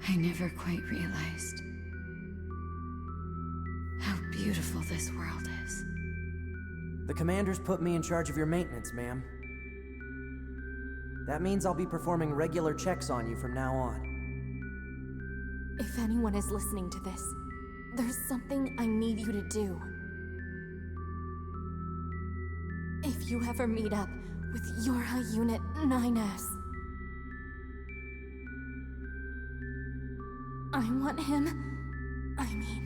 I never quite realized how beautiful this world is. The commander's put me in charge of your maintenance, ma'am. That means I'll be performing regular checks on you from now on. If anyone is listening to this, there's something I need you to do. If you ever meet up with your unit 9S, I want him, I mean...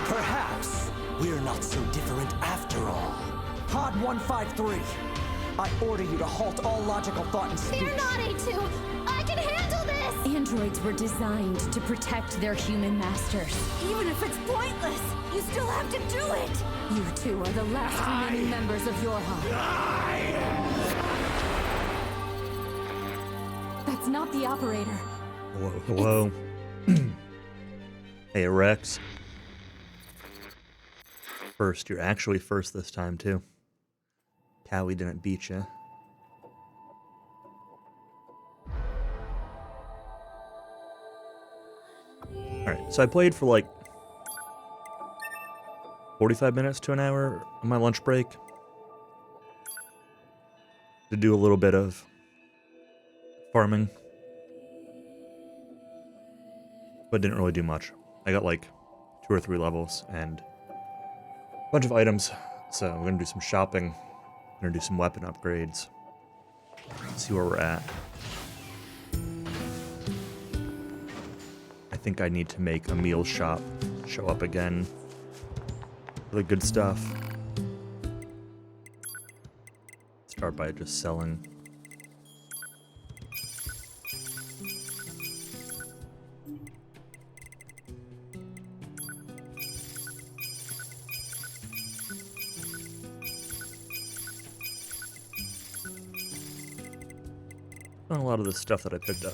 Perhaps we're not so different after all. Pod 153, I order you to halt all logical thought and speech. Fear not, A2! I can handle this! Androids were designed to protect their human masters. Even if it's pointless, you still have to do it! You two are the last remaining members of your That's not the operator. Hello. Hey, Rex. First, you're actually first this time, too. Cowie didn't beat you. Alright, so I played for like 45 minutes to an hour on my lunch break to do a little bit of farming, but didn't really do much. I got like 2 or 3 levels and a bunch of items, so we're gonna do some shopping, gonna do some weapon upgrades, see where we're at. I think I need to make a meal shop show up again for the good stuff. Start by just selling. A lot of the stuff that I picked up.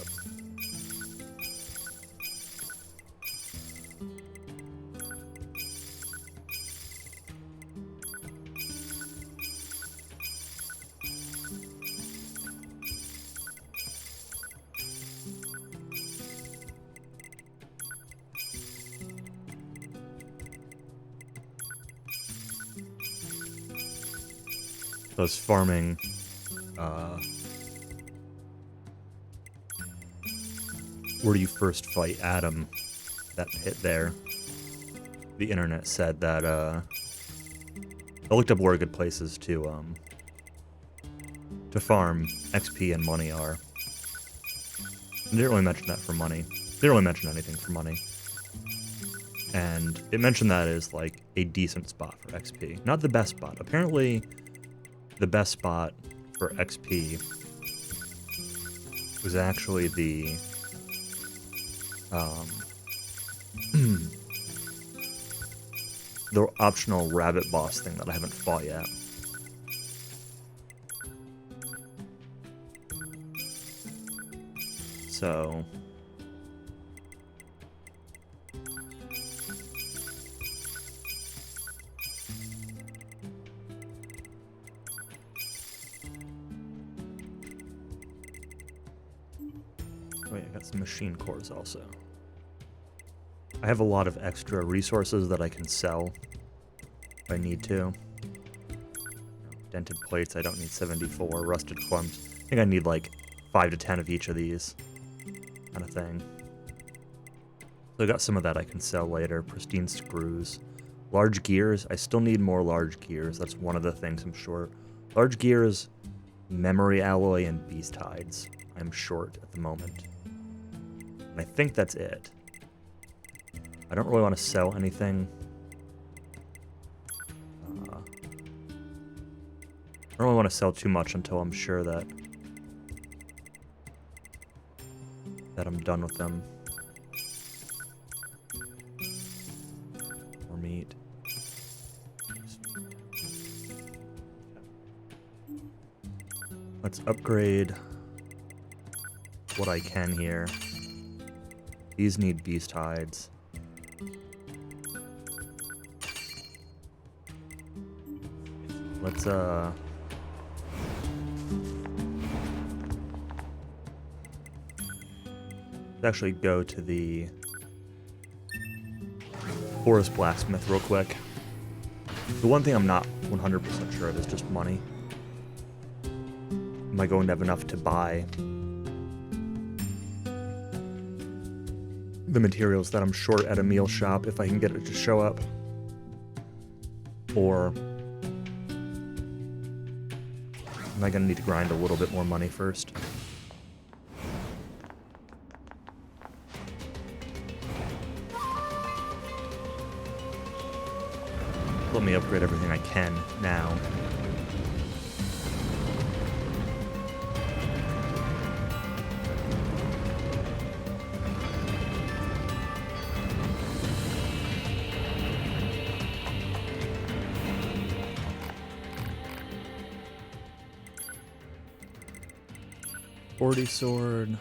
I was farming where you first fight Adam, that pit there. The internet said that I looked up where good places to farm XP and money are. They didn't really mention that for money. They didn't really mention anything for money. And it mentioned that as like a decent spot for XP. Not the best spot. Apparently the best spot for XP was actually the the optional rabbit boss thing that I haven't fought yet. So wait, I got some machine cores also. I have a lot of extra resources that I can sell if I need to. Dented plates, I don't need 74. Rusted clumps, I think I need like 5 to 10 of each of these, kind of thing. So I got some of that I can sell later. Pristine screws. Large gears, I still need more large gears. That's one of the things I'm short. Large gears, memory alloy, and beast hides. I'm short at the moment. And I think that's it. I don't really want to sell anything. I don't really want to sell too much until I'm sure that I'm done with them. More meat. Let's upgrade what I can here. These need beast hides. Let's actually go to the forest blacksmith real quick. The one thing I'm not 100% sure of is just money. Am I going to have enough to buy the materials that I'm short at a meal shop if I can get it to show up? Or am I going to need to grind a little bit more money first? Let me upgrade everything I can now. Sword,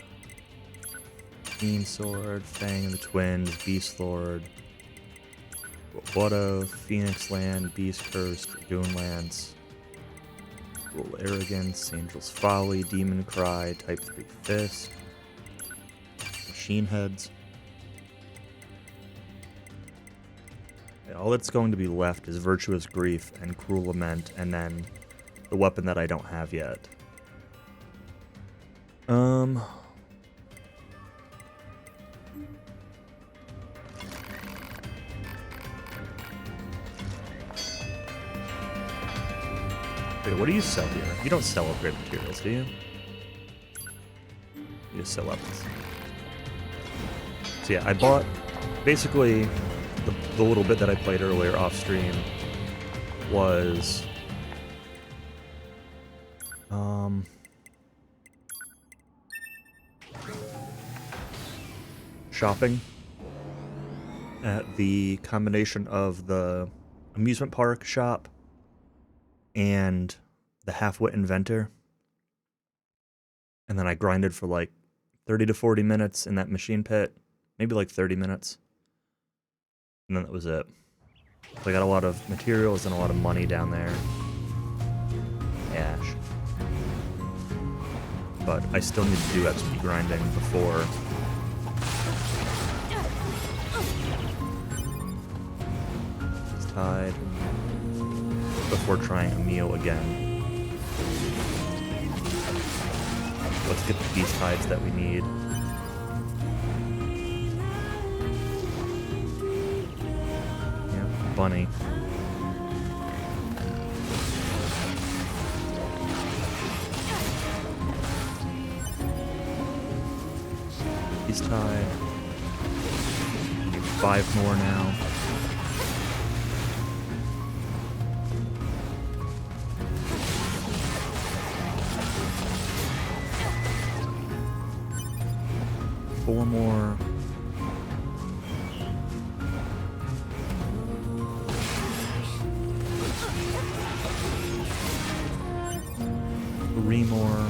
Mean Sword, Fang and the Twins, Beast Lord, What of Phoenix Land, Beast Curse, Dragoon Lance, Rule Arrogance, Angel's Folly, Demon Cry, Type 3 Fist, Machine Heads. Okay, all that's going to be left is Virtuous Grief and Cruel Lament, and then the weapon that I don't have yet. Wait, what do you sell here? You don't sell upgrade materials, do you? You just sell weapons. So yeah, I bought basically the little bit that I played earlier off stream was shopping at the combination of the amusement park shop and the half-wit inventor. And then I grinded for like 30 to 40 minutes in that machine pit, maybe like 30 minutes. And then that was it. So I got a lot of materials and a lot of money down there. Cash. But I still need to do XP grinding before it's tied. Before trying a meal again. Let's get the beast hides that we need. Yeah, bunny. Beast hide. 5 more now.4 more. 3 more.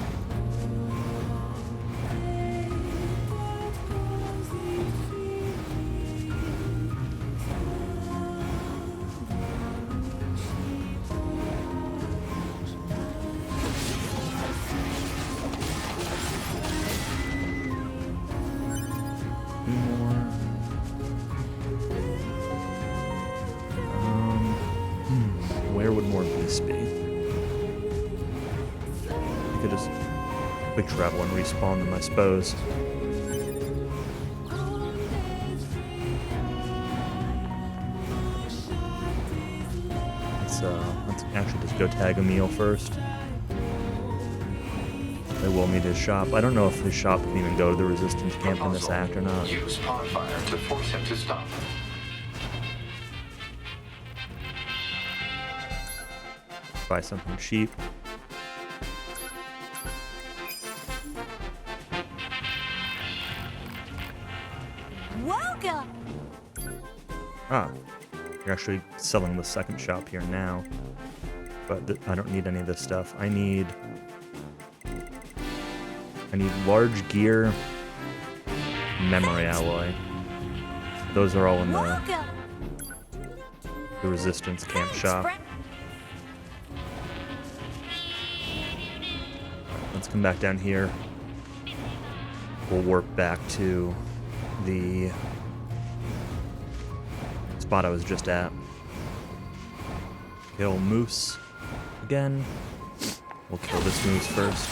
Where would more beasts be? I could just quick travel and respawn them, I suppose. Let's actually just go tag a meal first. They will need his shop. I don't know if his shop can even go to the resistance camp in this act or not. Use pod fire to force him to stop. Buy something cheap. Welcome! Ah, you're actually selling the second shop here now. But I don't need any of this stuff. I need large gear, memory alloy. Those are all in the resistance camp shop. Let's come back down here. We'll warp back to the spot I was just at. Kill moose again. We'll kill this moose first.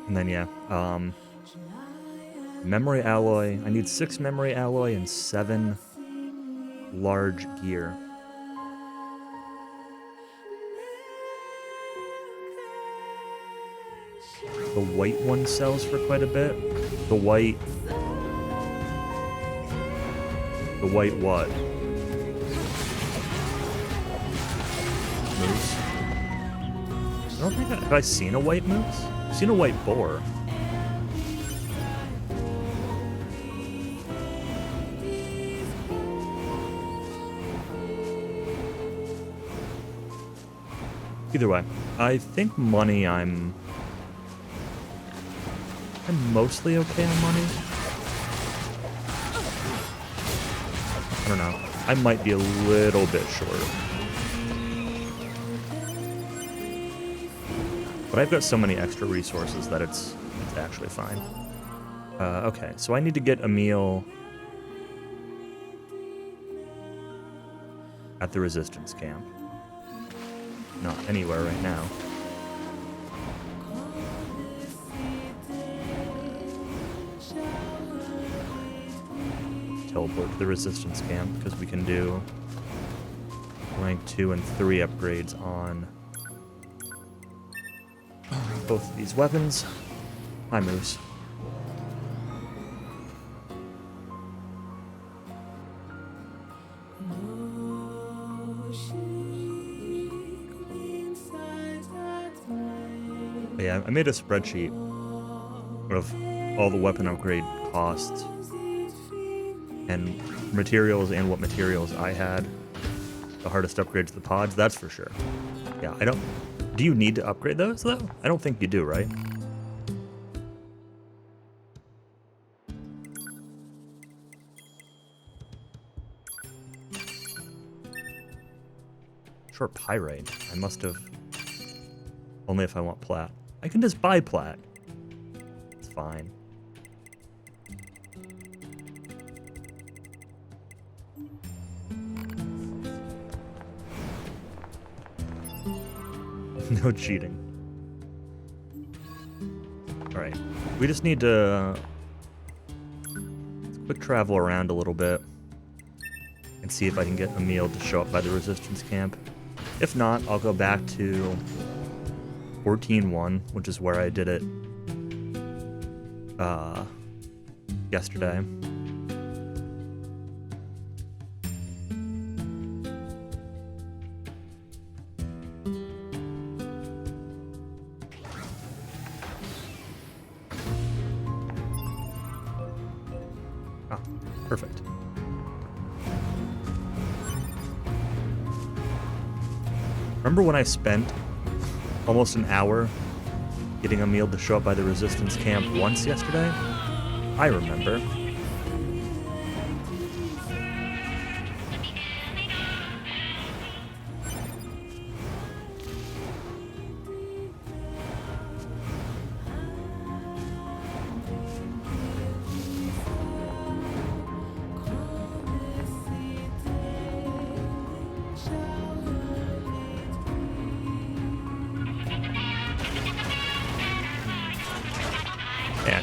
And then, yeah, memory alloy. I need 6 memory alloy and 7 large gear. The white one sells for quite a bit. The white what? Moose? I don't think have I seen a white moose? I've seen a white boar. Either way, I think money I'm mostly okay on money. I don't know. I might be a little bit short. But I've got so many extra resources that it's actually fine. Okay, so I need to get a meal at the resistance camp. Not anywhere right now. Teleport to the resistance camp because we can do rank 2 and 3 upgrades on both of these weapons. Hi, Moose. But yeah, I made a spreadsheet of all the weapon upgrade costs and materials and what materials I had. The hardest upgrades to the pods, that's for sure. Yeah, I don't... Do you need to upgrade those, though? I don't think you do, right? Short pyrite. I must have... Only if I want plat. I can just buy plat. It's fine. No cheating. Alright. We just need to let's quick travel around a little bit and see if I can get a meal to show up by the resistance camp. If not, I'll go back to 14-1, which is where I did it yesterday. Perfect. Remember when I spent almost an hour getting a meal to show up by the resistance camp once yesterday? I remember.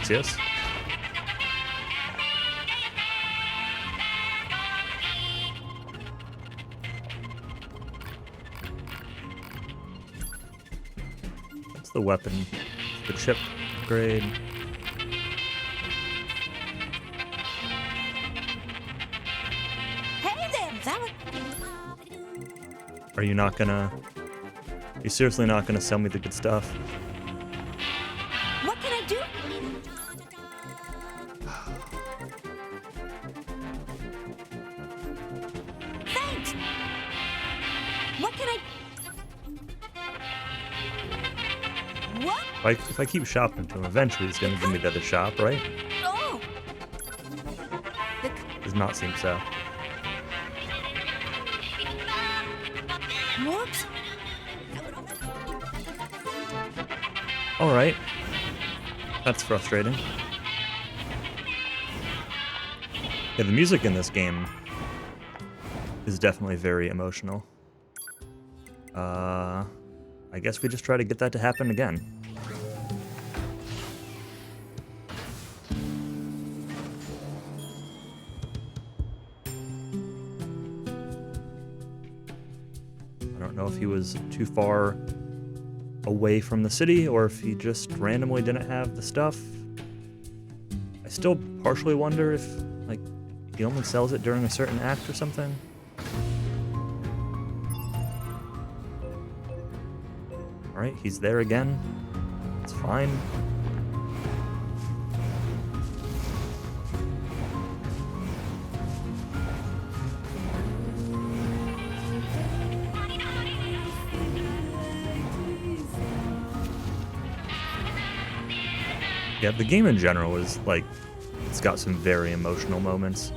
Gracias. That's the weapon. The chip upgrade. Hey there, fella. Are you not gonna... You seriously not gonna sell me the good stuff? What can I do? Thanks. What can I... What? If I keep shopping to him, eventually he's gonna give me the other shop, right? Oh. The... Does not seem so. Whoops. Alright. That's frustrating. Yeah, the music in this game is definitely very emotional. I guess we just try to get that to happen again. I don't know if he was too far away from the city or if he just randomly didn't have the stuff. I still partially wonder if, like, he only sells it during a certain act or something. Alright, he's there again. It's fine. Yeah, the game in general is, like, it's got some very emotional moments,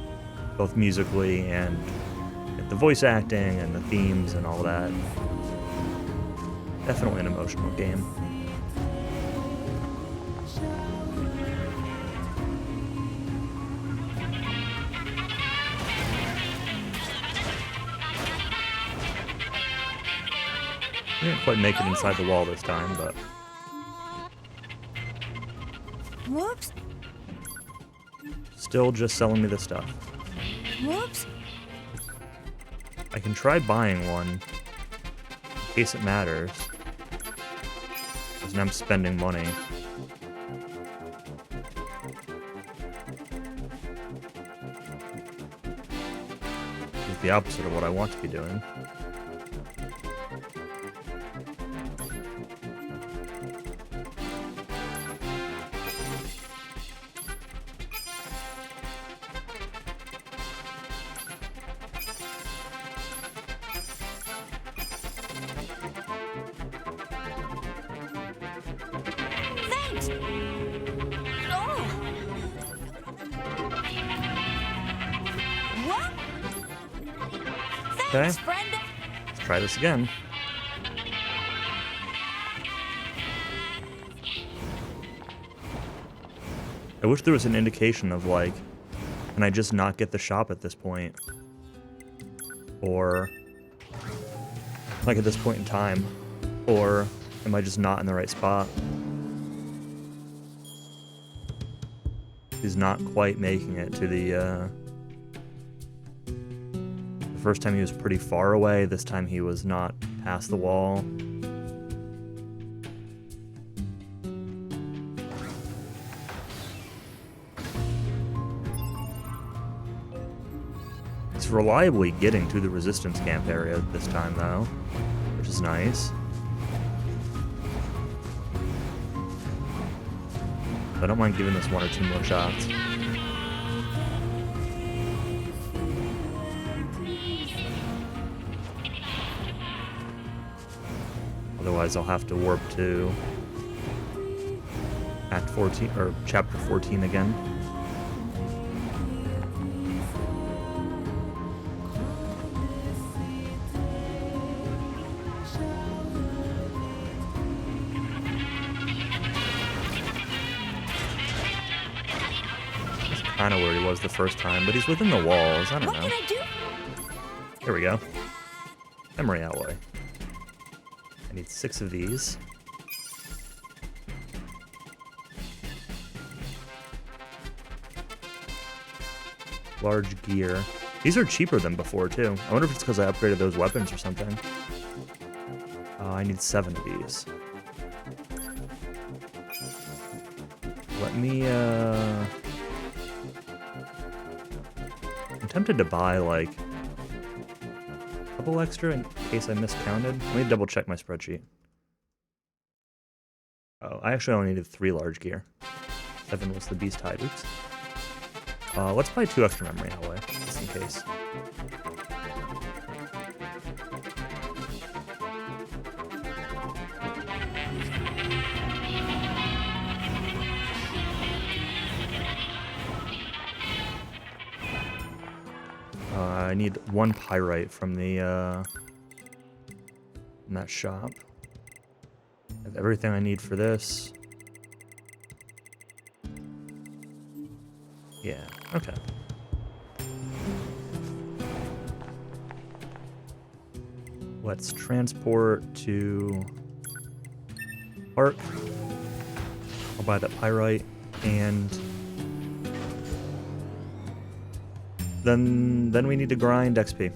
both musically and the voice acting and the themes and all that. Definitely an emotional game. We didn't quite make it inside the wall this time, but... Whoops. Still just selling me the stuff. Whoops. I can try buying one, in case it matters. Because now I'm spending money. It's the opposite of what I want to be doing. Okay, let's try this again. I wish there was an indication of, like, can I just not get the shop at this point? Or, like, at this point in time? Or am I just not in the right spot? He's not quite making it to the first time he was pretty far away, this time he was not past the wall. It's reliably getting to the resistance camp area this time though, which is nice. I don't mind giving this one or two more shots. Otherwise, I'll have to warp to Act 14 or Chapter 14 again. That's kind of where he was the first time, but he's within the walls. I don't know. What can I do? Here we go. Memory alloy. I need 6 of these. Large gear. These are cheaper than before, too. I wonder if it's because I upgraded those weapons or something. I need 7 of these. Let me, I'm tempted to buy, like, a couple extra in case I miscounted. Let me double check my spreadsheet. Oh, I actually only needed 3 large gear. 7 was the beast hide. Oops. Let's buy 2 extra memory alloy, just in case. I need 1 pyrite from the from that shop. I have everything I need for this. Yeah, okay. Let's transport to Park. I'll buy that pyrite, and then we need to grind XP.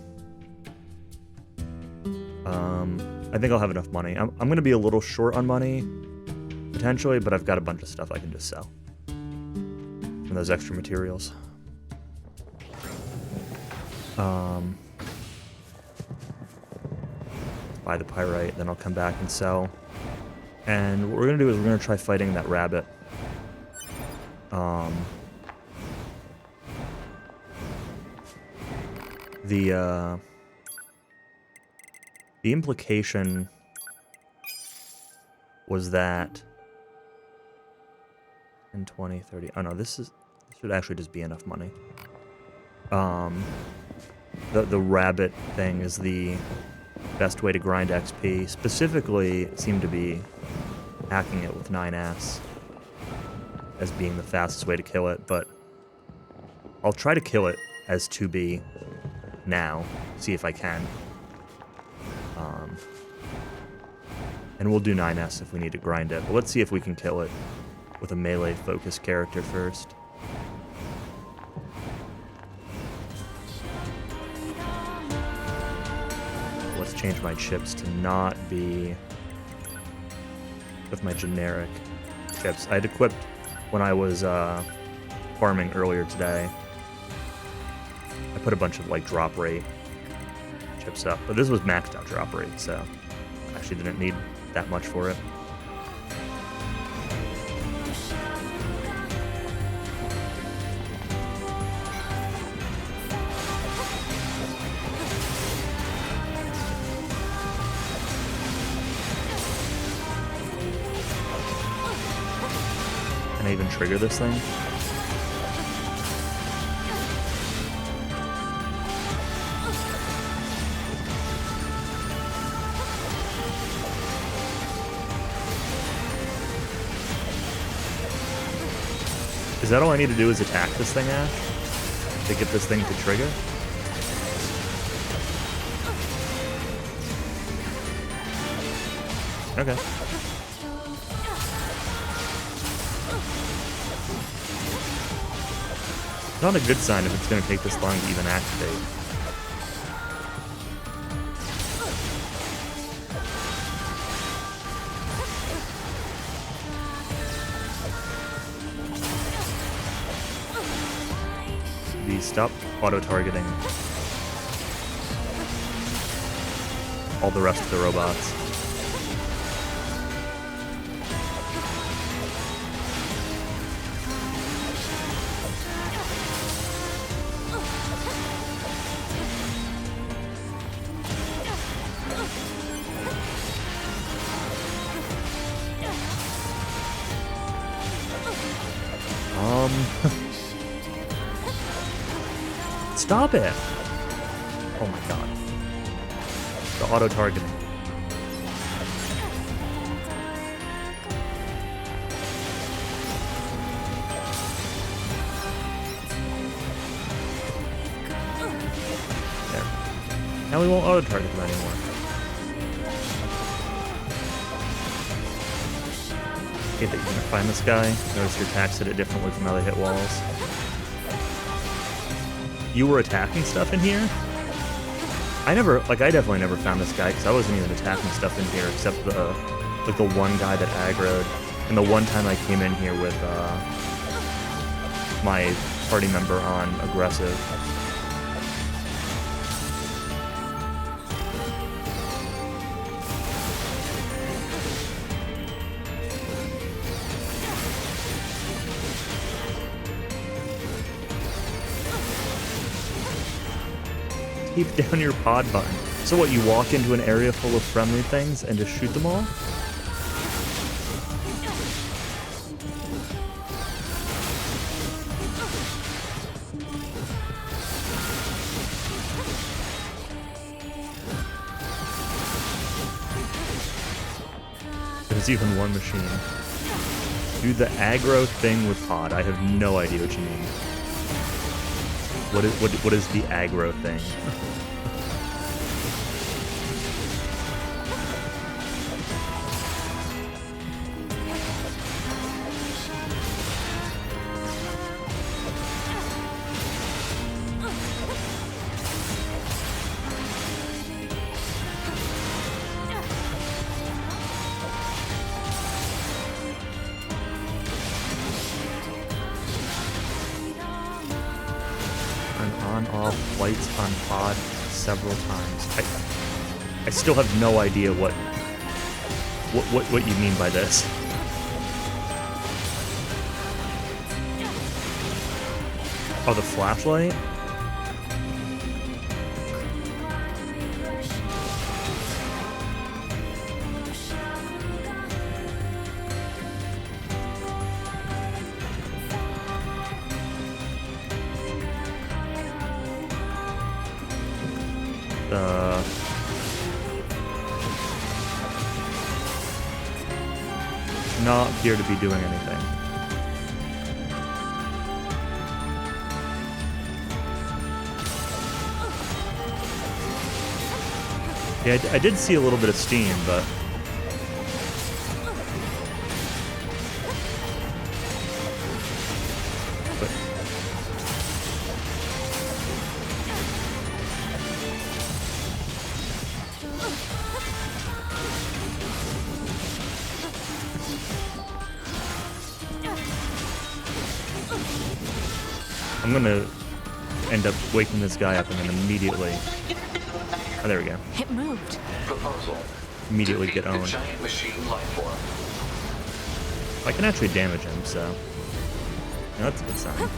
I think I'll have enough money. I'm gonna be a little short on money, potentially, but I've got a bunch of stuff I can just sell. From those extra materials. Buy the pyrite, then I'll come back and sell. And what we're gonna do is we're gonna try fighting that rabbit. The implication was that 10, 20, 30. Oh no, this should actually just be enough money. The rabbit thing is the best way to grind XP. Specifically, it seemed to be hacking it with 9S as being the fastest way to kill it, but I'll try to kill it as 2B now, see if I can. And we'll do 9S if we need to grind it, but let's see if we can kill it with a melee-focused character first. Let's change my chips to not be with my generic chips. I had equipped when I was farming earlier today. I put a bunch of like drop rate chips up, but this was maxed out drop rate, so I actually didn't need that much for it. Can I even trigger this thing? Is that all I need to do is attack this thing, Ash? To get this thing to trigger? Okay. Not a good sign if it's going to take this long to even activate. Stop auto-targeting all the rest of the robots. Stop it! Oh my god. The auto-targeting. There. Now we won't auto-target them anymore. Okay, that you're gonna find this guy. Notice your attacks hit it differently from how they hit walls. you were attacking stuff in here? I definitely never found this guy because I wasn't even attacking stuff in here except the one guy that aggroed, and the one time I came in here with my party member on aggressive. Keep down your pod button. So what, you walk into an area full of friendly things and just shoot them all? There's even one machine. Do the aggro thing with pod. I have no idea what you mean. What is the aggro thing? On-off lights on pod several times. I still have no idea what you mean by this. Oh, the flashlight? Not appear to be doing anything. Yeah, I did see a little bit of steam, but... I'm gonna end up waking this guy up and then immediately... Oh, there we go. It moved. Proposal. Immediately Defeat get owned. the giant machine life form. I can actually damage him, so... Yeah, that's a good sign.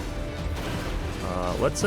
Let's,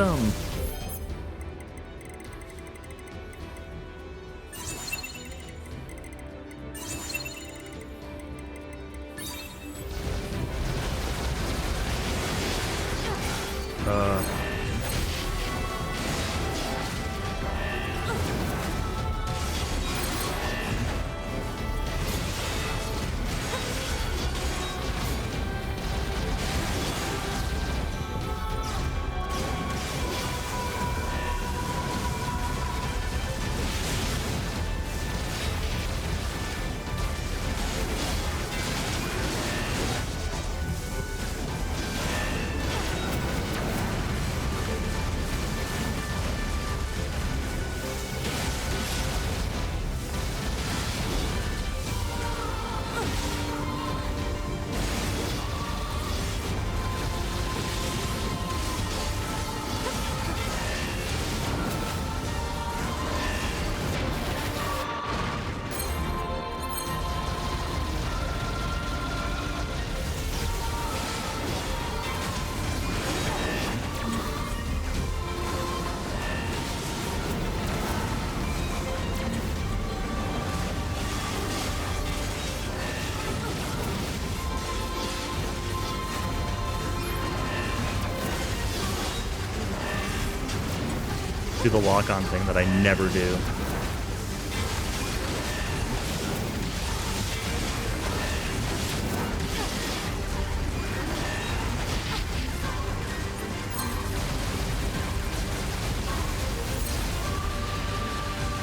do the lock-on thing that I never do.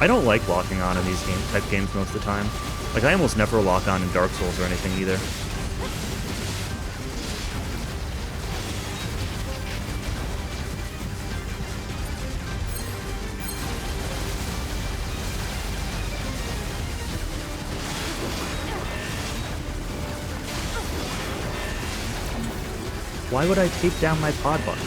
I don't like locking on in these type games most of the time. Like, I almost never lock on in Dark Souls or anything either. Why would I tape down my pod button?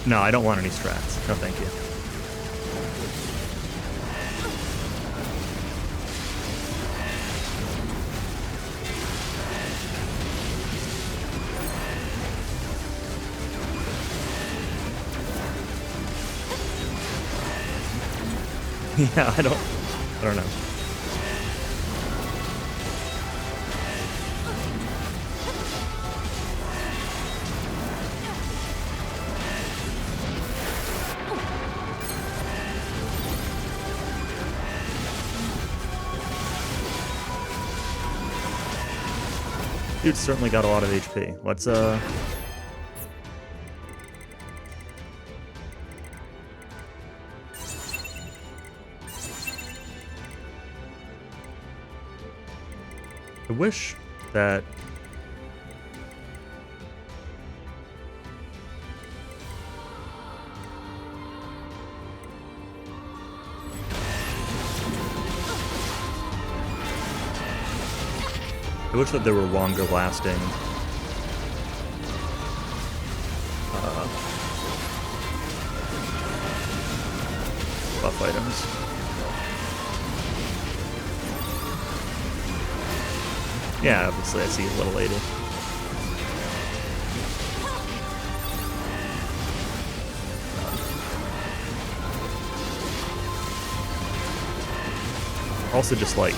No, I don't want any strats. No, thank you. Yeah, I don't know. Dude's certainly got a lot of HP. Let's I wish that there were longer lasting buff items. Yeah, obviously I see a little lady. Also just like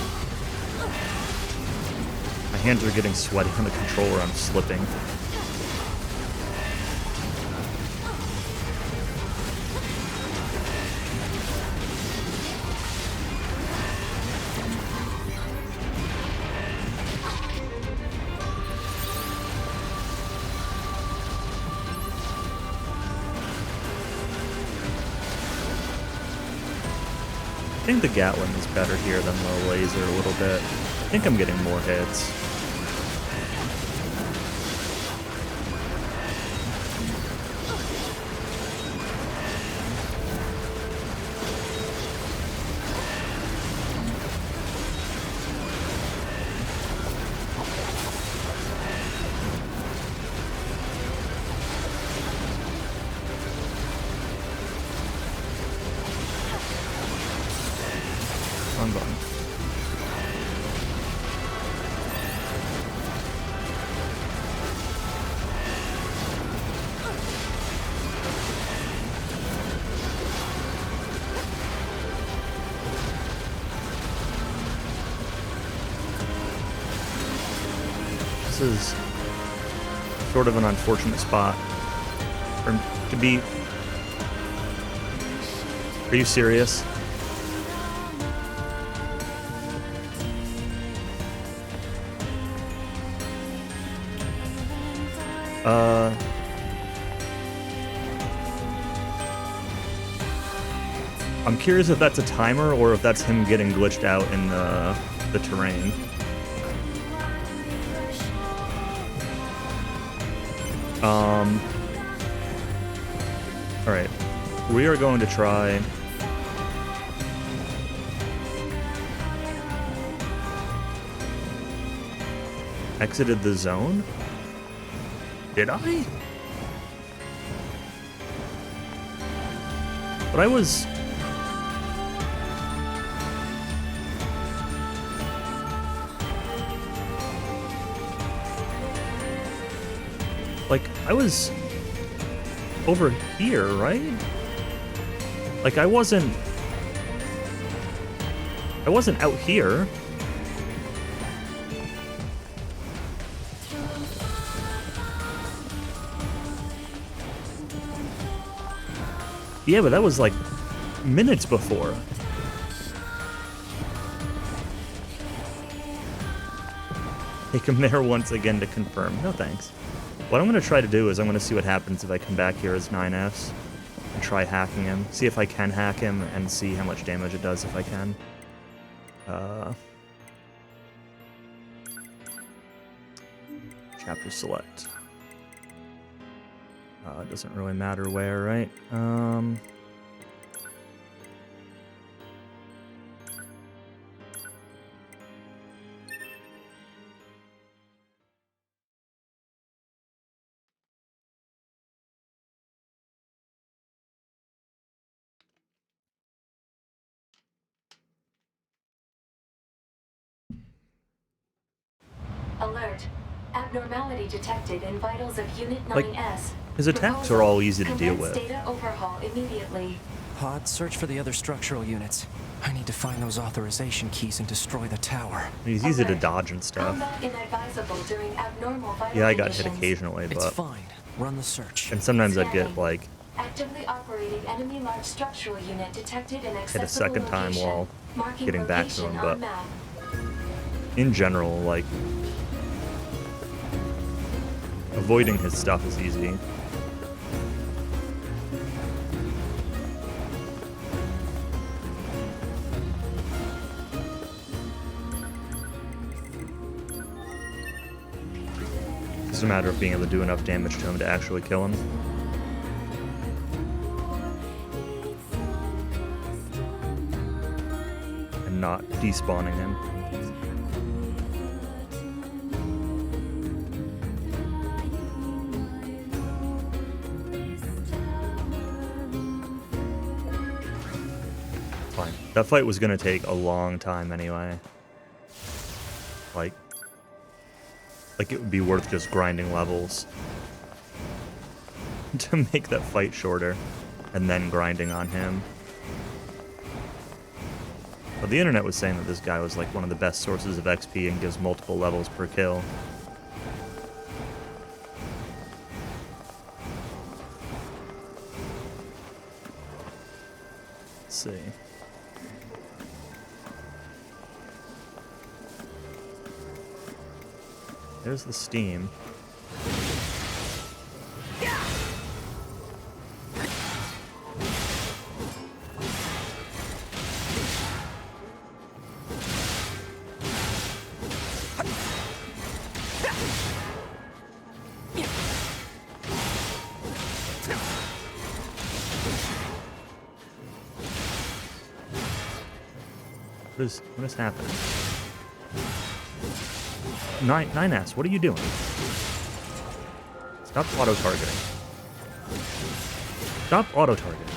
my hands are getting sweaty on the controller, I'm slipping. I think the Gatling is better here than the laser a little bit. I think I'm getting more hits. This is sort of an unfortunate spot for him to be. Are you serious? I'm curious if that's a timer or if that's him getting glitched out in the terrain. Alright. We are going to try... Exited the zone? Did I? But I was... Like, I was over here, right? Like, I wasn't out here. Yeah, but that was like minutes before. Take him there once again to confirm. No thanks. What I'm going to try to do is I'm going to see what happens if I come back here as 9S and try hacking him. See if I can hack him and see how much damage it does if I can. Chapter select. It doesn't really matter where, right? Alert. Abnormality detected in vitals of Unit Like, 9S. his attacks are all easy to deal Commence with. data overhaul immediately. Pod, search for the other structural units. I need to find those authorization keys and destroy the tower. He's easy to Alert. dodge and stuff. Combat inadvisable during abnormal vital Yeah, I got hit conditions. occasionally, It's but... fine. Run the search. And sometimes I'd get, Scanning. like, Actively operating enemy large structural unit detected in hit accessible a second time location. while Marking getting back to location him, on but... map. In general, like... avoiding his stuff is easy. It's a matter of being able to do enough damage to him to actually kill him. And not despawning him. Fine. That fight was gonna take a long time anyway. Like it would be worth just grinding levels to make that fight shorter, and then grinding on him. But the internet was saying that this guy was like one of the best sources of XP and gives multiple levels per kill. Let's see. There's the steam. What is happening? 9S, what are you doing? Stop auto-targeting. Stop auto-targeting.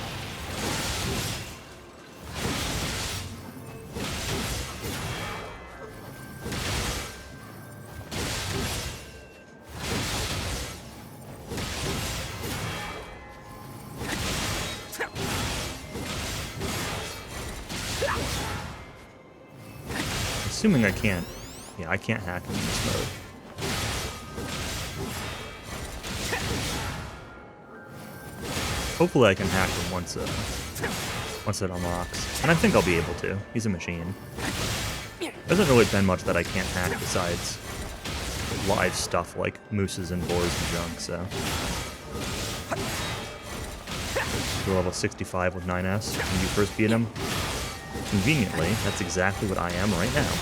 Assuming I can't. Yeah, I can't hack him in this mode. Hopefully I can hack him once it unlocks. And I think I'll be able to. He's a machine. There hasn't really been much that I can't hack besides live stuff like mooses and boars and junk, so. We're level 65 with 9S when you first beat him. Conveniently, that's exactly what I am right now.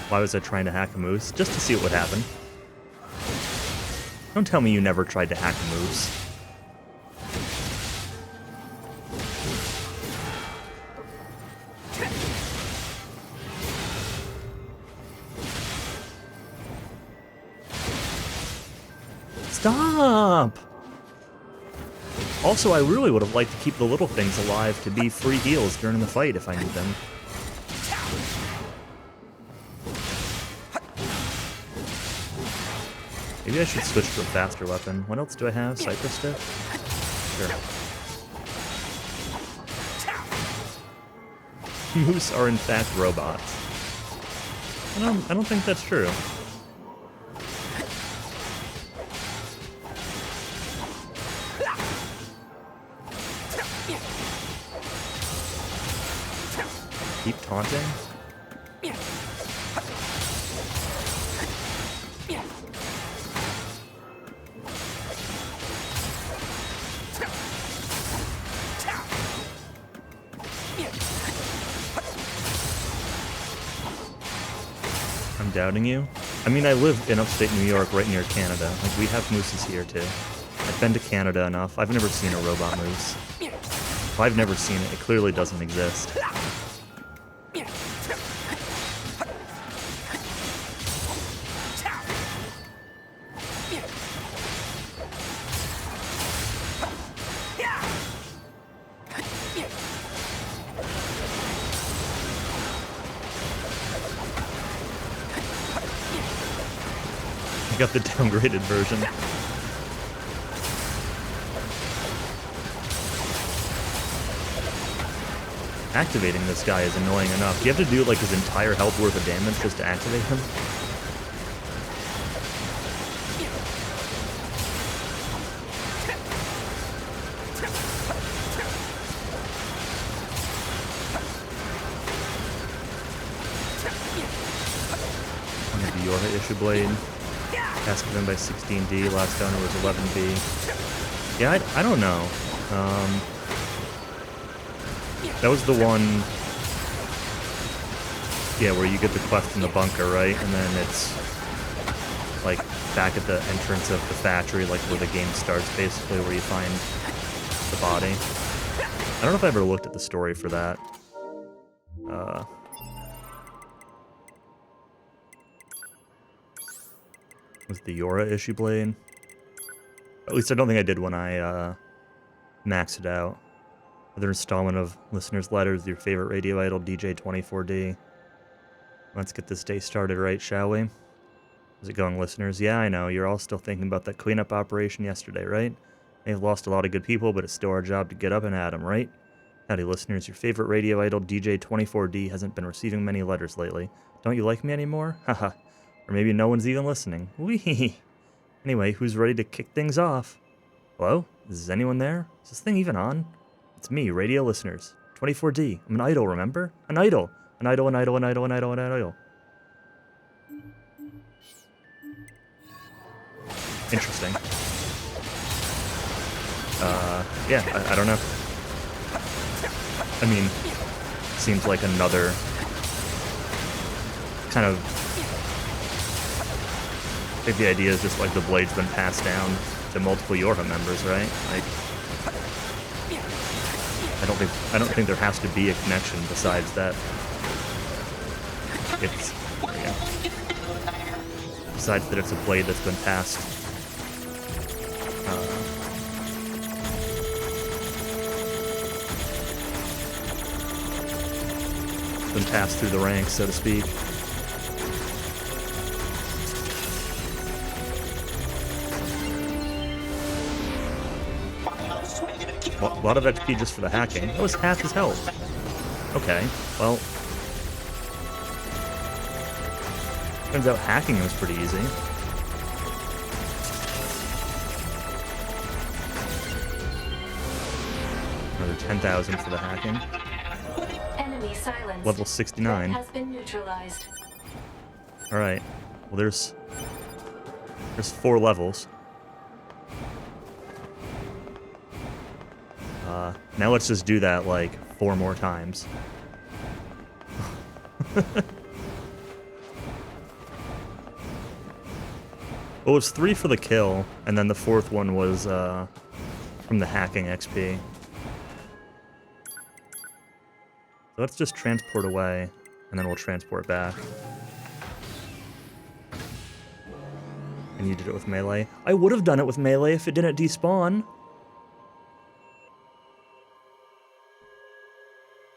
Why was I trying to hack a moose? Just to see what would happen. Don't tell me you never tried to hack a moose. Stop! Also, I really would have liked to keep the little things alive to be free heals during the fight if I need them. Maybe I should switch to a faster weapon. What else do I have? Cypress Stick? Sure. Moose are in fact robots. I don't think that's true. Keep taunting? I'm doubting you. I mean, I live in upstate New York, right near Canada. Like, we have mooses here, too. I've been to Canada enough. I've never seen a robot moose. If I've never seen it, it clearly doesn't exist. I got the downgraded version. Activating this guy is annoying enough. Do you have to do like his entire health worth of damage just to activate him? Maybe Yorha Issue Blade. Cast given by 16D, last downer was 11B. Yeah, I don't know. That was the one, yeah, where you get the quest in the bunker, right? And then it's, like, back at the entrance of the factory, like, where the game starts, basically, where you find the body. I don't know if I ever looked at the story for that. Was the Yorha Issue Blade? At least I don't think I did when I, maxed it out. Another installment of listeners' letters, your favorite radio idol, DJ24D. Let's get this day started right, shall we? How's it going, listeners? Yeah, I know, you're all still thinking about that cleanup operation yesterday, right? They've lost a lot of good people, but it's still our job to get up and at them, right? Howdy, listeners, your favorite radio idol, DJ24D, hasn't been receiving many letters lately. Don't you like me anymore? Haha. Or maybe no one's even listening. Whee! Anyway, who's ready to kick things off? Hello? Is anyone there? Is this thing even on? It's me, radio listeners. 24D. I'm an idol, remember? An idol. An idol, an idol, an idol, an idol, an idol. Interesting. Yeah, I don't know. I mean, seems like another kind of... I think the idea is just like the blade's been passed down to multiple Yorha members, right? Like, I don't think there has to be a connection besides that. It's, yeah. Besides that it's a blade that's been passed. Been passed through the ranks, so to speak. A lot of XP just for the hacking. That was half his health. Okay, well... Turns out hacking was pretty easy. Another 10,000 for the hacking. Enemy silence. Level 69. Has been neutralized. Alright. Well, there's 4 levels. Now let's just do that, like, 4 more times. Well, it was 3 for the kill, and then the 4th one was, from the hacking XP. So let's just transport away, and then we'll transport back. And you did it with melee? I would have done it with melee if it didn't despawn.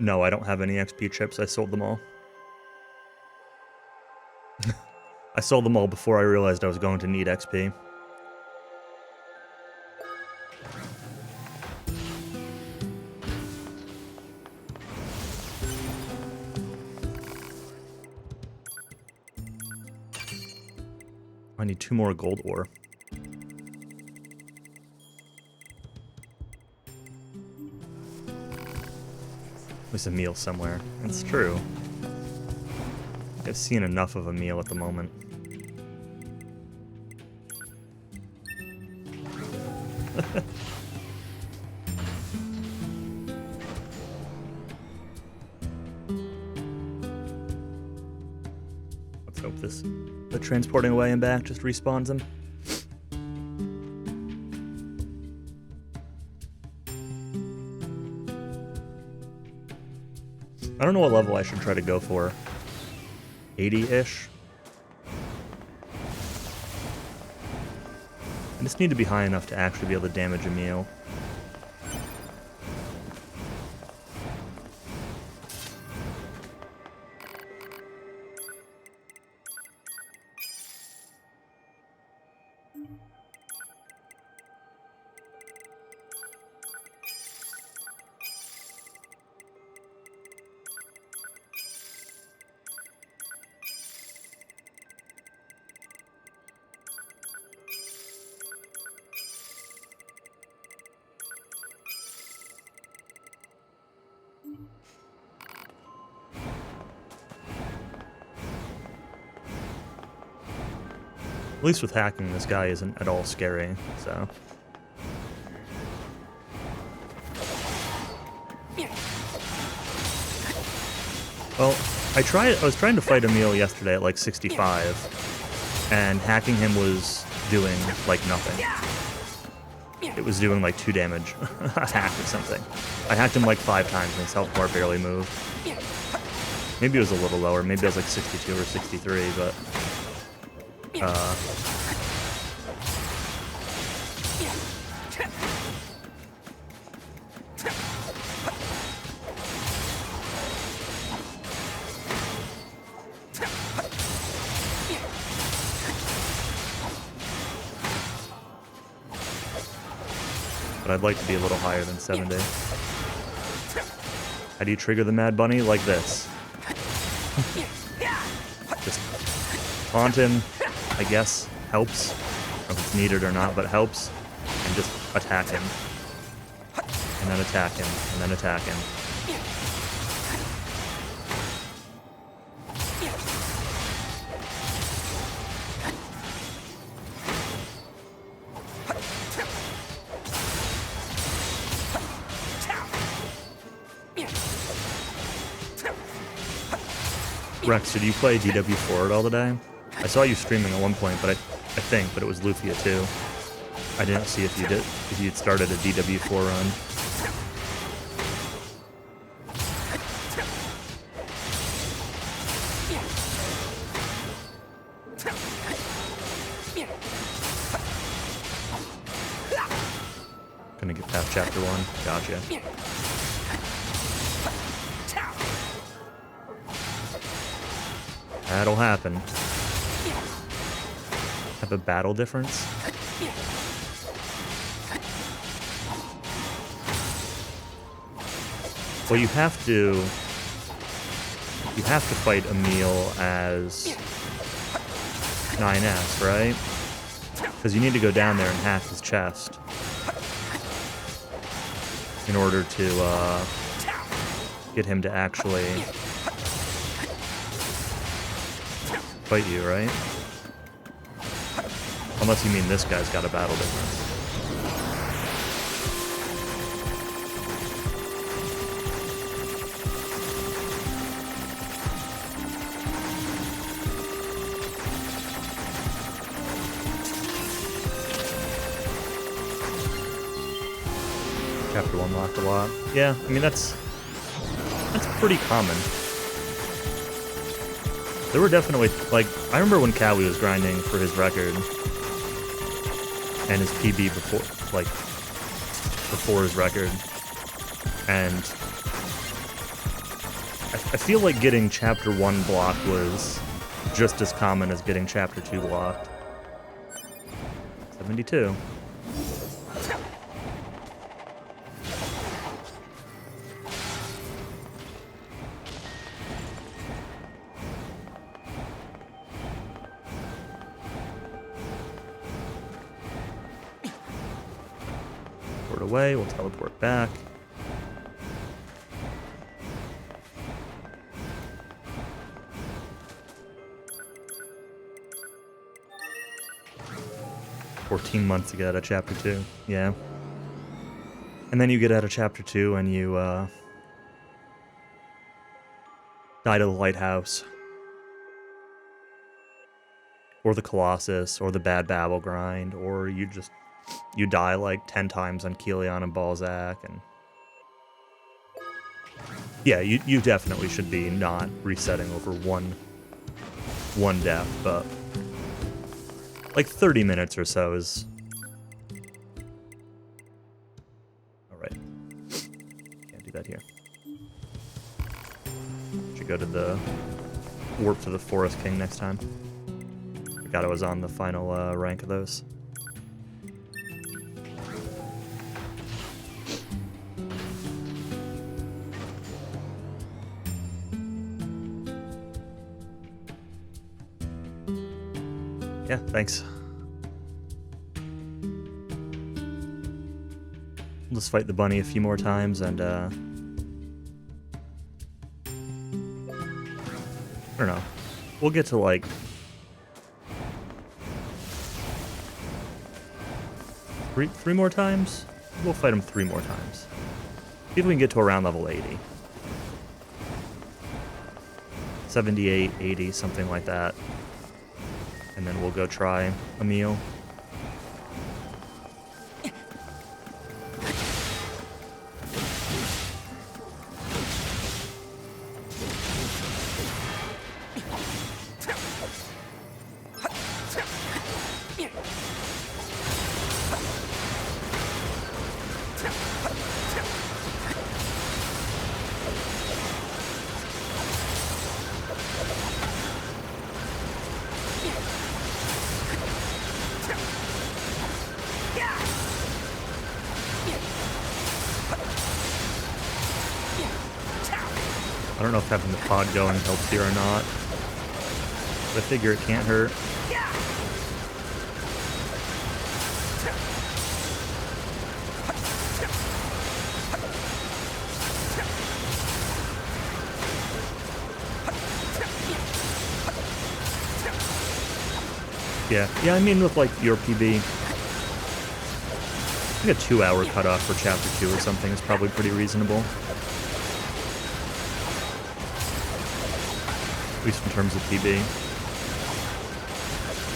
No, I don't have any XP chips. I sold them all. I sold them all before I realized I was going to need XP. I need 2 more gold ore. There's a meal somewhere. It's true. I've seen enough of a meal at the moment. Let's hope the transporting away and back just respawns him. I don't know what level I should try to go for. 80-ish? I just need to be high enough to actually be able to damage a meal. At least with hacking, this guy isn't at all scary, so... Well, I was trying to fight Emil yesterday at like 65, and hacking him was doing like nothing. It was doing like 2 damage a hack or something. I hacked him like 5 times and his health bar barely moved. Maybe it was a little lower, maybe it was like 62 or 63, but... But I'd like to be a little higher than 70. How do you trigger the Mad Bunny? Like this. Just taunt him, I guess, helps. I don't know if it's needed or not, but helps. And just attack him. And then attack him, and then attack him. Rex, did you play DW4 at all today? I saw you streaming at one point, but I think, but it was Lufia too. I didn't see if you'd started a DW4 run. Gonna get past chapter 1. Gotcha. That'll happen. Have a battle difference? Well, you have to fight Emil as 9S, right? Because you need to go down there and hack his chest in order to get him to actually fight you, right? Unless you mean this guy's got a battle difference. Chapter 1 locked a lot. Yeah, I mean that's pretty common. There were definitely, like, I remember when Cowie was grinding for his record and his PB before his record, and I feel like getting Chapter 1 blocked was just as common as getting Chapter 2 blocked. 72. Away, we'll teleport back. 14 months to get out of Chapter 2. Yeah. And then you get out of Chapter 2 and you, die to the lighthouse. Or the Colossus, or the Bad Babel grind, or you die like 10 times on Kelion and Balzac, and... Yeah, you definitely should be not resetting over one death, but... Like 30 minutes or so is... Alright. Can't do that here. Should go to the... Warp to the Forest King next time. Forgot I was on the final rank of those. Yeah, thanks. We'll just fight the bunny a few more times and, I don't know. We'll get to, like... Three more times? We'll fight him 3 more times. See if we can get to around level 80. 78, 80, something like that. And then we'll go try a meal. I don't know if having the pod going helps here or not, but I figure it can't hurt. Yeah, I mean with like your PB, I think a 2-hour cutoff for Chapter 2 or something is probably pretty reasonable. At least in terms of PB.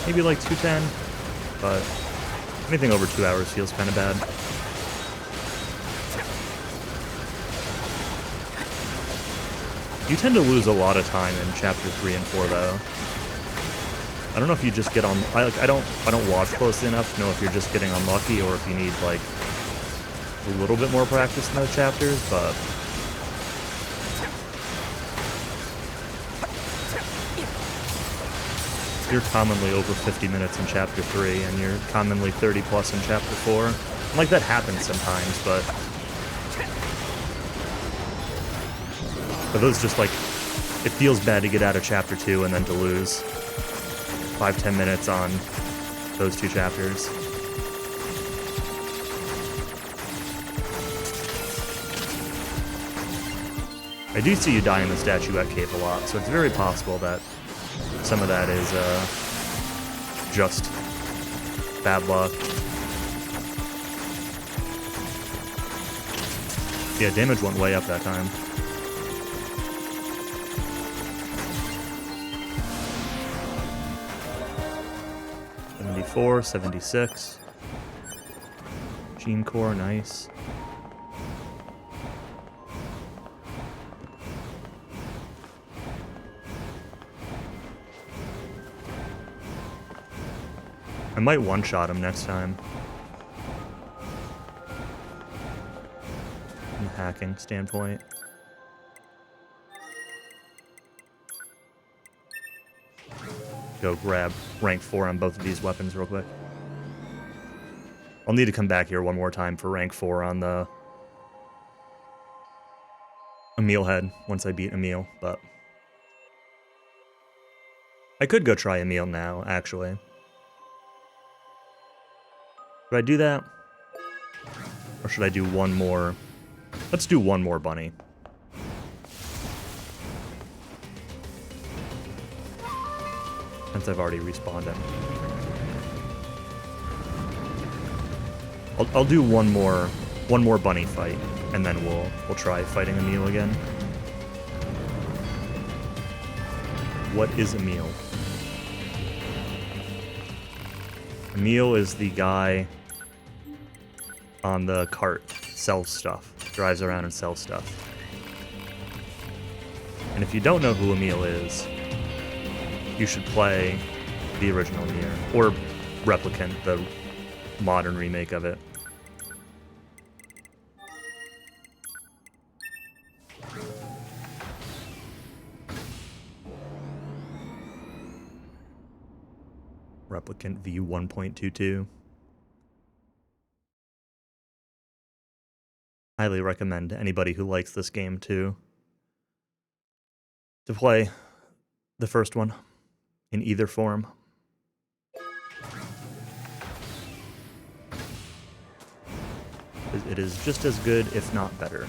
Maybe like 210, but anything over 2 hours feels kind of bad. You tend to lose a lot of time in Chapter 3 and 4 though. I don't know if you just get on... I don't watch closely enough to know if you're just getting unlucky or if you need like a little bit more practice in those chapters, but... You're commonly over 50 minutes in Chapter 3, and you're commonly 30 plus in Chapter 4. And, like, that happens sometimes, but... But those just, like... It feels bad to get out of Chapter 2 and then to lose 5-10 minutes on those 2 chapters. I do see you die in the statue at Cave a lot, so it's very possible that some of that is just bad luck. Yeah, damage went way up that time. .74, 76. Gene Core, nice. I might one-shot him next time. From a hacking standpoint. Go grab rank 4 on both of these weapons real quick. I'll need to come back here one more time for rank 4 on the Emil head once I beat Emil, but... I could go try Emil now, actually. Should I do that? Or should I do one more? Let's do one more bunny. Since I've already respawned him. I'll do one more bunny fight, and then we'll try fighting Emil again. What is Emil? Emil is the guy on the cart, sells stuff, drives around and sells stuff. And if you don't know who Emil is, you should play the original NieR, or Replicant, the modern remake of it. Replicant v 1.22. Highly recommend anybody who likes this game to play the first one in either form. It is just as good, if not better.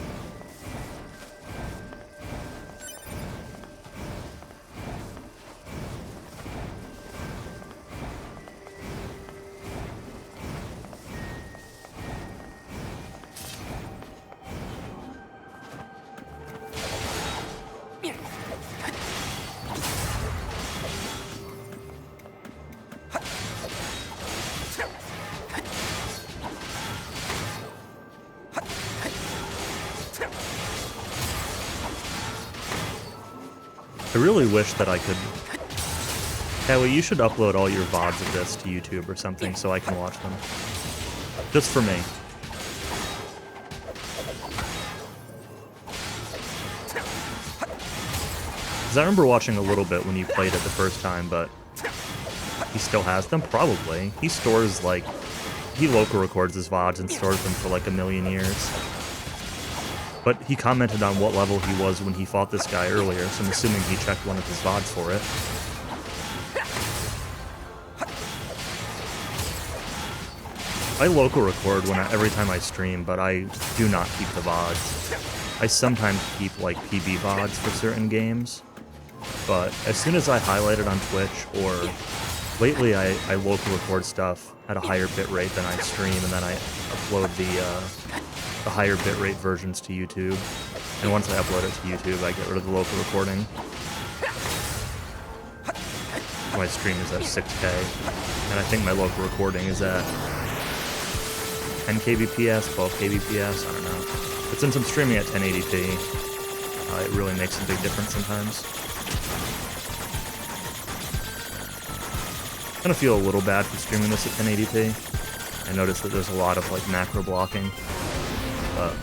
I really wish that I could... Kelly, you should upload all your VODs of this to YouTube or something so I can watch them. Just for me. Because I remember watching a little bit when you played it the first time, but he still has them? Probably. He stores, like... He local records his VODs and stores them for like a million years. But he commented on what level he was when he fought this guy earlier, so I'm assuming he checked one of his VODs for it. I local record every time I stream, but I do not keep the VODs. I sometimes keep like PB VODs for certain games, but as soon as I highlight it on Twitch, or lately I local record stuff at a higher bitrate than I stream, and then I upload the higher bitrate versions to YouTube. And once I upload it to YouTube, I get rid of the local recording. My stream is at 6K, and I think my local recording is at 10 kbps, 12 kbps, I don't know. But since I'm streaming at 1080p, it really makes a big difference sometimes. I kind of feel a little bad for streaming this at 1080p. I noticed that there's a lot of like macro blocking, but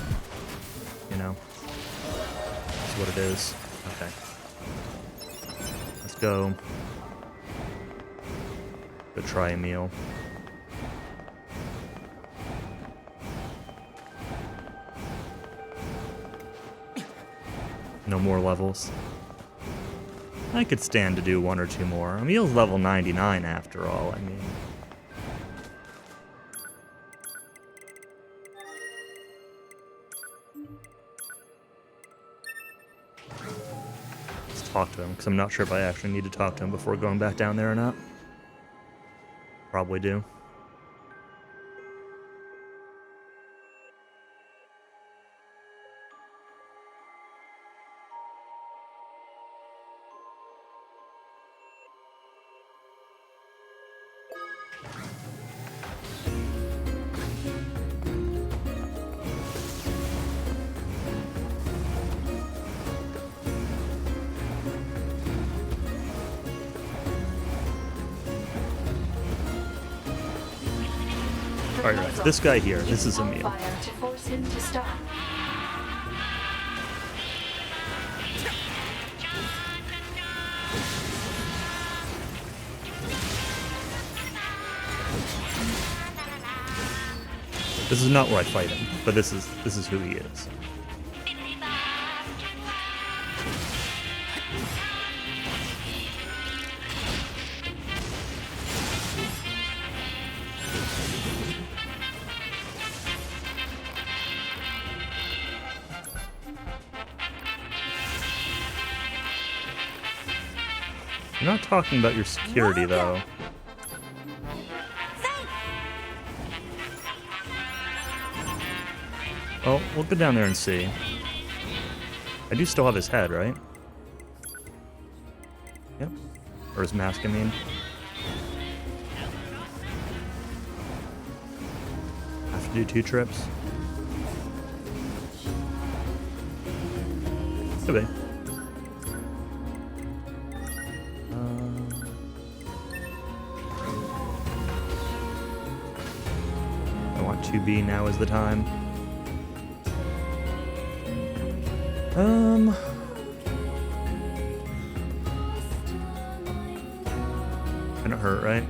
you know, that's what it is. Okay, let's go. Go try a meal. No more levels. I could stand to do one or two more. Emil's level 99 after all, I mean. Let's talk to him, because I'm not sure if I actually need to talk to him before going back down there or not. Probably do. Alright, this guy here, this is Emil. To force him to stop. This is not where I fight him, but this is who he is. I'm not talking about your security, though. Well, we'll go down there and see. I do still have his head, right? Yep. Or his mask, I mean. Have to do 2 trips. Could be. I want 2B, now is the time. Gonna hurt, right?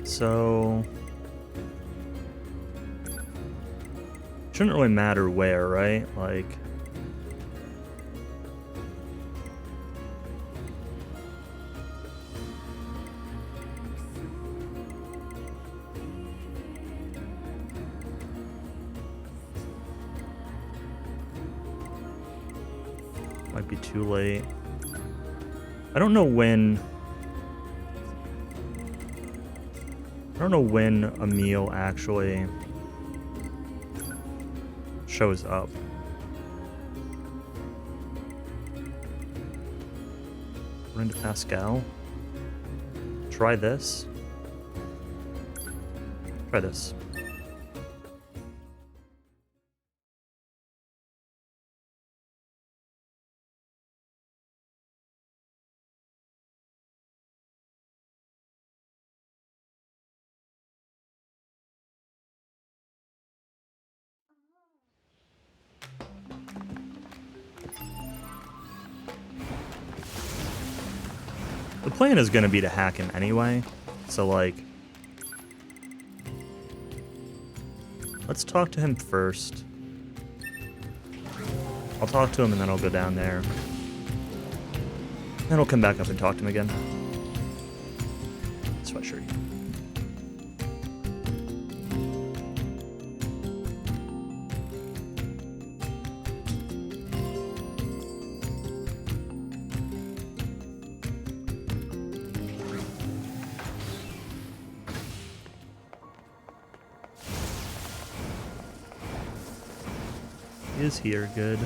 So shouldn't really matter where, right? Like might be too late. I don't know when a meal actually shows up. Run into Pascal. Try this. Try this. The plan is going to be to hack him anyway, so like, let's talk to him first. I'll talk to him and then I'll go down there. Then I'll come back up and talk to him again. Sweatshirt. Is here good?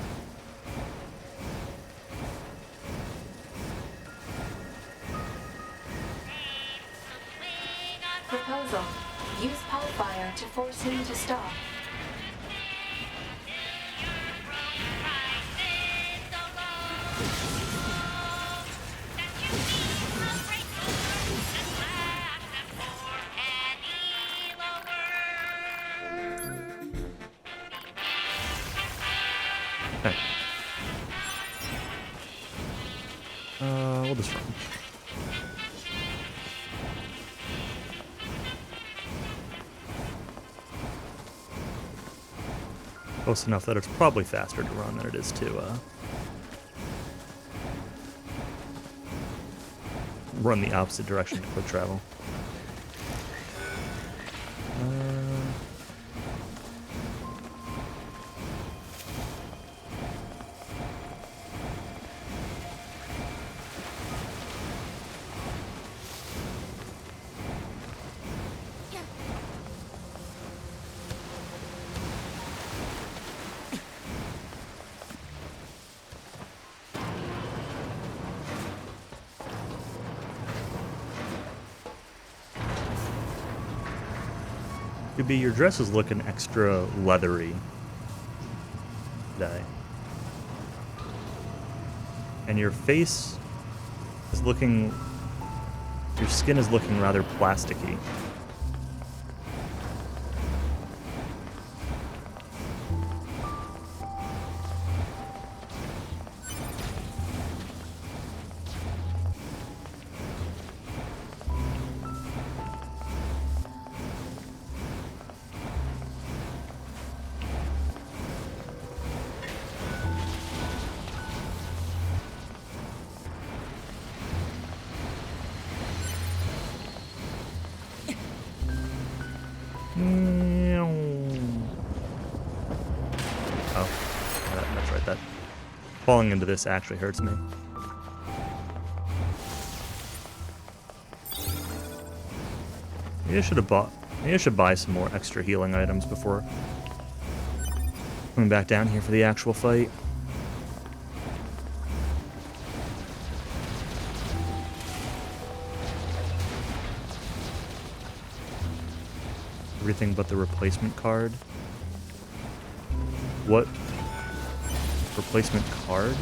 Proposal. Use pulse fire to force him to stop. Okay. We'll just run. Close enough that it's probably faster to run than it is to run the opposite direction to quick travel. Could be your dress is looking extra leathery today. And your face is looking, your skin is looking rather plasticky. Falling into this actually hurts me. Maybe I should have bought. Maybe I should buy some more extra healing items before coming back down here for the actual fight. Everything but the replacement card. What? Replacement card?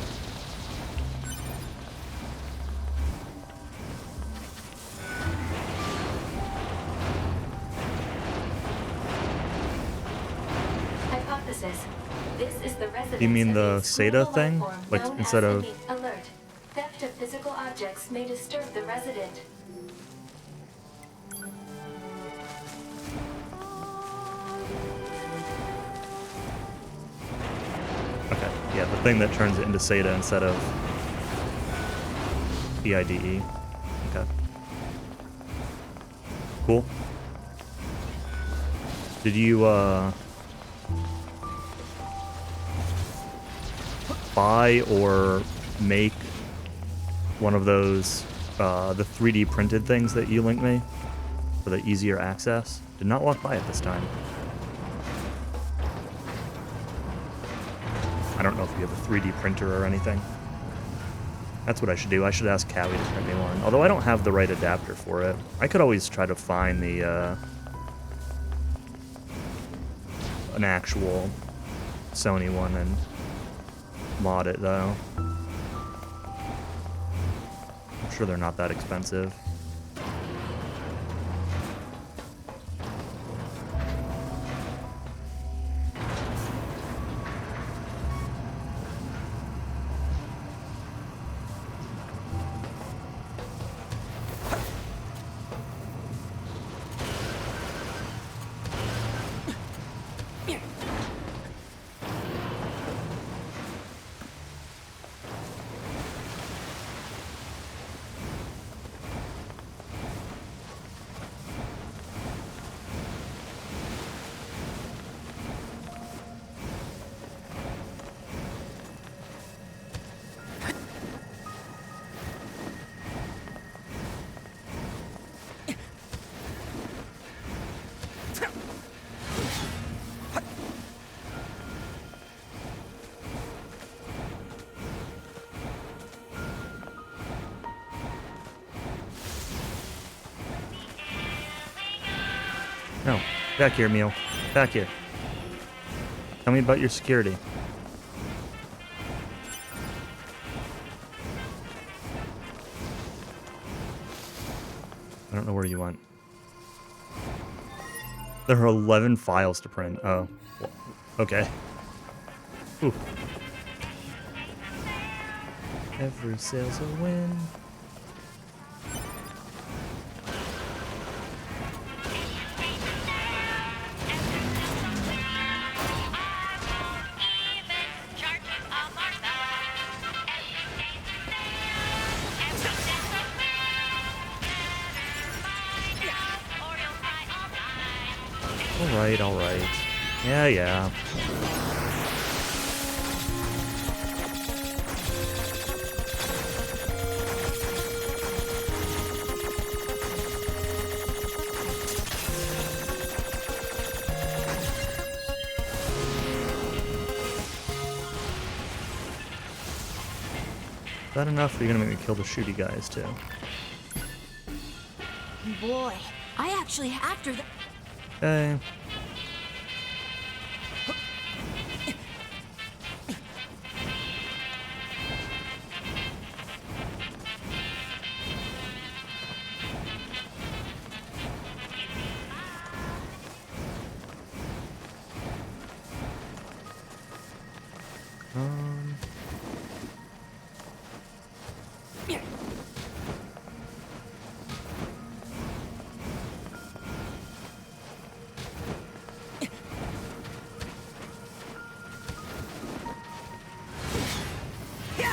Hypothesis. This is the residence You mean of the a SATA screwable thing? life form Like, known instead as of- NieR. Alert. Theft of physical objects may disturb the resident. Okay, yeah, the thing that turns it into SATA instead of PIDE. Okay. Cool. Did you, buy or make one of those, the 3D printed things that you linked me for the easier access? Did not walk by it this time. I don't know if you have a 3D printer or anything. That's what I should do. I should ask Callie to print me one. Although I don't have the right adapter for it. I could always try to find the, an actual Sony one and mod it, though. I'm sure they're not that expensive. No. Back here, Meal. Back here. Tell me about your security. I don't know where you went. There are 11 files to print. Oh. Okay. Ooh. Every sale's a win. All right. Yeah. Is that enough? Or are you gonna make me kill the shooty guys too? Boy, I actually after the. Okay.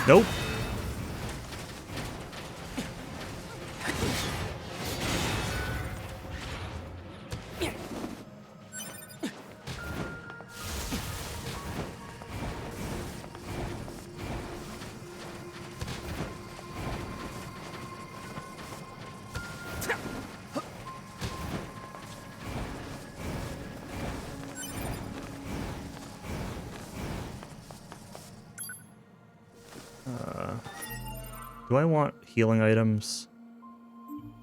Nope. Do I want healing items?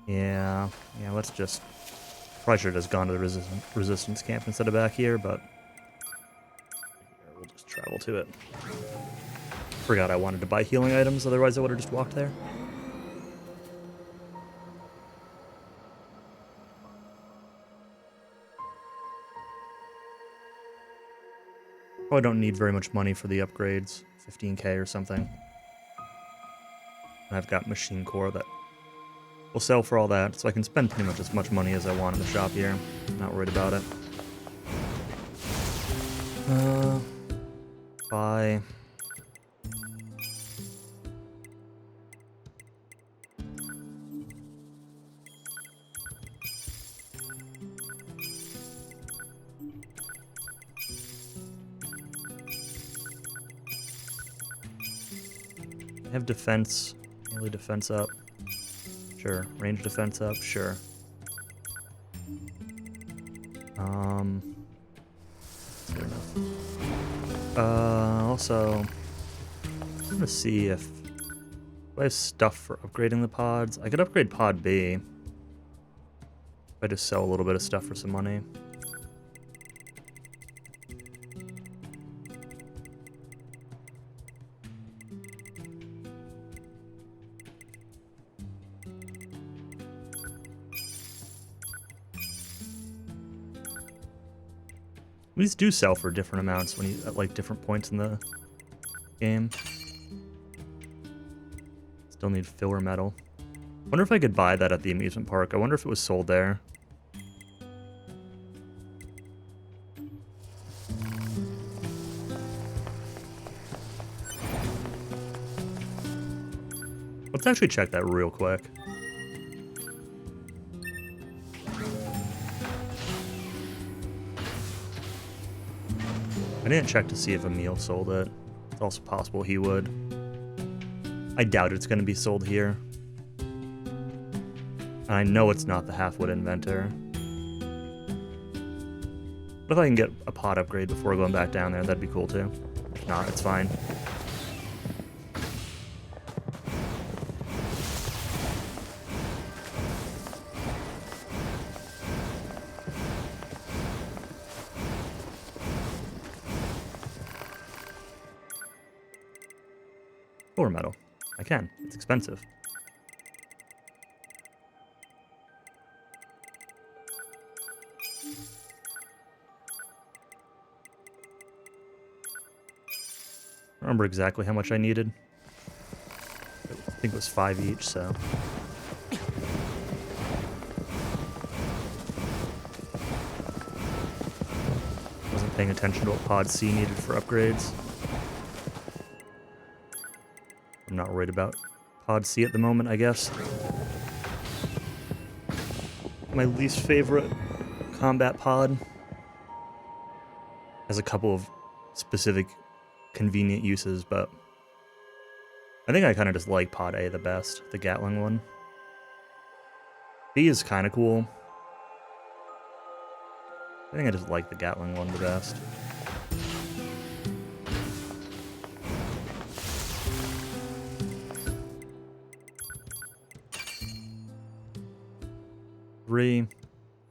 Yeah, let's just... Probably should have just gone to the resistance camp instead of back here, but... We'll just travel to it. Forgot I wanted to buy healing items, otherwise I would have just walked there. Probably don't need very much money for the upgrades. 15k or something. And I've got machine core that will sell for all that, so I can spend pretty much as much money as I want in the shop here. Not worried about it. Buy. I have defense, melee defense up. Sure. Range defense up, sure. That's good enough. Also, I'm gonna see if I have stuff for upgrading the pods. I could upgrade pod B. If I just sell a little bit of stuff for some money. These do sell for different amounts when you at like different points in the game. Still need filler metal. Wonder if I could buy that at the amusement park. I wonder if it was sold there. Let's actually check that real quick. I didn't check to see if Emil sold it. It's also possible he would. I doubt it's going to be sold here. And I know it's not the Halfwood Inventor. But if I can get a pod upgrade before going back down there, that'd be cool too. If not, it's fine. Filler metal. I can. It's expensive. I remember exactly how much I needed. I think it was 5 each, so. Wasn't paying attention to what pod C needed for upgrades. I'm not worried about pod C at the moment, I guess. My least favorite combat pod has a couple of specific convenient uses, but I think I kind of just like pod A the best, the Gatling one. B is kind of cool. I think I just like the Gatling one the best.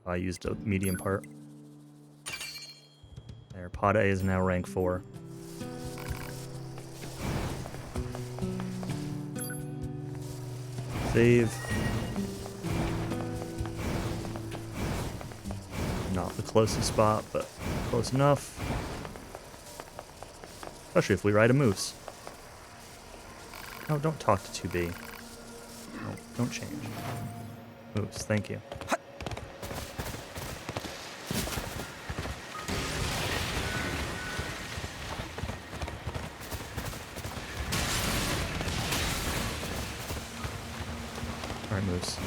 I used a medium part. There, pod A is now rank 4. Save. Not the closest spot, but close enough. Especially if we ride a moose. No, don't talk to 2B. No, don't change. Moose, thank you. Alright, moose.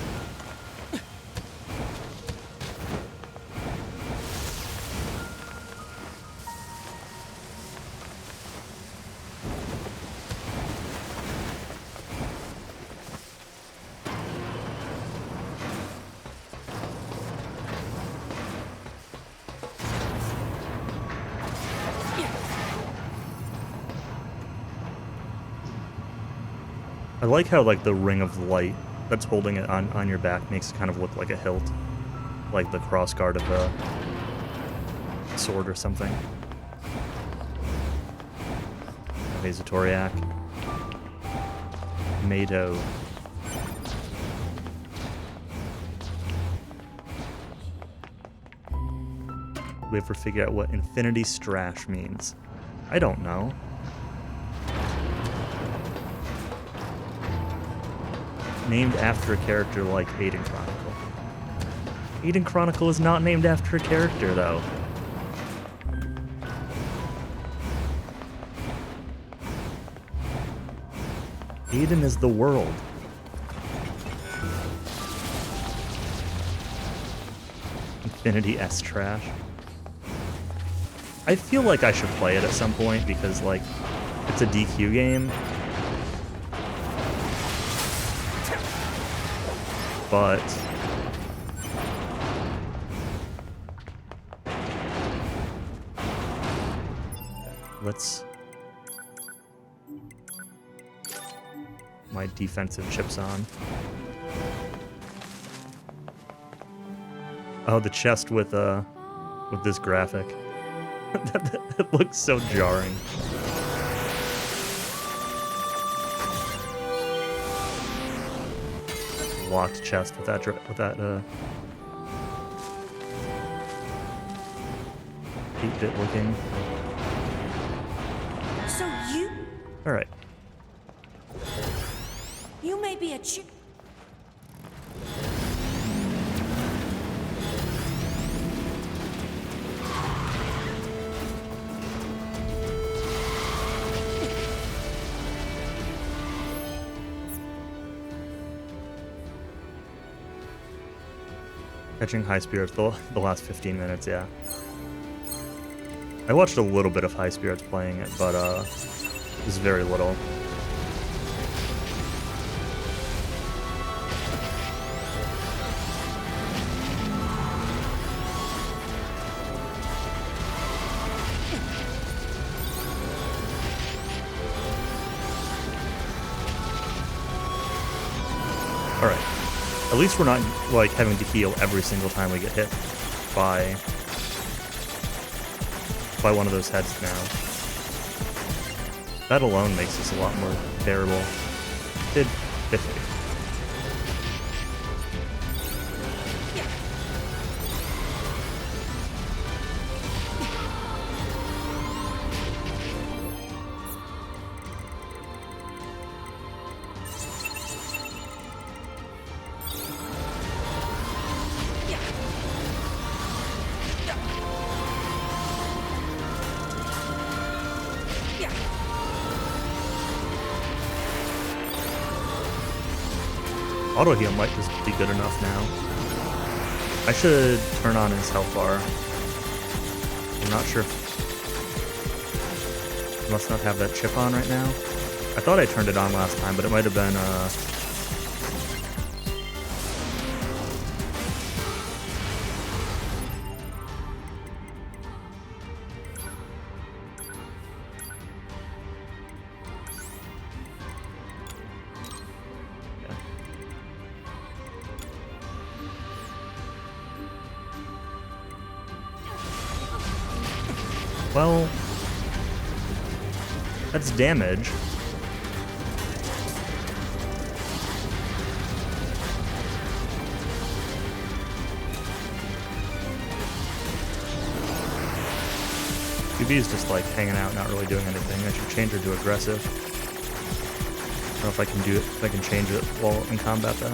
I like how like the ring of light that's holding it on your back makes it kind of look like a hilt, like the crossguard of a sword or something. Vazatoriak. Mato. We ever figure out what Infinity Strash means? I don't know. Named after a character like Aiden Chronicle. Aiden Chronicle is not named after a character, though. Aiden is the world. Infinity S Trash. I feel like I should play it at some point because, like, it's a DQ game. But let's my defensive chips on. Oh, the chest with this graphic. It looks so jarring. Locked chest with that 8-bit looking. So you All right. may be a chip. Catching High Spirits the last 15 minutes, yeah. I watched a little bit of High Spirits playing it, but it was very little. Alright. At least we're not, like, having to heal every single time we get hit by one of those heads now. That alone makes this a lot more bearable. Did 50. Auto heal might just be good enough now. I should turn on his health bar. I'm not sure if... I must not have that chip on right now. I thought I turned it on last time, but it might have been well, that's damage. QB is just like hanging out, not really doing anything. I should change her to aggressive. I don't know if I can do it, if I can change it while in combat though.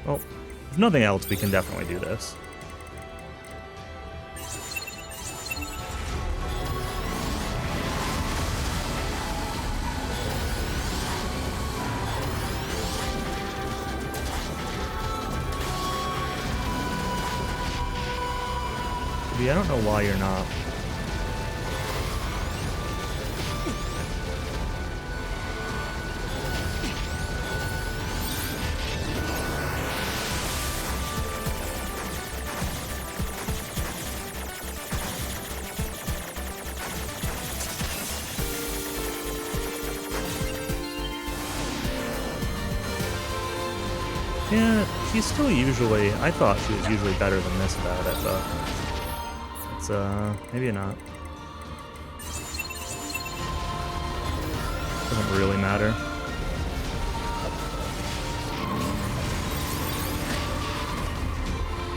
Well, if nothing else, we can definitely do this. I don't know why you're not. Yeah, she's still usually... I thought she was usually better than this about it, but... It's, maybe not. Doesn't really matter.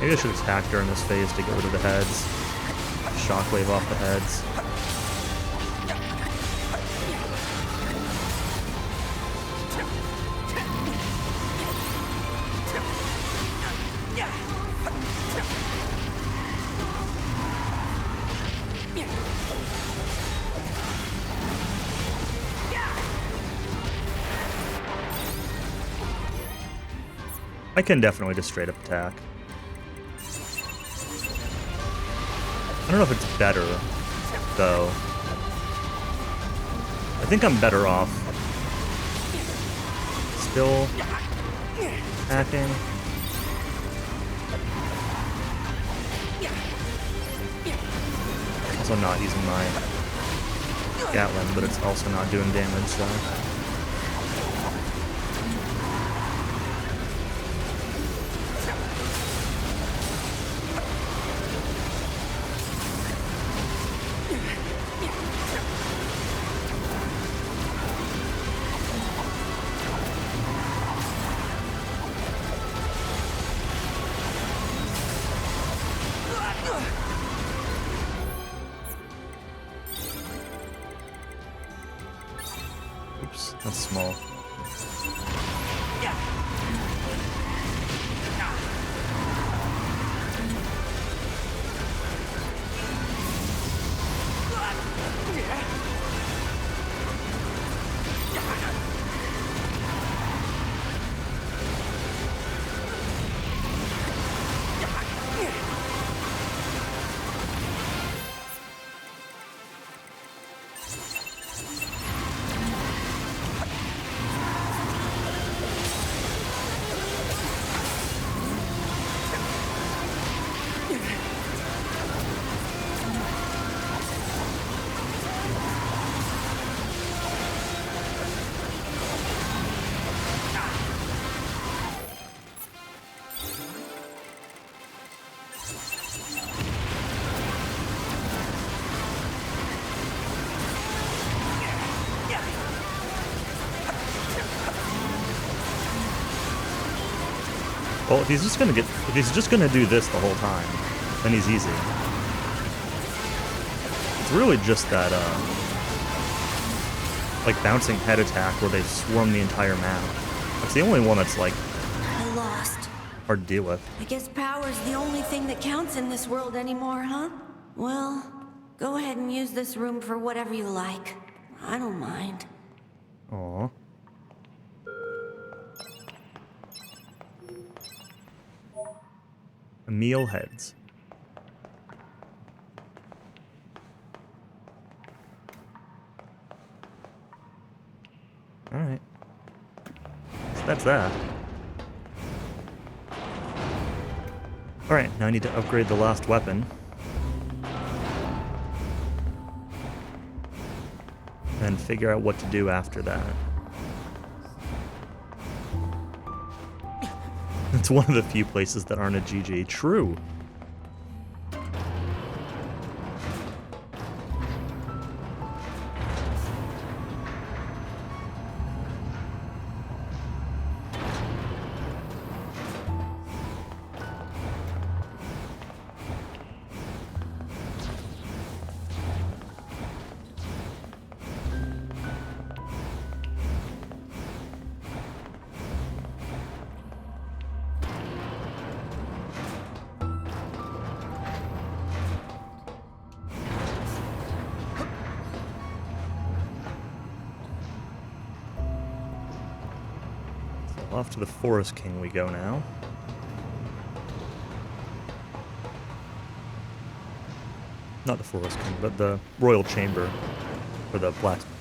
Maybe I should attack during this phase to get rid of the heads. Shockwave off the heads. I can definitely just straight up attack. I don't know if it's better, though. I think I'm better off still attacking. Also not using my Gatling, but it's also not doing damage, so... Oops, that's small. Well, if he's just gonna do this the whole time, then he's easy. It's really just that, like bouncing head attack where they swarm the entire map. That's the only one that's like I lost. hard to deal with. I guess power's the only thing that counts in this world anymore, huh? Well, go ahead and use this room for whatever you like. I don't mind. Aww. Meal heads. Alright. So that's that. Alright, now I need to upgrade the last weapon. And figure out what to do after that. It's one of the few places that aren't a GG. True. Off to the Forest King we go now. Not the Forest King, but the Royal Chamber for the blacksmith.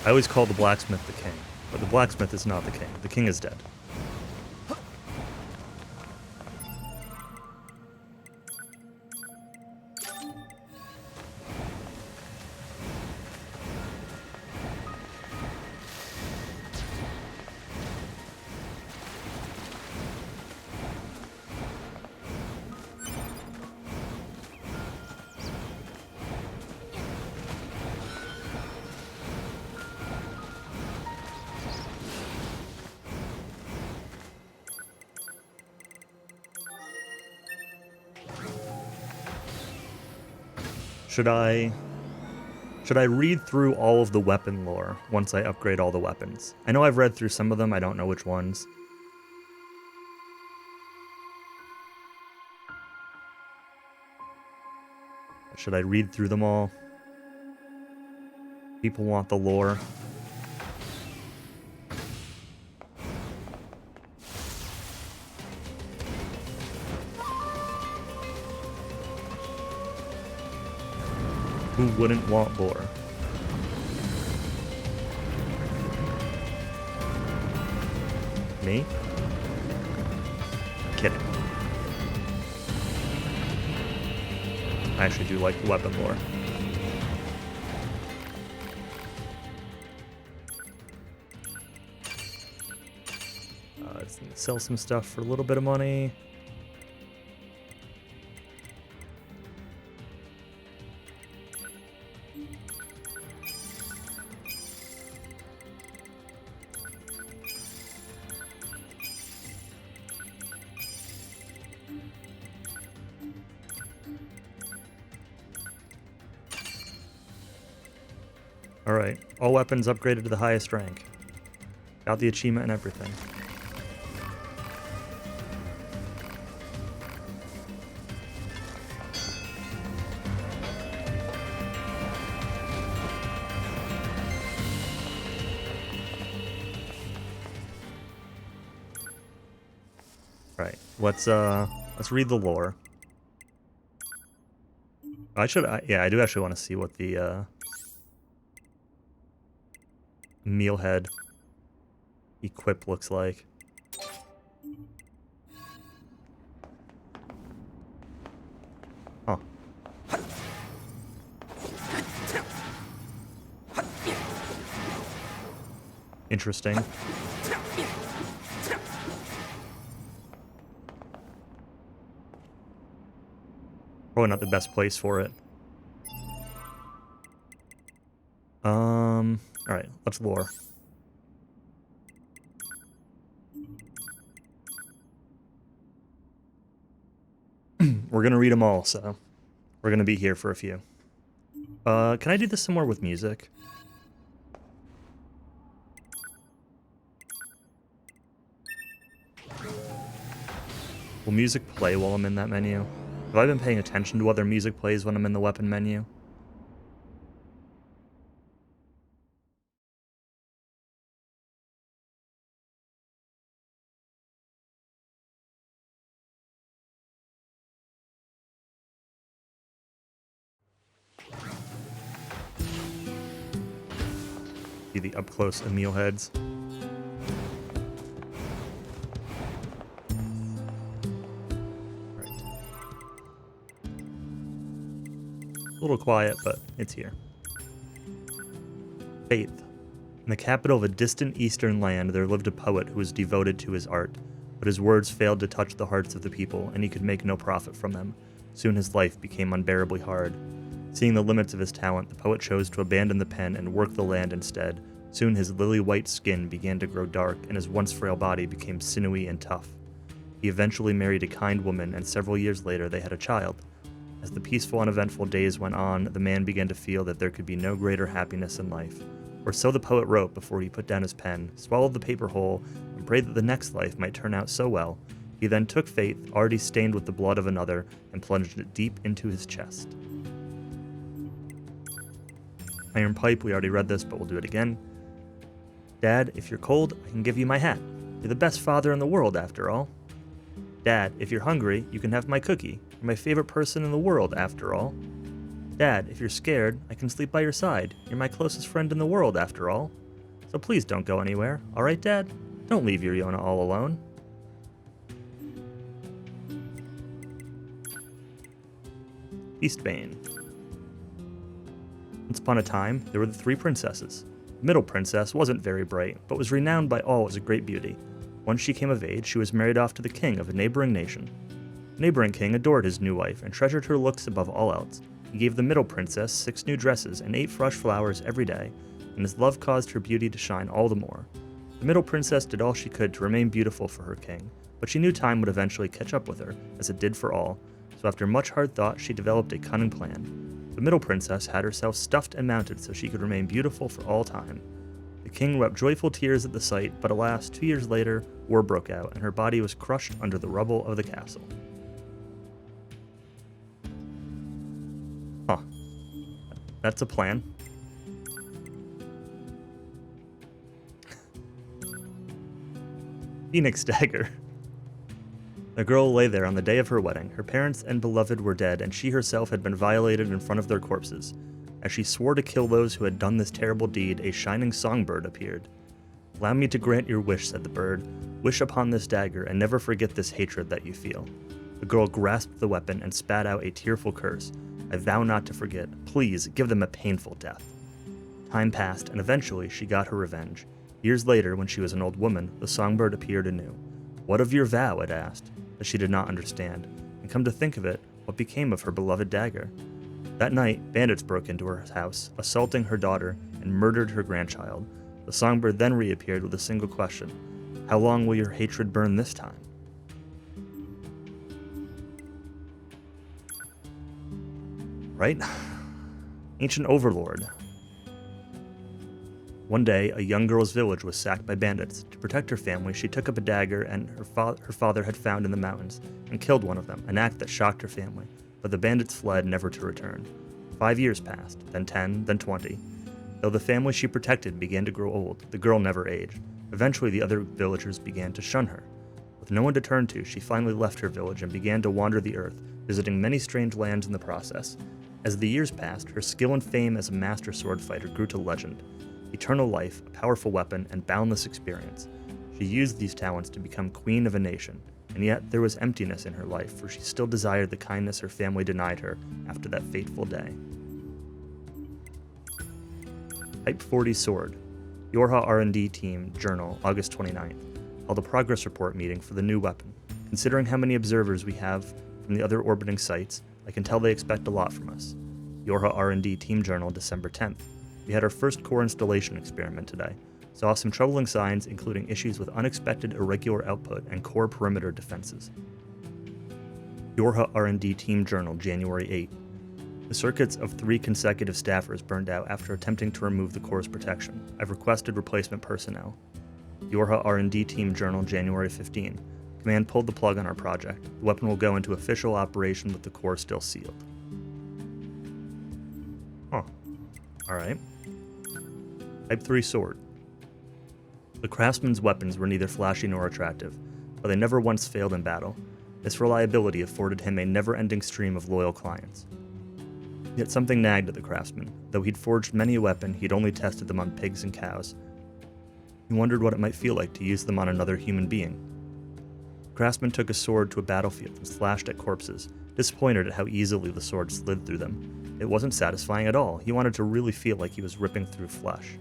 I always call the blacksmith the king, but the blacksmith is not the king. The king is dead. Should I read through all of the weapon lore once I upgrade all the weapons? I know I've read through some of them, I don't know which ones. Should I read through them all? People want the lore. Who wouldn't want lore? Me? Kidding. I actually do like the weapon lore. Just need to sell some stuff for a little bit of money. Alright, all weapons upgraded to the highest rank. Got the achievement and everything. Right, let's read the lore. Yeah, I do actually want to see what the mealhead equip looks like. Huh. Interesting. Probably not the best place for it. Alright, let's lore. We're gonna read them all, so we're gonna be here for a few. Can I do this some more with music? Will music play while I'm in that menu? Have I been paying attention to whether music plays when I'm in the weapon menu? See the up-close Emil heads. A little quiet, but it's here. Faith. In the capital of a distant eastern land, there lived a poet who was devoted to his art, but his words failed to touch the hearts of the people, and he could make no profit from them. Soon his life became unbearably hard. Seeing the limits of his talent, the poet chose to abandon the pen and work the land instead. Soon his lily-white skin began to grow dark, and his once frail body became sinewy and tough. He eventually married a kind woman, and several years later they had a child. As the peaceful, uneventful days went on, the man began to feel that there could be no greater happiness in life. Or so the poet wrote before he put down his pen, swallowed the paper whole, and prayed that the next life might turn out so well. He then took Faith, already stained with the blood of another, and plunged it deep into his chest. Iron Pipe, we already read this, but we'll do it again. Dad, if you're cold, I can give you my hat. You're the best father in the world, after all. Dad, if you're hungry, you can have my cookie. You're my favorite person in the world, after all. Dad, if you're scared, I can sleep by your side. You're my closest friend in the world, after all. So please don't go anywhere, alright, Dad? Don't leave your Yona all alone. Eastbane. Once upon a time, there were the three princesses. The middle princess wasn't very bright, but was renowned by all as a great beauty. Once she came of age, she was married off to the king of a neighboring nation. The neighboring king adored his new wife and treasured her looks above all else. He gave the middle princess 6 new dresses and 8 fresh flowers every day, and his love caused her beauty to shine all the more. The middle princess did all she could to remain beautiful for her king, but she knew time would eventually catch up with her, as it did for all, so after much hard thought, she developed a cunning plan. The middle princess had herself stuffed and mounted so she could remain beautiful for all time. The king wept joyful tears at the sight, but alas, 2 years later, war broke out, and her body was crushed under the rubble of the castle. Huh. That's a plan. Phoenix Dagger. The girl lay there on the day of her wedding. Her parents and beloved were dead, and she herself had been violated in front of their corpses. As she swore to kill those who had done this terrible deed, a shining songbird appeared. "Allow me to grant your wish," said the bird. "Wish upon this dagger, and never forget this hatred that you feel." The girl grasped the weapon and spat out a tearful curse. "I vow not to forget. Please, give them a painful death." Time passed, and eventually she got her revenge. Years later, when she was an old woman, the songbird appeared anew. "What of your vow?" it asked, but she did not understand. And come to think of it, what became of her beloved dagger? That night, bandits broke into her house, assaulting her daughter, and murdered her grandchild. The songbird then reappeared with a single question: "How long will your hatred burn this time?" Right? Ancient Overlord. One day, a young girl's village was sacked by bandits. To protect her family, she took up a dagger and her father had found in the mountains and killed one of them, an act that shocked her family. But the bandits fled, never to return. 5 years passed, then 10, then 20. Though the family she protected began to grow old, the girl never aged. Eventually, the other villagers began to shun her. With no one to turn to, she finally left her village and began to wander the earth, visiting many strange lands in the process. As the years passed, her skill and fame as a master sword fighter grew to legend. Eternal life, a powerful weapon, and boundless experience. She used these talents to become queen of a nation, and yet there was emptiness in her life, for she still desired the kindness her family denied her after that fateful day. Type 40 Sword. Yorha R&D Team Journal, August 29th. Held a progress report meeting for the new weapon. Considering how many observers we have from the other orbiting sites, I can tell they expect a lot from us. Yorha R&D Team Journal, December 10th. We had our first core installation experiment today. Saw some troubling signs, including issues with unexpected irregular output and core perimeter defenses. Yorha R&D Team Journal, January 8. The circuits of 3 consecutive staffers burned out after attempting to remove the core's protection. I've requested replacement personnel. Yorha R&D Team Journal, January 15. Command pulled the plug on our project. The weapon will go into official operation with the core still sealed. Huh. Alright. Type 3 Sword. The craftsman's weapons were neither flashy nor attractive, but they never once failed in battle. This reliability afforded him a never-ending stream of loyal clients. Yet something nagged at the craftsman. Though he'd forged many a weapon, he'd only tested them on pigs and cows. He wondered what it might feel like to use them on another human being. The craftsman took a sword to a battlefield and slashed at corpses, disappointed at how easily the sword slid through them. It wasn't satisfying at all. He wanted to really feel like he was ripping through flesh.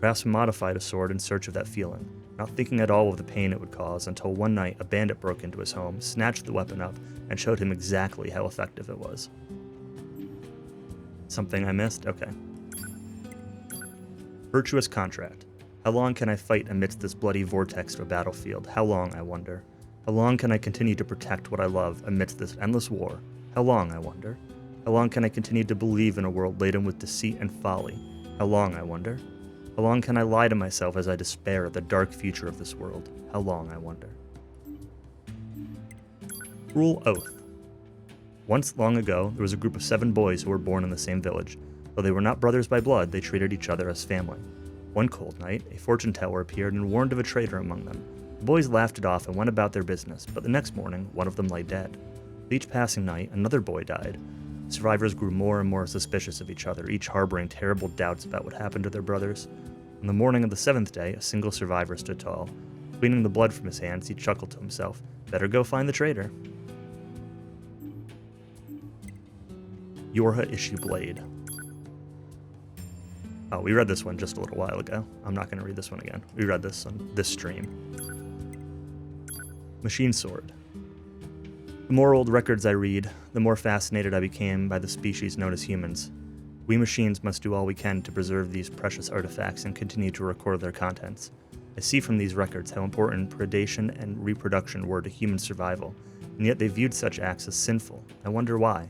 Craftsman modified a sword in search of that feeling, not thinking at all of the pain it would cause until one night a bandit broke into his home, snatched the weapon up, and showed him exactly how effective it was. Something I missed? Okay. Virtuous Contract. How long can I fight amidst this bloody vortex of a battlefield? How long, I wonder? How long can I continue to protect what I love amidst this endless war? How long, I wonder? How long can I continue to believe in a world laden with deceit and folly? How long, I wonder? How long can I lie to myself as I despair at the dark future of this world? How long, I wonder? Cruel Oath. Once long ago, there was a group of 7 boys who were born in the same village. Though they were not brothers by blood, they treated each other as family. One cold night, a fortune teller appeared and warned of a traitor among them. The boys laughed it off and went about their business, but the next morning, one of them lay dead. With each passing night, another boy died. The survivors grew more and more suspicious of each other, each harboring terrible doubts about what happened to their brothers. On the morning of the 7th day, a single survivor stood tall. Cleaning the blood from his hands, he chuckled to himself, "Better go find the traitor." Yorha Issue Blade. Oh, we read this one just a little while ago. I'm not going to read this one again. We read this on this stream. Machine Sword. The more old records I read, the more fascinated I became by the species known as humans. We machines must do all we can to preserve these precious artifacts and continue to record their contents. I see from these records how important predation and reproduction were to human survival, and yet they viewed such acts as sinful. I wonder why.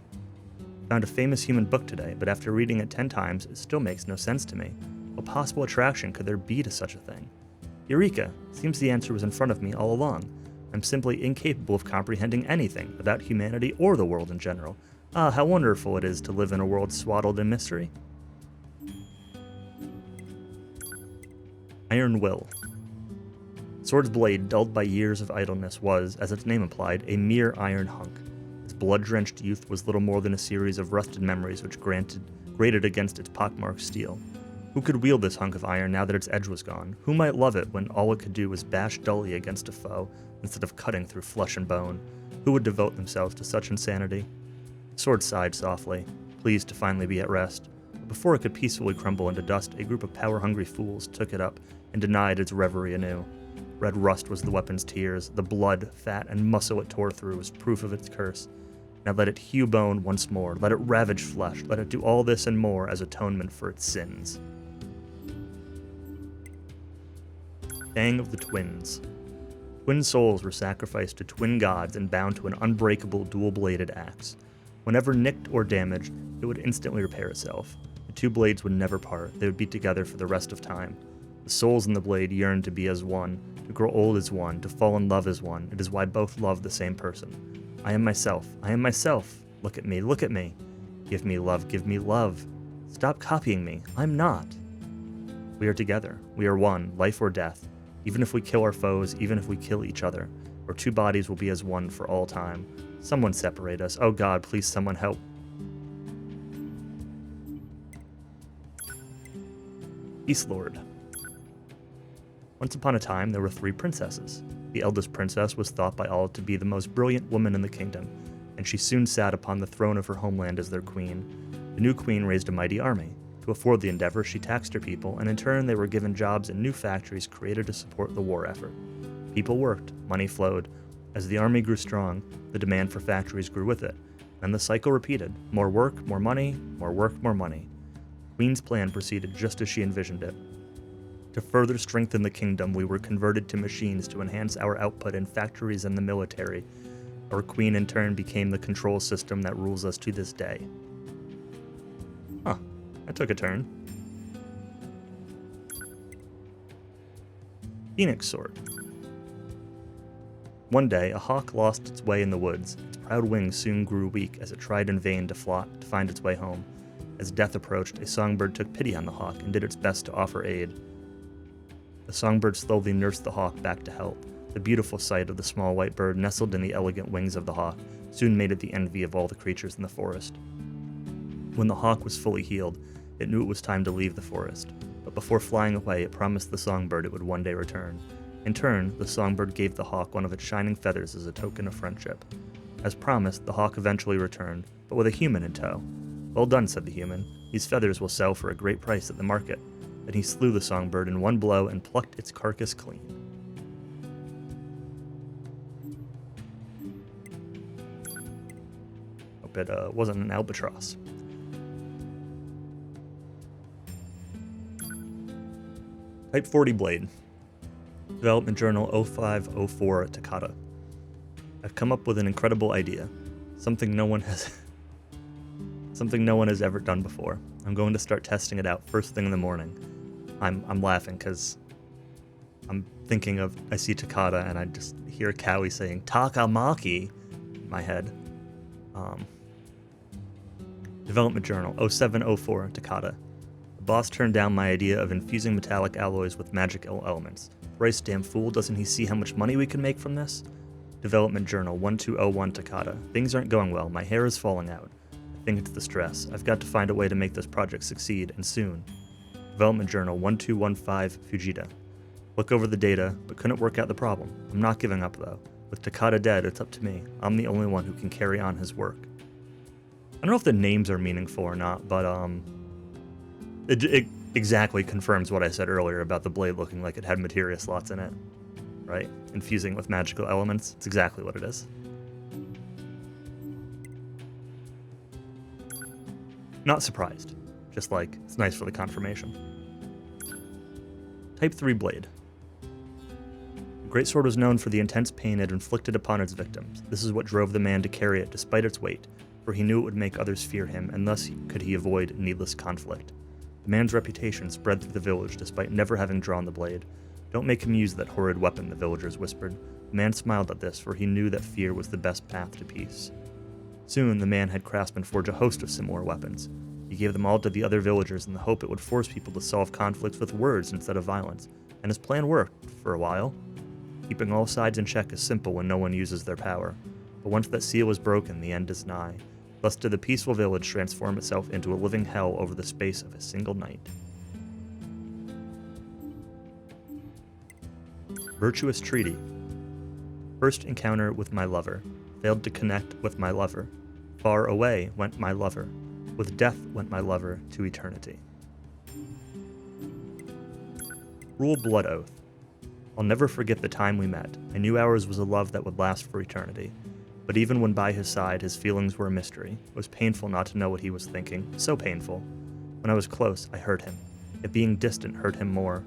Found a famous human book today, but after reading it 10 times, it still makes no sense to me. What possible attraction could there be to such a thing? Eureka! Seems the answer was in front of me all along. I'm simply incapable of comprehending anything about humanity or the world in general. Ah, how wonderful it is to live in a world swaddled in mystery. Iron Will. Sword's blade, dulled by years of idleness, was, as its name implied, a mere iron hunk. Its blood-drenched youth was little more than a series of rusted memories which grated against its pockmarked steel. Who could wield this hunk of iron now that its edge was gone? Who might love it when all it could do was bash dully against a foe instead of cutting through flesh and bone? Who would devote themselves to such insanity? The sword sighed softly, pleased to finally be at rest. But before it could peacefully crumble into dust, a group of power-hungry fools took it up and denied its reverie anew. Red rust was the weapon's tears, the blood, fat, and muscle it tore through was proof of its curse. Now let it hew bone once more, let it ravage flesh, let it do all this and more as atonement for its sins. Fang of the Twins. Twin souls were sacrificed to twin gods and bound to an unbreakable dual-bladed axe. Whenever nicked or damaged, it would instantly repair itself. The two blades would never part, they would be together for the rest of time. The souls in the blade yearned to be as one, to grow old as one, to fall in love as one. It is why both love the same person. I am myself. I am myself. Look at me. Look at me. Give me love. Give me love. Stop copying me. I'm not. We are together. We are one, life or death. Even if we kill our foes, even if we kill each other, our two bodies will be as one for all time. Someone separate us. Oh God, please someone help. Beast Lord. Once upon a time, there were 3 princesses. The eldest princess was thought by all to be the most brilliant woman in the kingdom, and she soon sat upon the throne of her homeland as their queen. The new queen raised a mighty army. To afford the endeavor, she taxed her people, and in turn they were given jobs in new factories created to support the war effort. People worked, money flowed. As the army grew strong, the demand for factories grew with it, and the cycle repeated. More work, more money, more work, more money. Queen's plan proceeded just as she envisioned it. To further strengthen the kingdom, we were converted to machines to enhance our output in factories and the military. Our queen in turn became the control system that rules us to this day. Huh, that took a turn. Phoenix Sword. One day, a hawk lost its way in the woods. Its proud wings soon grew weak as it tried in vain to find its way home. As death approached, a songbird took pity on the hawk and did its best to offer aid. The songbird slowly nursed the hawk back to health. The beautiful sight of the small white bird nestled in the elegant wings of the hawk soon made it the envy of all the creatures in the forest. When the hawk was fully healed, it knew it was time to leave the forest, but before flying away, it promised the songbird it would one day return. In turn, the songbird gave the hawk one of its shining feathers as a token of friendship. As promised, the hawk eventually returned, but with a human in tow. Well done, said the human. These feathers will sell for a great price at the market. Then he slew the songbird in one blow and plucked its carcass clean. Hope it wasn't an albatross. Type 40 blade. Development Journal 0504 Takata. I've come up with an incredible idea. Something no one has ever done before. I'm going to start testing it out first thing in the morning. I'm laughing because I'm thinking of, I see Takata and I just hear Cowie saying Takamaki in my head. Development Journal 0704 Takata. The boss turned down my idea of infusing metallic alloys with magical elements. Bryce, damn fool, doesn't he see how much money we can make from this? Development Journal 1201 Takata. Things aren't going well. My hair is falling out. I think it's the stress. I've got to find a way to make this project succeed, and soon. Development Journal 1215 Fujita. Look over the data, but couldn't work out the problem. I'm not giving up, though. With Takata dead, it's up to me. I'm the only one who can carry on his work. I don't know if the names are meaningful or not, but it exactly confirms what I said earlier about the blade looking like it had materia slots in it. Right? Infusing with magical elements. It's exactly what it is. Not surprised. Just like, it's nice for the confirmation. Type 3 blade. The greatsword was known for the intense pain it inflicted upon its victims. This is what drove the man to carry it despite its weight. for he knew it would make others fear him, and thus could he avoid needless conflict. The man's reputation spread through the village despite never having drawn the blade. Don't make him use that horrid weapon, the villagers whispered. The man smiled at this, for he knew that fear was the best path to peace. Soon the man had craftsmen forge a host of similar weapons. He gave them all to the other villagers in the hope it would force people to solve conflicts with words instead of violence, and his plan worked, for a while. Keeping all sides in check is simple when no one uses their power, but once that seal is broken, the end is nigh. Thus did the peaceful village transform itself into a living hell over the space of a single night. Virtuous Treaty. First encounter with my lover. Failed to connect with my lover. Far away went my lover. With death went my lover to eternity. Rule Blood Oath. I'll never forget the time we met. I knew ours was a love that would last for eternity. But even when by his side, his feelings were a mystery. It was painful not to know what he was thinking. So painful. When I was close, I hurt him. Yet being distant hurt him more.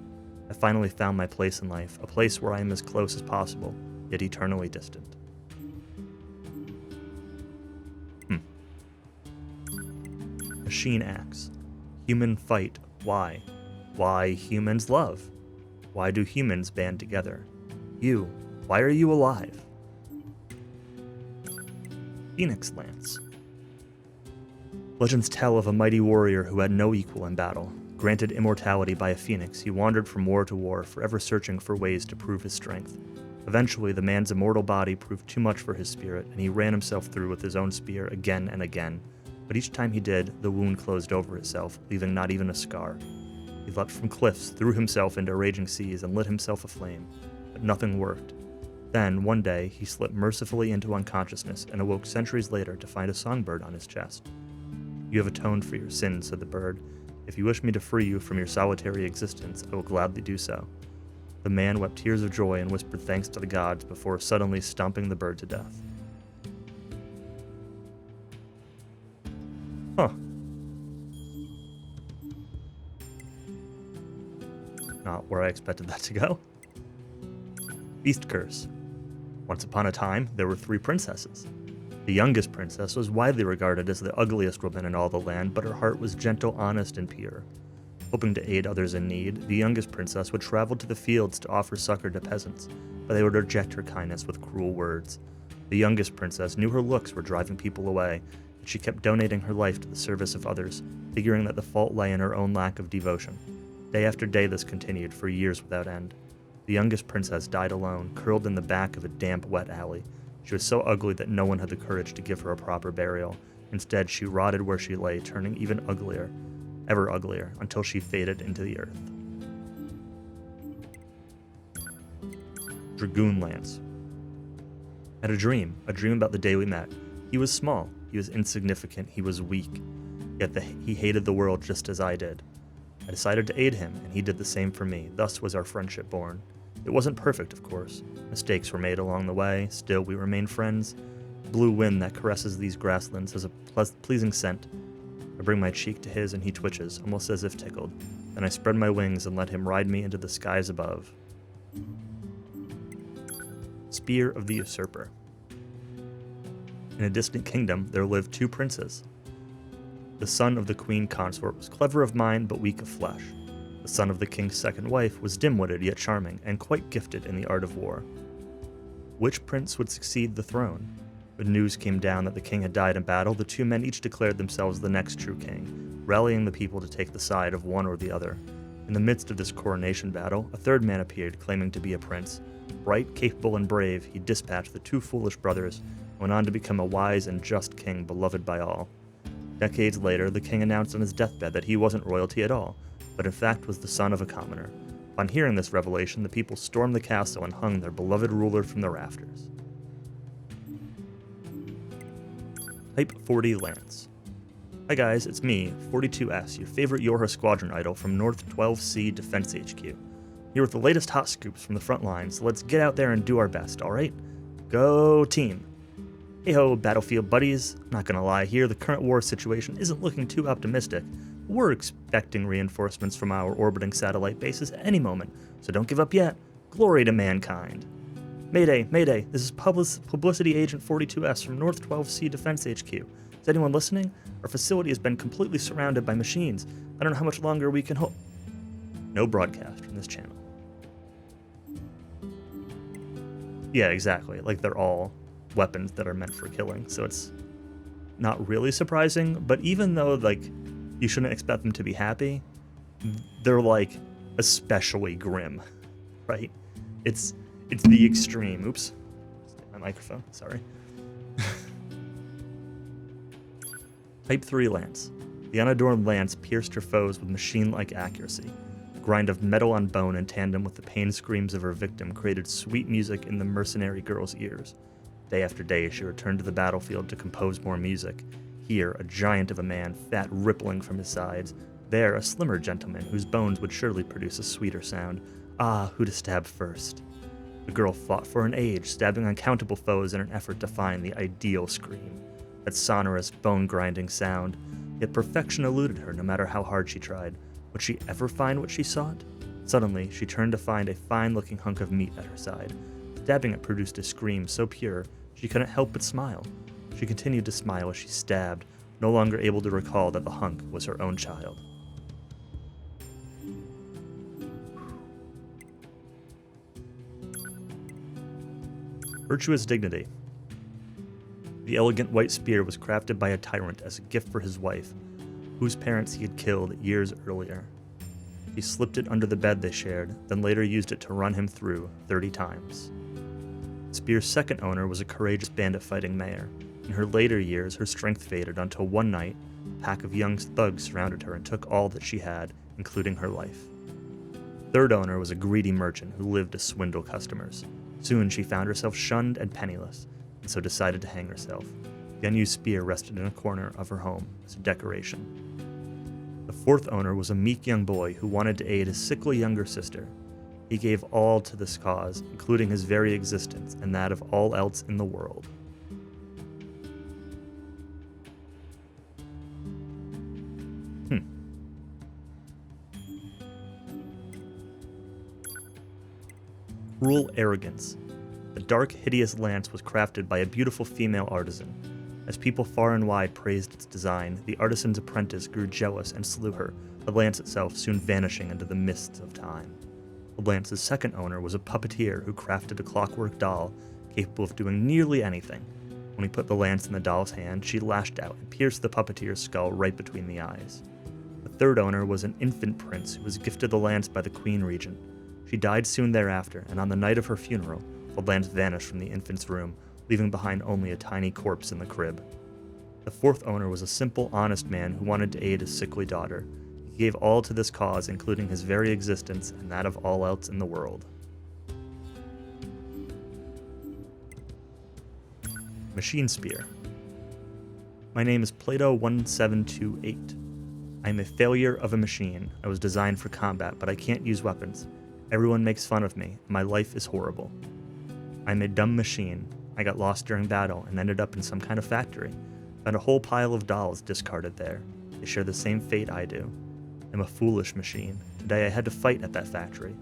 I finally found my place in life, a place where I am as close as possible, yet eternally distant. Machine Axe. Human fight. Why? Why humans love? Why do humans band together? You. Why are you alive? Phoenix Lance. Legends tell of a mighty warrior who had no equal in battle. Granted immortality by a phoenix, he wandered from war to war, forever searching for ways to prove his strength. Eventually, the man's immortal body proved too much for his spirit, and he ran himself through with his own spear again and again. But each time he did, the wound closed over itself, leaving not even a scar. He leapt from cliffs, threw himself into raging seas, and lit himself aflame. But nothing worked. Then, one day, he slipped mercifully into unconsciousness and awoke centuries later to find a songbird on his chest. You have atoned for your sins, said the bird. If you wish me to free you from your solitary existence, I will gladly do so. The man wept tears of joy and whispered thanks to the gods before suddenly stomping the bird to death. Huh. Not where I expected that to go. Beast Curse. Once upon a time, there were 3 princesses. The youngest princess was widely regarded as the ugliest woman in all the land, but her heart was gentle, honest, and pure. Hoping to aid others in need, the youngest princess would travel to the fields to offer succor to peasants, but they would reject her kindness with cruel words. The youngest princess knew her looks were driving people away, and she kept donating her life to the service of others, figuring that the fault lay in her own lack of devotion. Day after day this continued for years without end. The youngest princess died alone, curled in the back of a damp, wet alley. She was so ugly that no one had the courage to give her a proper burial. Instead, she rotted where she lay, turning even uglier, ever uglier, until she faded into the earth. Dragoon Lance. Had a dream about the day we met. He was small, he was insignificant, he was weak, yet he hated the world just as I did. I decided to aid him, and he did the same for me. Thus was our friendship born. It wasn't perfect, of course. Mistakes were made along the way, still we remained friends. The blue wind that caresses these grasslands has a pleasing scent. I bring my cheek to his and he twitches, almost as if tickled. Then I spread my wings and let him ride me into the skies above. Spear of the Usurper. In a distant kingdom, there lived 2 princes. The son of the queen consort was clever of mind but weak of flesh. The son of the king's second wife was dim-witted yet charming, and quite gifted in the art of war. Which prince would succeed the throne? When news came down that the king had died in battle, the 2 men each declared themselves the next true king, rallying the people to take the side of one or the other. In the midst of this coronation battle, a 3rd man appeared, claiming to be a prince. Bright, capable, and brave, he dispatched the 2 foolish brothers, and went on to become a wise and just king beloved by all. Decades later, the king announced on his deathbed that he wasn't royalty at all, but in fact was the son of a commoner. Upon hearing this revelation, the people stormed the castle and hung their beloved ruler from the rafters. Type 40 Lance. Hi guys, it's me, 42S, your favorite Yorha Squadron idol from North 12C Defense HQ. Here with the latest hot scoops from the front lines, so let's get out there and do our best, alright? Go team! Hey ho, Battlefield buddies. Not gonna lie here, the current war situation isn't looking too optimistic. We're expecting reinforcements from our orbiting satellite bases at any moment, so don't give up yet. Glory to mankind. Mayday, Mayday, this is Publicity Agent 42S from North 12C Defense HQ. Is anyone listening? Our facility has been completely surrounded by machines. I don't know how much longer we can hold. No broadcast from this channel. Yeah, exactly. Like, they're all weapons that are meant for killing, so it's not really surprising. But even though, like, you shouldn't expect them to be happy, they're, like, especially grim, right? It's the extreme. Oops. My microphone, sorry. Type 3 lance. The unadorned lance pierced her foes with machine-like accuracy. The grind of metal on bone in tandem with the pain screams of her victim created sweet music in the mercenary girl's ears. Day after day, she returned to the battlefield to compose more music. Here, a giant of a man, fat rippling from his sides. There, a slimmer gentleman whose bones would surely produce a sweeter sound. Ah, who to stab first? The girl fought for an age, stabbing uncountable foes in an effort to find the ideal scream. That sonorous, bone-grinding sound. Yet perfection eluded her no matter how hard she tried. Would she ever find what she sought? Suddenly, she turned to find a fine-looking hunk of meat at her side. Stabbing it produced a scream so pure, she couldn't help but smile. She continued to smile as she stabbed, no longer able to recall that the hunk was her own child. Virtuous dignity. The elegant white spear was crafted by a tyrant as a gift for his wife, whose parents he had killed years earlier. He slipped it under the bed they shared, then later used it to run him through 30 times. Spear's second owner was a courageous bandit-fighting mayor. In her later years, her strength faded until one night, a pack of young thugs surrounded her and took all that she had, including her life. Third owner was a greedy merchant who lived to swindle customers. Soon she found herself shunned and penniless, and so decided to hang herself. The unused spear rested in a corner of her home as a decoration. The fourth owner was a meek young boy who wanted to aid his sickly younger sister. He gave all to this cause, including his very existence and that of all else in the world. Cruel arrogance. The dark, hideous lance was crafted by a beautiful female artisan. As people far and wide praised its design, the artisan's apprentice grew jealous and slew her, the lance itself soon vanishing into the mists of time. The lance's second owner was a puppeteer who crafted a clockwork doll capable of doing nearly anything. When he put the lance in the doll's hand, she lashed out and pierced the puppeteer's skull right between the eyes. The third owner was an infant prince who was gifted the lance by the Queen Regent. She died soon thereafter, and on the night of her funeral, the lance vanished from the infant's room, leaving behind only a tiny corpse in the crib. The fourth owner was a simple, honest man who wanted to aid his sickly daughter. He gave all to this cause, including his very existence and that of all else in the world. Machine Spear. My name is Plato1728. I am a failure of a machine. I was designed for combat, but I can't use weapons. Everyone makes fun of me, and my life is horrible. I'm a dumb machine. I got lost during battle and ended up in some kind of factory. Found a whole pile of dolls discarded there. They share the same fate I do. I'm a foolish machine. Today I had to fight at that factory.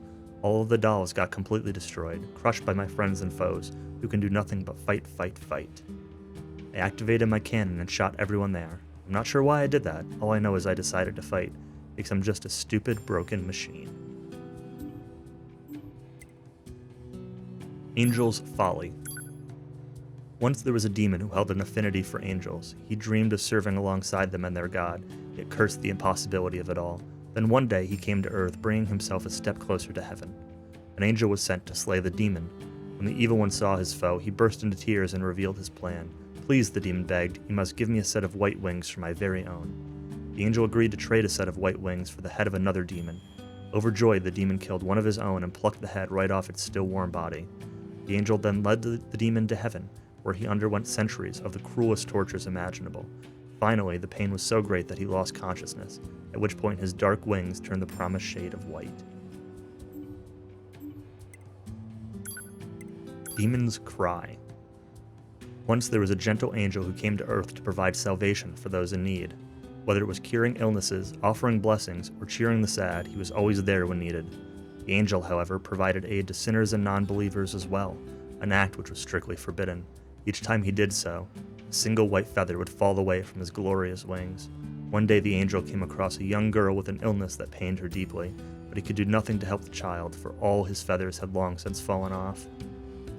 All of the dolls got completely destroyed, crushed by my friends and foes, who can do nothing but fight, fight, fight. I activated my cannon and shot everyone there. I'm not sure why I did that. All I know is I decided to fight, because I'm just a stupid, broken machine. Angel's Folly. Once there was a demon who held an affinity for angels. He dreamed of serving alongside them and their god, yet cursed the impossibility of it all. Then one day he came to Earth, bringing himself a step closer to heaven. An angel was sent to slay the demon. When the evil one saw his foe, he burst into tears and revealed his plan. Please, the demon begged, you must give me a set of white wings for my very own. The angel agreed to trade a set of white wings for the head of another demon. Overjoyed, the demon killed one of his own and plucked the head right off its still warm body. The angel then led the demon to heaven, where he underwent centuries of the cruelest tortures imaginable. Finally, the pain was so great that he lost consciousness, at which point his dark wings turned the promised shade of white. Demon's Cry. Once there was a gentle angel who came to Earth to provide salvation for those in need. Whether it was curing illnesses, offering blessings, or cheering the sad, he was always there when needed. The angel, however, provided aid to sinners and non-believers as well, an act which was strictly forbidden. Each time he did so, a single white feather would fall away from his glorious wings. One day the angel came across a young girl with an illness that pained her deeply, but he could do nothing to help the child, for all his feathers had long since fallen off.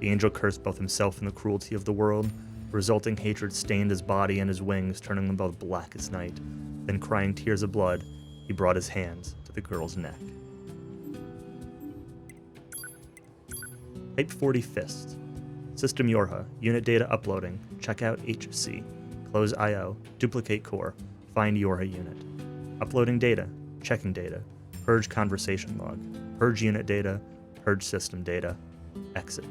The angel cursed both himself and the cruelty of the world. The resulting hatred stained his body and his wings, turning them both black as night. Then, crying tears of blood, he brought his hands to the girl's neck. Type 40 Fists. System Yorha. Unit data uploading. Checkout HC. Close IO. Duplicate core. Find Yorha unit. Uploading data. Checking data. Purge conversation log. Purge unit data. Purge system data. Exit.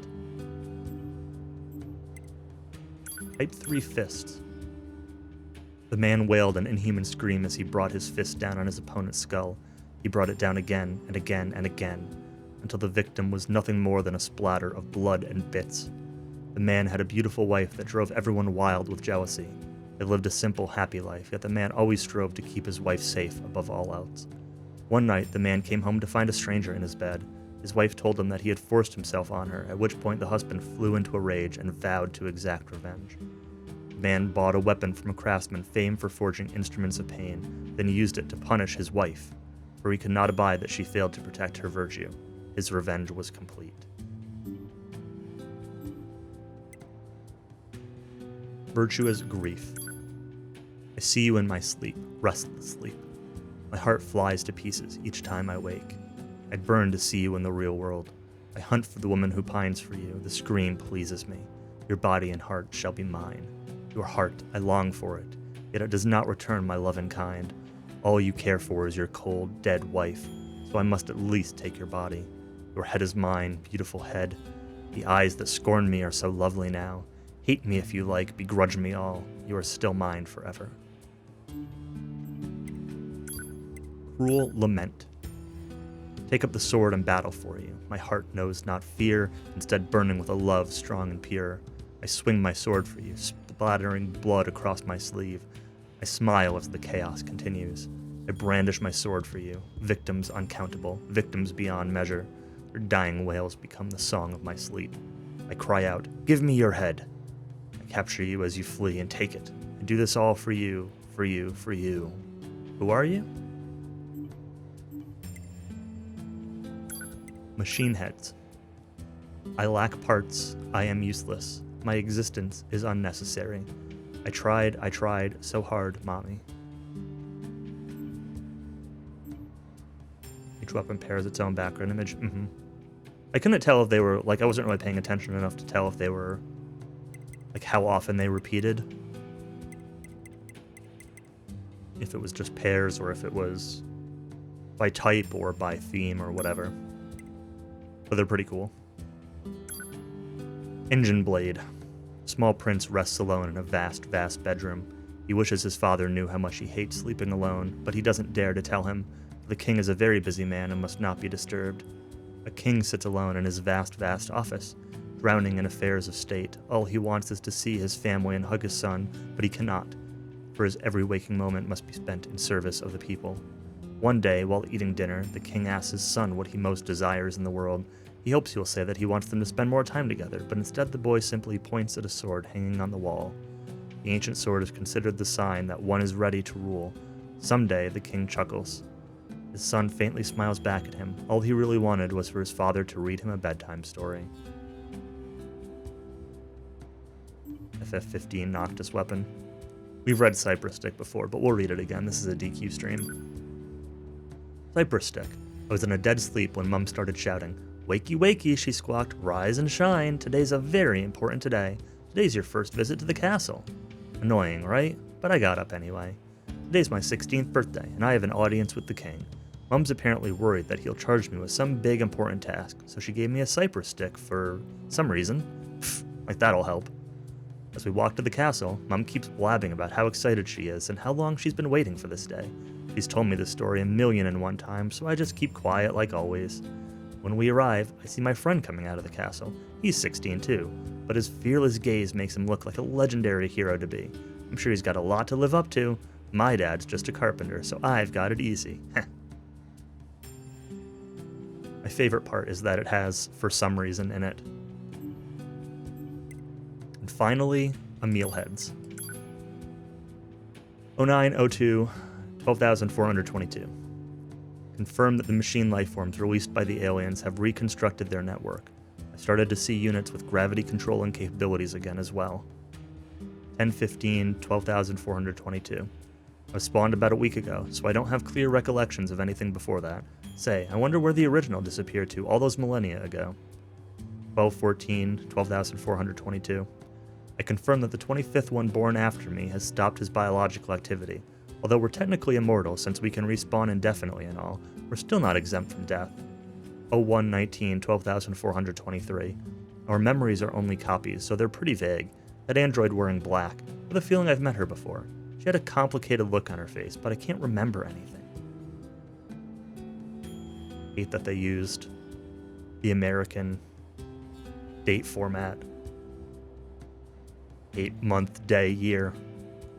Type 3 Fists. The man wailed an inhuman scream as he brought his fist down on his opponent's skull. He brought it down again and again and again, until the victim was nothing more than a splatter of blood and bits. The man had a beautiful wife that drove everyone wild with jealousy. They lived a simple, happy life, yet the man always strove to keep his wife safe above all else. One night, the man came home to find a stranger in his bed. His wife told him that he had forced himself on her, at which point the husband flew into a rage and vowed to exact revenge. The man bought a weapon from a craftsman famed for forging instruments of pain, then used it to punish his wife, for he could not abide that she failed to protect her virtue. His revenge was complete. Virtuous grief. I see you in my sleep, restless sleep. My heart flies to pieces each time I wake. I burn to see you in the real world. I hunt for the woman who pines for you. The scream pleases me. Your body and heart shall be mine. Your heart, I long for it, yet it does not return my love and kind. All you care for is your cold, dead wife, so I must at least take your body. Your head is mine, beautiful head. The eyes that scorned me are so lovely now. Hate me if you like, begrudge me all. You are still mine forever. Cruel lament. Take up the sword and battle for you. My heart knows not fear, instead burning with a love strong and pure. I swing my sword for you, splattering blood across my sleeve. I smile as the chaos continues. I brandish my sword for you. Victims uncountable, victims beyond measure. Their dying wails become the song of my sleep. I cry out, "Give me your head!" I capture you as you flee and take it. I do this all for you, for you, for you. Who are you? Machine heads. I lack parts. I am useless. My existence is unnecessary. I tried so hard, mommy. Each weapon pairs its own background image. I couldn't tell if they were, I wasn't really paying attention enough to tell if they were, how often they repeated. If it was just pairs or if it was by type or by theme or whatever. But they're pretty cool. Engine blade. Small prince rests alone in a vast, vast bedroom. He wishes his father knew how much he hates sleeping alone, but he doesn't dare to tell him. The king is a very busy man and must not be disturbed. A king sits alone in his vast, vast office, drowning in affairs of state. All he wants is to see his family and hug his son, but he cannot, for his every waking moment must be spent in service of the people. One day, while eating dinner, the king asks his son what he most desires in the world. He hopes he will say that he wants them to spend more time together, but instead the boy simply points at a sword hanging on the wall. The ancient sword is considered the sign that one is ready to rule. Someday, the king chuckles. His son faintly smiles back at him. All he really wanted was for his father to read him a bedtime story. FF-15 Noctis weapon. We've read Cypress Stick before, but we'll read it again. This is a DQ stream. Cypress Stick. I was in a dead sleep when Mum started shouting. "Wakey, wakey," she squawked. "Rise and shine. Today's a very important day. Today's your first visit to the castle." Annoying, right? But I got up anyway. Today's my 16th birthday, and I have an audience with the king. Mum's apparently worried that he'll charge me with some big important task, so she gave me a cypress stick for some reason. Pfft, like that'll help. As we walk to the castle, Mum keeps blabbing about how excited she is and how long she's been waiting for this day. She's told me this story 1,000,001 times, so I just keep quiet like always. When we arrive, I see my friend coming out of the castle. He's 16 too, but his fearless gaze makes him look like a legendary hero to be. I'm sure he's got a lot to live up to. My dad's just a carpenter, so I've got it easy. My favorite part is that it has, for some reason, in it. And finally, a mealheads. 0902 12422. Confirm that the machine lifeforms released by the aliens have reconstructed their network. I started to see units with gravity controlling capabilities again as well. 1015 12422. I was spawned about a week ago, so I don't have clear recollections of anything before that. Say, I wonder where the original disappeared to all those millennia ago. 1214 12422. I confirm that the 25th one born after me has stopped his biological activity. Although we're technically immortal since we can respawn indefinitely and all, we're still not exempt from death. 0119 12423. Our memories are only copies, so they're pretty vague. That android wearing black, with a feeling I've met her before. She had a complicated look on her face, but I can't remember anything. Hate that they used the American date format. 8 month, day, year.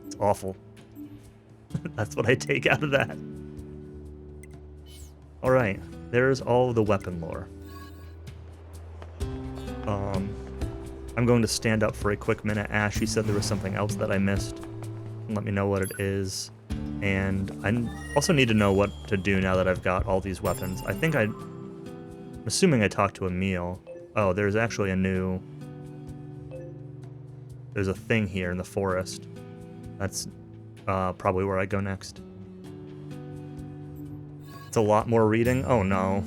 It's awful. That's what I take out of that. Alright, there's all of the weapon lore. I'm going to stand up for a quick minute. Ash, you said there was something else that I missed. Let me know what it is. And I also need to know what to do now that I've got all these weapons. I'm assuming I talked to Emil. Oh, there's actually there's a thing here in the forest. That's probably where I go next. It's a lot more reading. Oh no.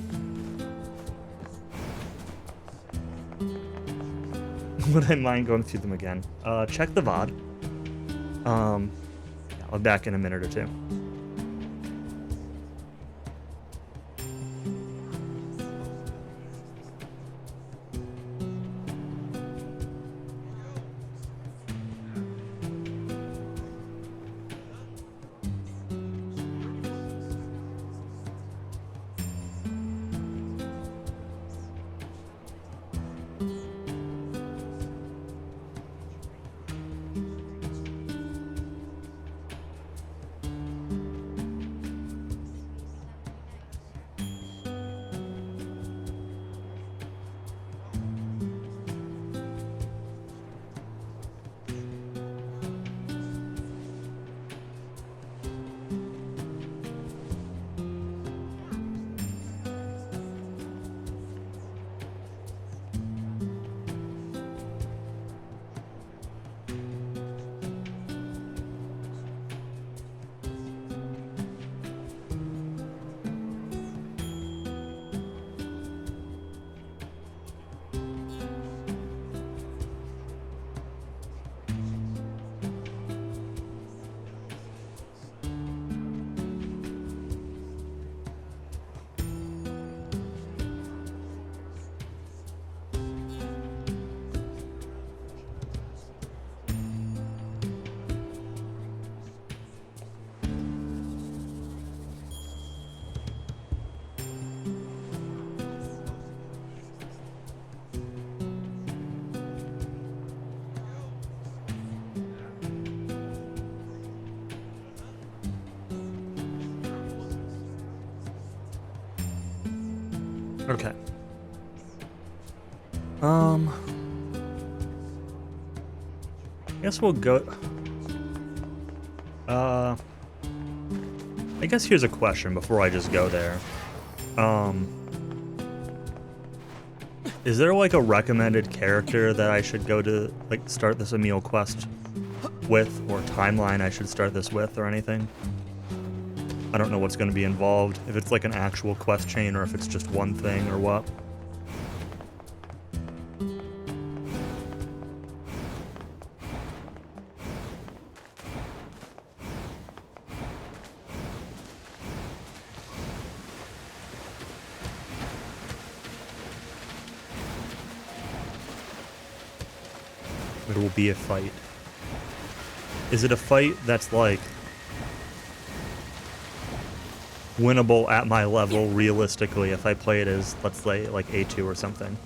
Would I mind going through them again? Check the VOD. Yeah, I'll be back in a minute or two. Okay. I guess we'll go... I guess here's a question before I just go there. Is there like a recommended character that I should go to, like, start this Emil quest with, or timeline I should start this with, or anything? I don't know what's going to be involved, if it's like an actual quest chain or if it's just one thing or what. It will be a fight. Is it a fight that's like winnable at my level realistically if I play it as, let's say, like A2 or something?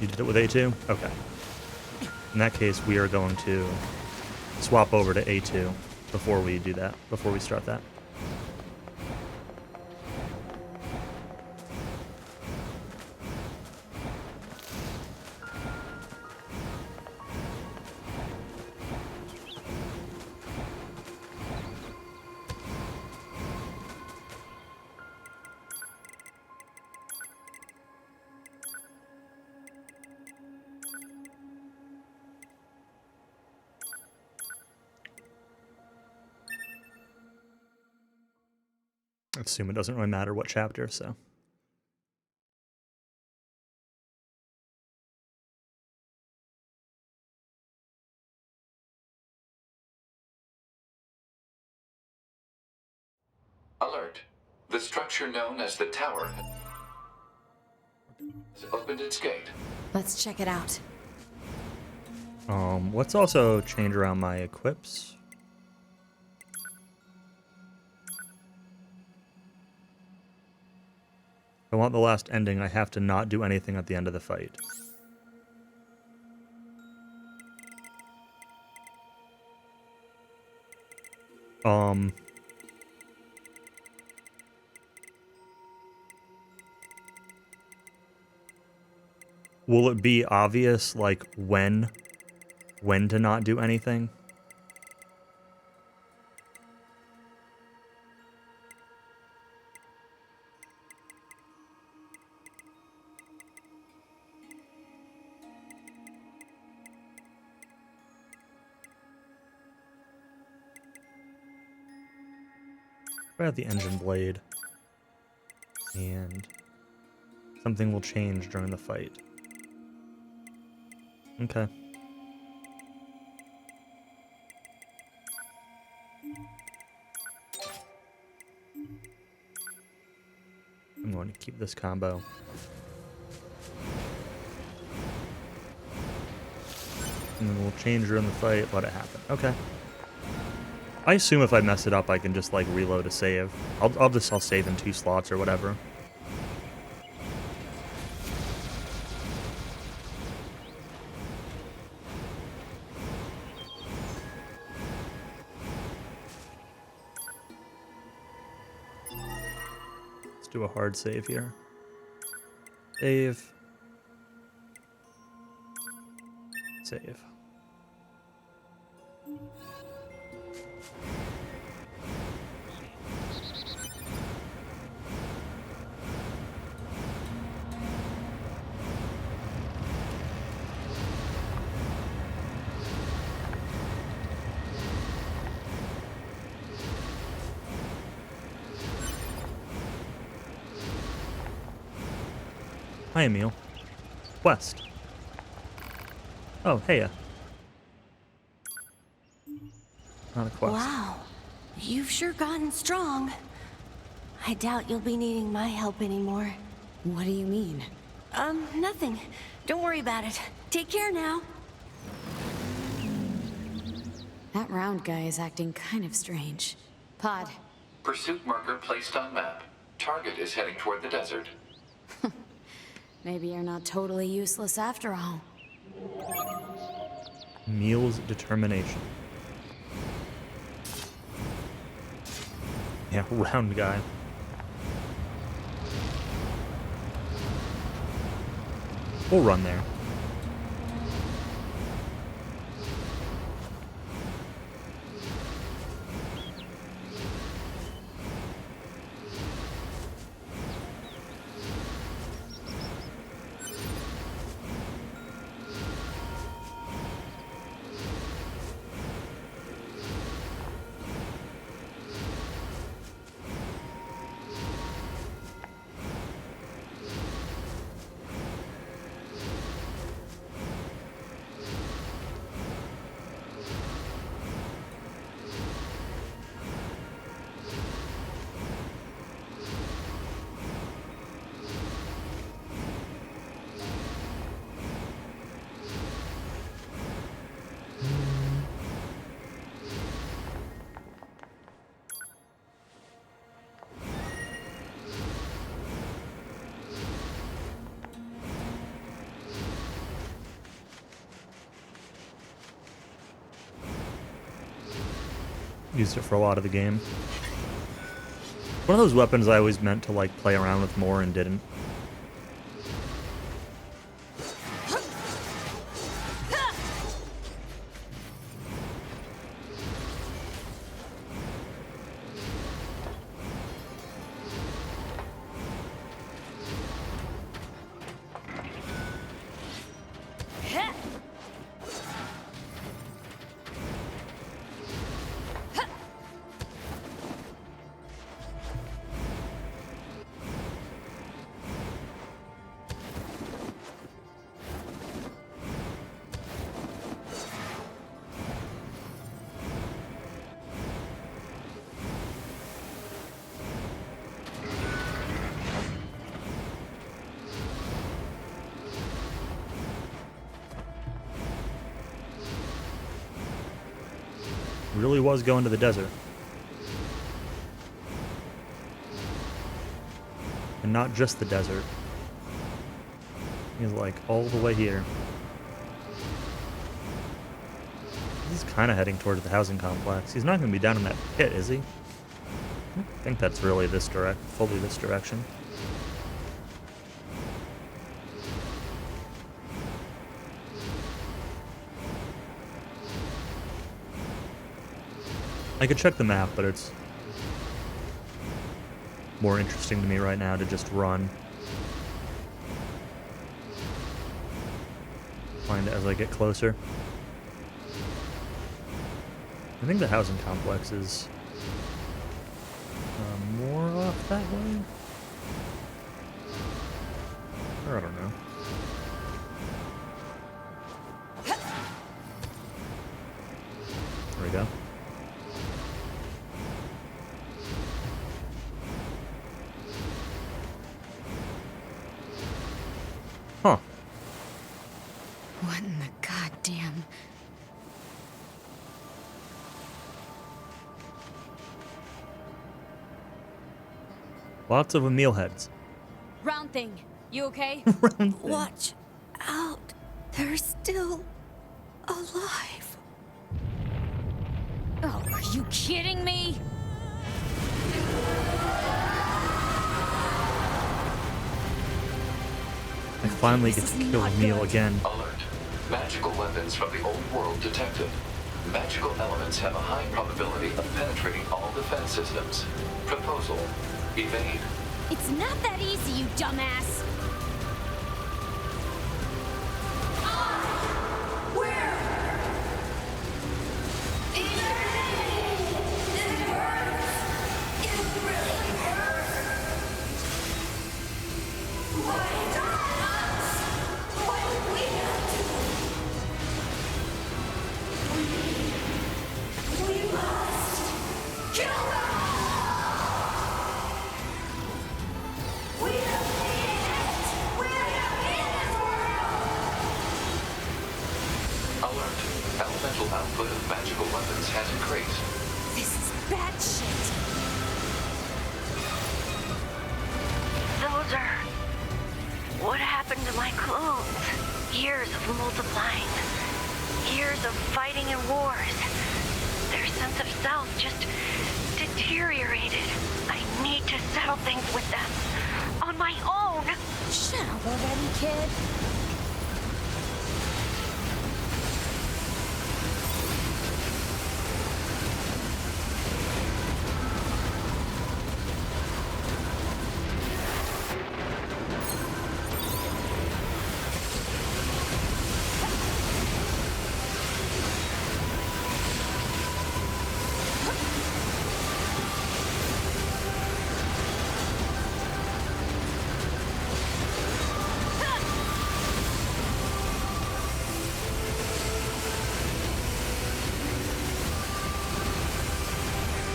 You did it with A2? Okay. In that case, we are going to swap over to A2 before we do that, before we start that. assume it doesn't really matter what chapter, so. Alert. The structure known as the Tower has opened its gate. Let's check it out. Let's also change around my equips. If I want the last ending, I have to not do anything at the end of the fight. Will it be obvious, like, when to not do anything? Try out the engine blade. And something will change during the fight. Okay. I'm going to keep this combo. And then we'll change during the fight, let it happen. Okay. I assume if I mess it up, I can just, like, reload a save. I'll save in 2 slots or whatever. Let's do a hard save here. Save. Save. Hi, Emil. Quest. Oh, hey. Not a quest. Wow, you've sure gotten strong. I doubt you'll be needing my help anymore. What do you mean? Nothing. Don't worry about it. Take care now. That round guy is acting kind of strange. Pod. Pursuit marker placed on map. Target is heading toward the desert. Maybe you're not totally useless after all. Emil's determination. Yeah, round guy. We'll run there. Used it for a lot of the game. One of those weapons I always meant to, like, play around with more and didn't. Really was going to the desert. And not just the desert. He's like all the way here. He's kind of heading towards the housing complex. He's not going to be down in that pit, is he? I don't think that's really fully this direction. I could check the map, but it's more interesting to me right now to just run. Find it as I get closer. I think the housing complex is more off that way? Or I don't know. There we go. Huh. What in the goddamn... Lots of Emil heads. Round thing. You okay? Watch out. They're still alive. Oh, are you kidding me? I finally get to kill Emil again. Alert. Magical weapons from the old world detected. Magical elements have a high probability of penetrating all defense systems. Proposal. Evade. It's not that easy, you dumbass. Alert. Elemental output of magical weapons has increased. This is bad shit. Soldier, what happened to my clones? Years of multiplying. Years of fighting in wars. Their sense of self just deteriorated. I need to settle things with them. On my own. Shut up already, kid.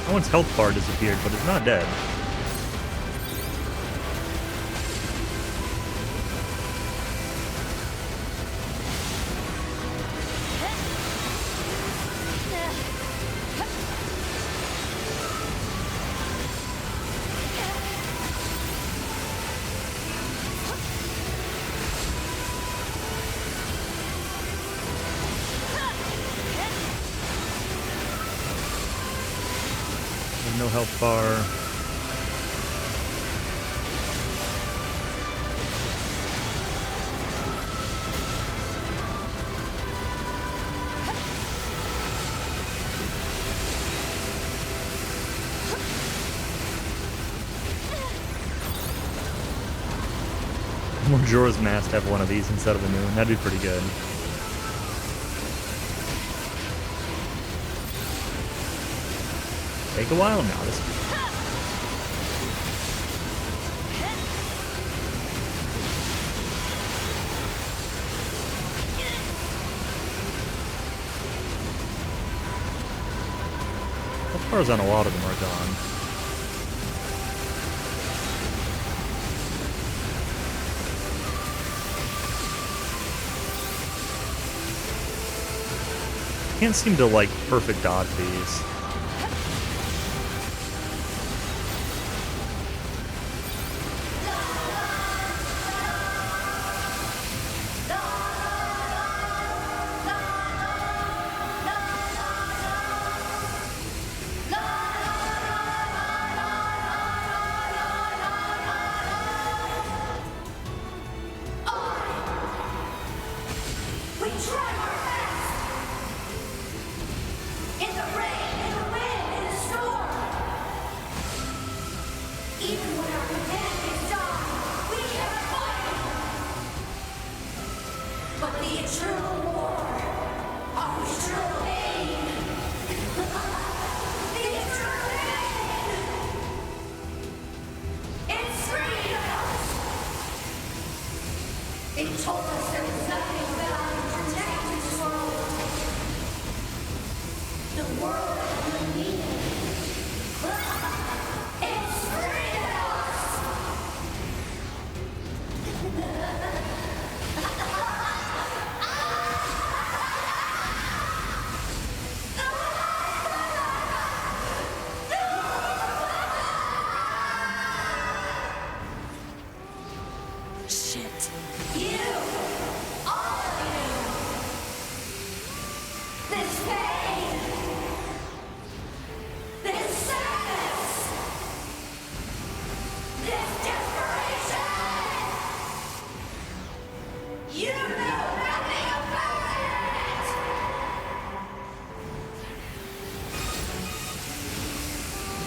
That one's health bar disappeared, but it's not dead. No health bar. Majora's Mask have one of these instead of the moon. That'd be pretty good. Take a while now. As far as on a lot of them are gone. Can't seem to, like, perfect dodge these.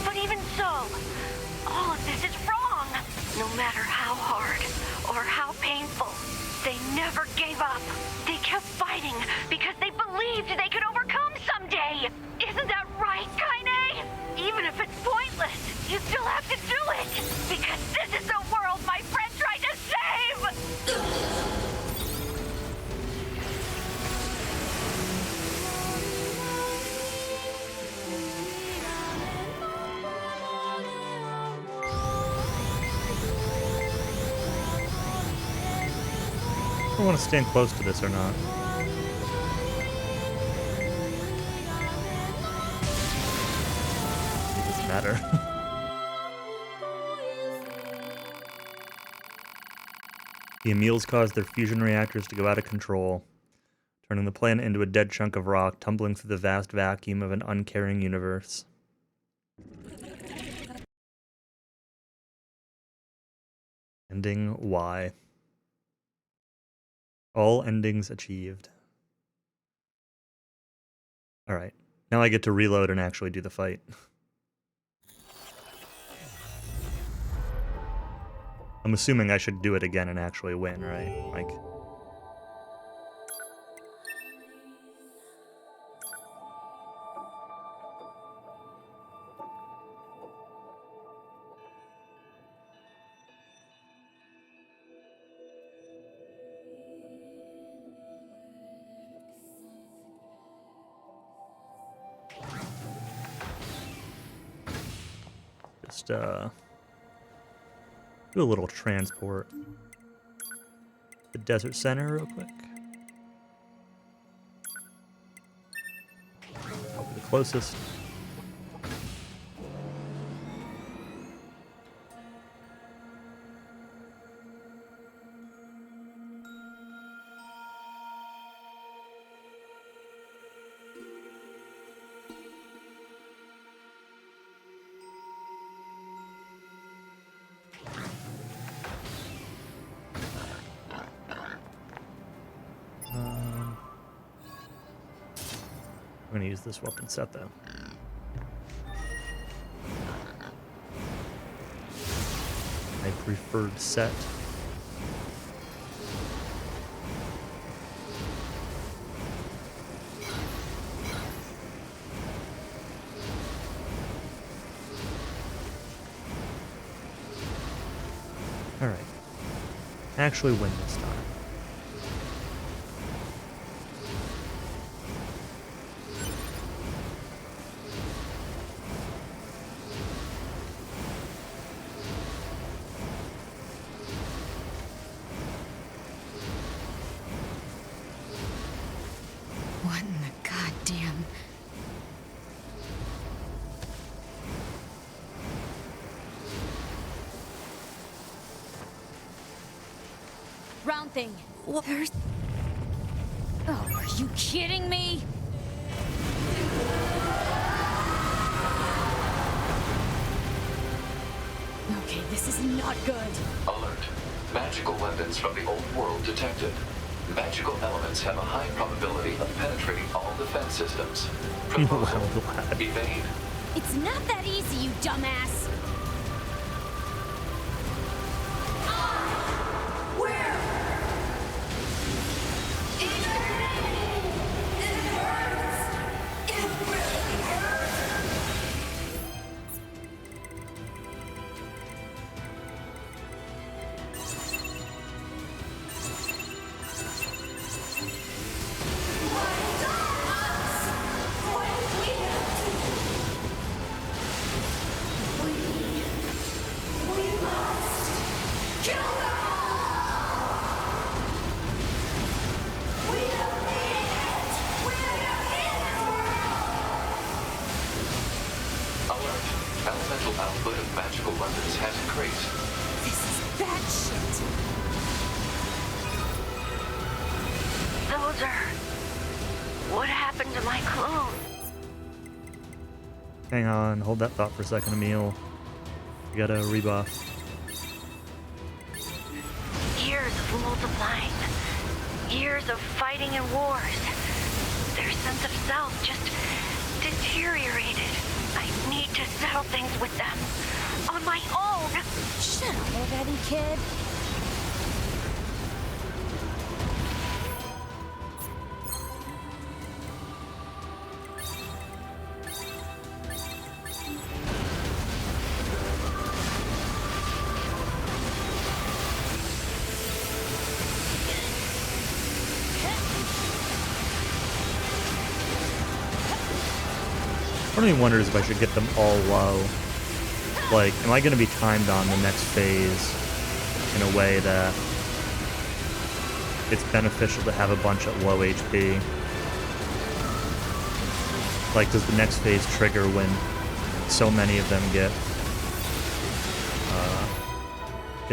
But even so, all of this is wrong. No matter how hard or how painful, they never gave up. They kept fighting because they believed they could overcome someday. Isn't that right, Kaine? Even if it's pointless, you still have to do it. Because this is the world my friend tried to save! I want to stand close to this or not. It doesn't matter. The Emils caused their fusion reactors to go out of control, turning the planet into a dead chunk of rock, tumbling through the vast vacuum of an uncaring universe. Ending Y. All endings achieved. Alright. Now I get to reload and actually do the fight. I'm assuming I should do it again and actually win, right? Like... Just, do a little transport. The desert center real quick. Probably the closest. I'm gonna use this weapon set though. My preferred set. Alright. Actually win this time. What in the goddamn something. There's... Oh, are you kidding me? Okay, this is not good. Alert. Magical weapons from the old world detected. Magical elements have a high probability of penetrating all defense systems. Proposal. Evade. It's not that easy, you dumbass. Elemental output of magical weapons has increased. This is bad shit. Those are... What happened to my clone? Hang on, hold that thought for a second, Emil. You got a rebuff. Years of multiplying. Years of fighting and wars. Their sense of self just deteriorated. I need to settle things with them. On my own. Shut up already, kid. Part of me wonders if I should get them all low. Like, am I going to be timed on the next phase in a way that it's beneficial to have a bunch at low HP? Like, does the next phase trigger when so many of them get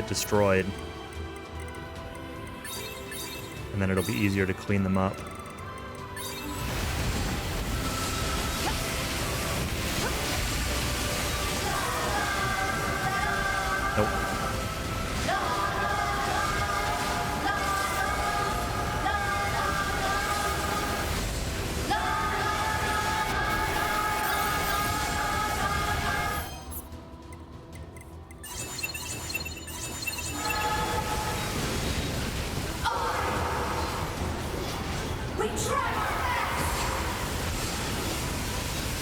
destroyed? And then it'll be easier to clean them up. Nope. We try our best!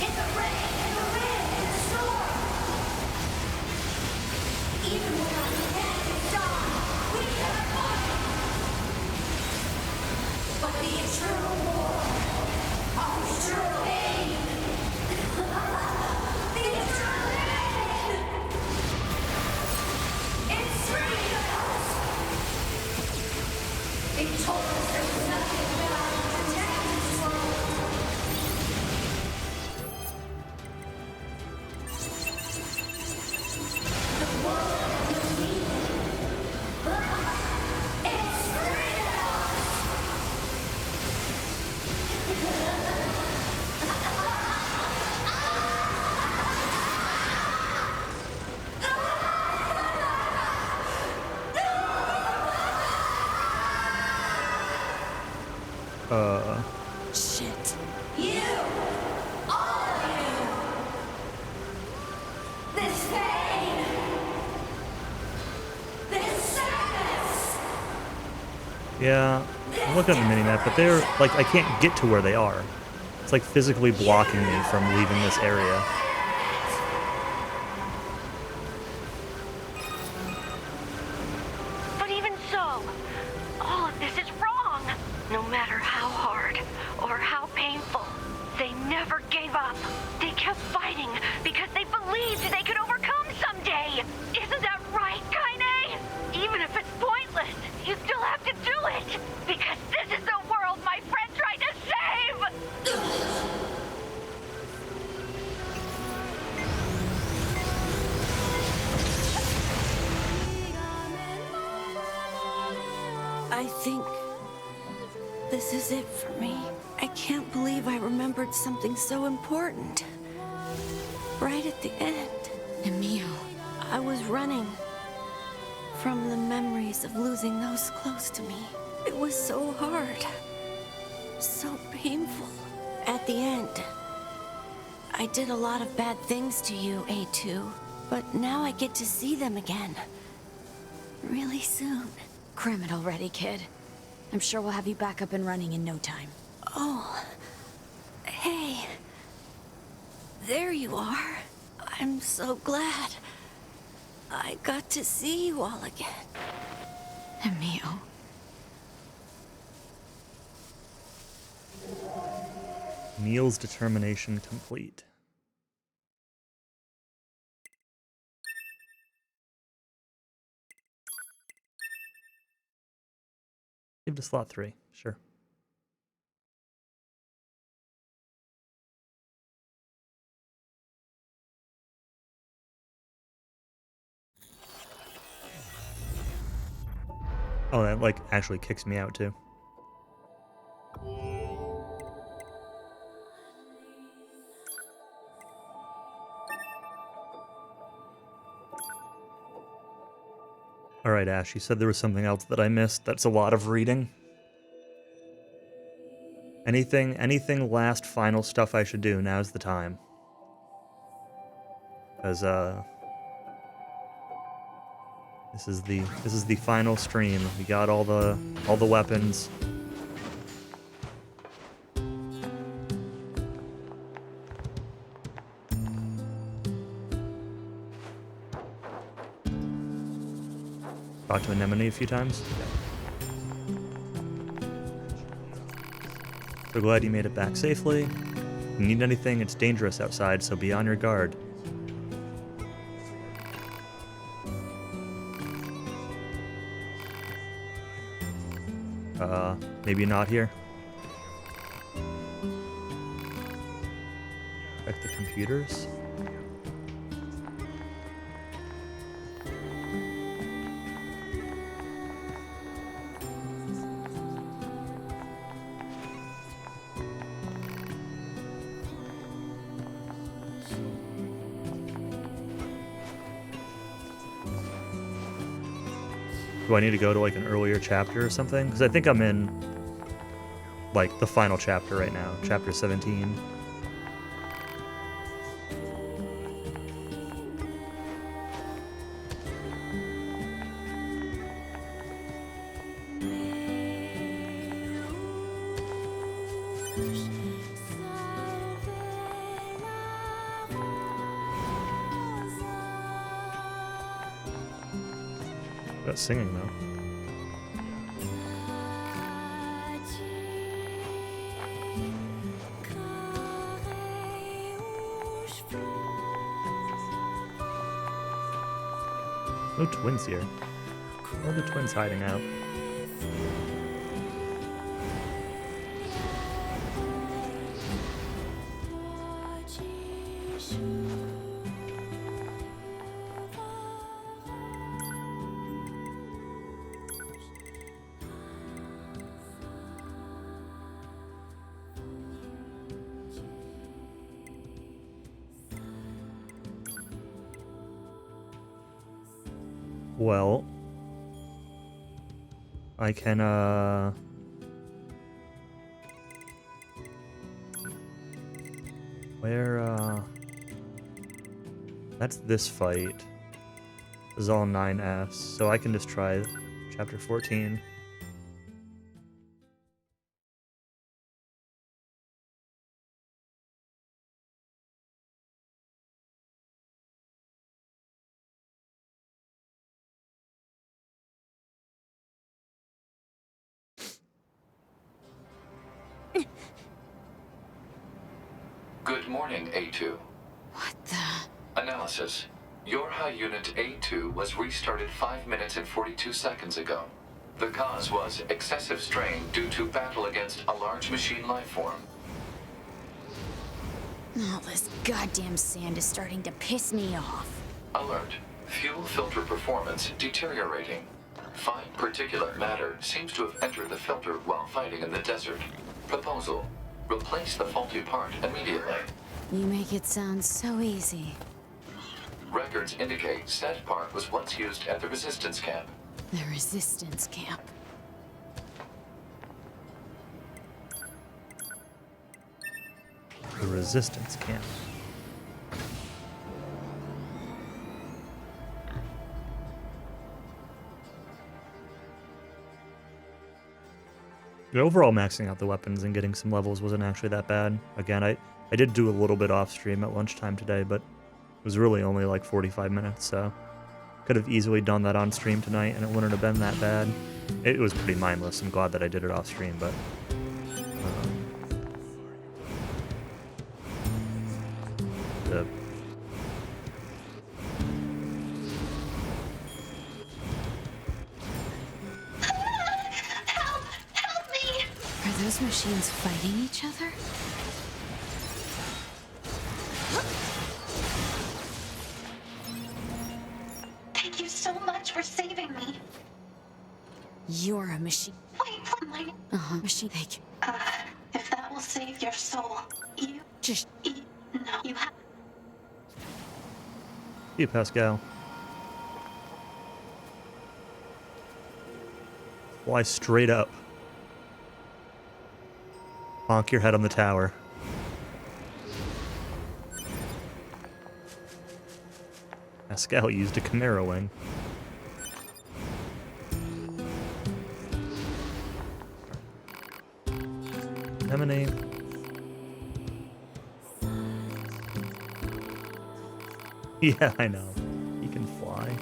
In the rain, in the wind, in the storm! Even when our head is gone, we never fight! But the eternal war, our eternal aim! The eternal aim! It's freedom! It told us there was nothing about protecting this world. The world will need it. It's freedom! Shit. You! All of you! This pain! This sadness! Yeah, I'm looking at the minimap, but they're, like, I can't get to where they are. It's like physically blocking me from leaving this area. But even so, all of this is wrong. No matter how hard or how painful, they never gave up. They kept fighting because they believed they could overcome someday. Isn't that right, Kaine? Even if it's pointless, you still have to do it. Because this is the world my friend tried to save. I This is it for me. I can't believe I remembered something so important. Right at the end. Emil. I was running from the memories of losing those close to me. It was so hard. So painful. At the end, I did a lot of bad things to you, A2. But now I get to see them again. Really soon. Cram it already, kid. I'm sure we'll have you back up and running in no time. Oh. Hey. There you are. I'm so glad. I got to see you all again. Emil. Neil's determination complete. Give to slot 3, sure. Oh, that like actually kicks me out too. All right, Ash, you said there was something else that I missed. That's a lot of reading. Anything last final stuff I should do, now's the time. Because this is the final stream. We got all the weapons. Talked to Anemone a few times. So glad you made it back safely. If you need anything, it's dangerous outside, so be on your guard. Maybe not here. Check the computers. Do I need to go to like an earlier chapter or something? Because I think I'm in like the final chapter right now, chapter 17. About singing though. No twins here. Where are the twins hiding out? Well, I can, where, that's this fight. This is all 9S, so I can just try chapter 14. Good morning, A2. What the? Analysis. Your high unit A2 was restarted 5 minutes and 42 seconds ago. The cause was excessive strain due to battle against a large machine lifeform. All this goddamn sand is starting to piss me off. Alert. Fuel filter performance deteriorating. Fine particulate matter seems to have entered the filter while fighting in the desert. Proposal: replace the faulty part immediately. You make it sound so easy. Records indicate said part was once used at the resistance camp. The resistance camp. The resistance camp. But overall, maxing out the weapons and getting some levels wasn't actually that bad. Again, I did do a little bit off stream at lunchtime today, but it was really only like 45 minutes, so could have easily done that on stream tonight and it wouldn't have been that bad. It was pretty mindless. I'm glad that I did it off stream, but the Help me! Are those machines fighting each other? Thank you so much for saving me. You're a machine. Wait, my... Machine. Thank you. If that will save your soul, you... Just. No, you have... you, Pascal. Fly straight up. Bonk your head on the tower. Pascal used a Chimera wing. Anemone. Yeah, I know. He can fly.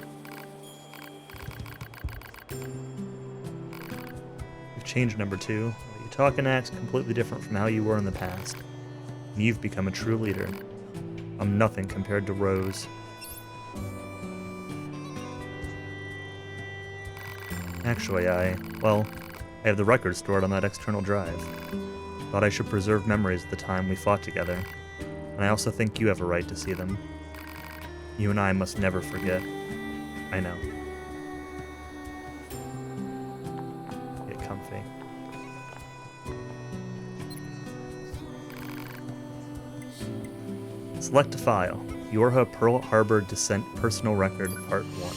You've changed, number 2. You talk and act completely different from how you were in the past. And you've become a true leader. I'm nothing compared to Rose. Actually, I have the records stored on that external drive. Thought I should preserve memories of the time we fought together. And I also think you have a right to see them. You and I must never forget. I know. Get comfy. Select a file. Yorha Pearl Harbor Descent Personal Record, Part 1.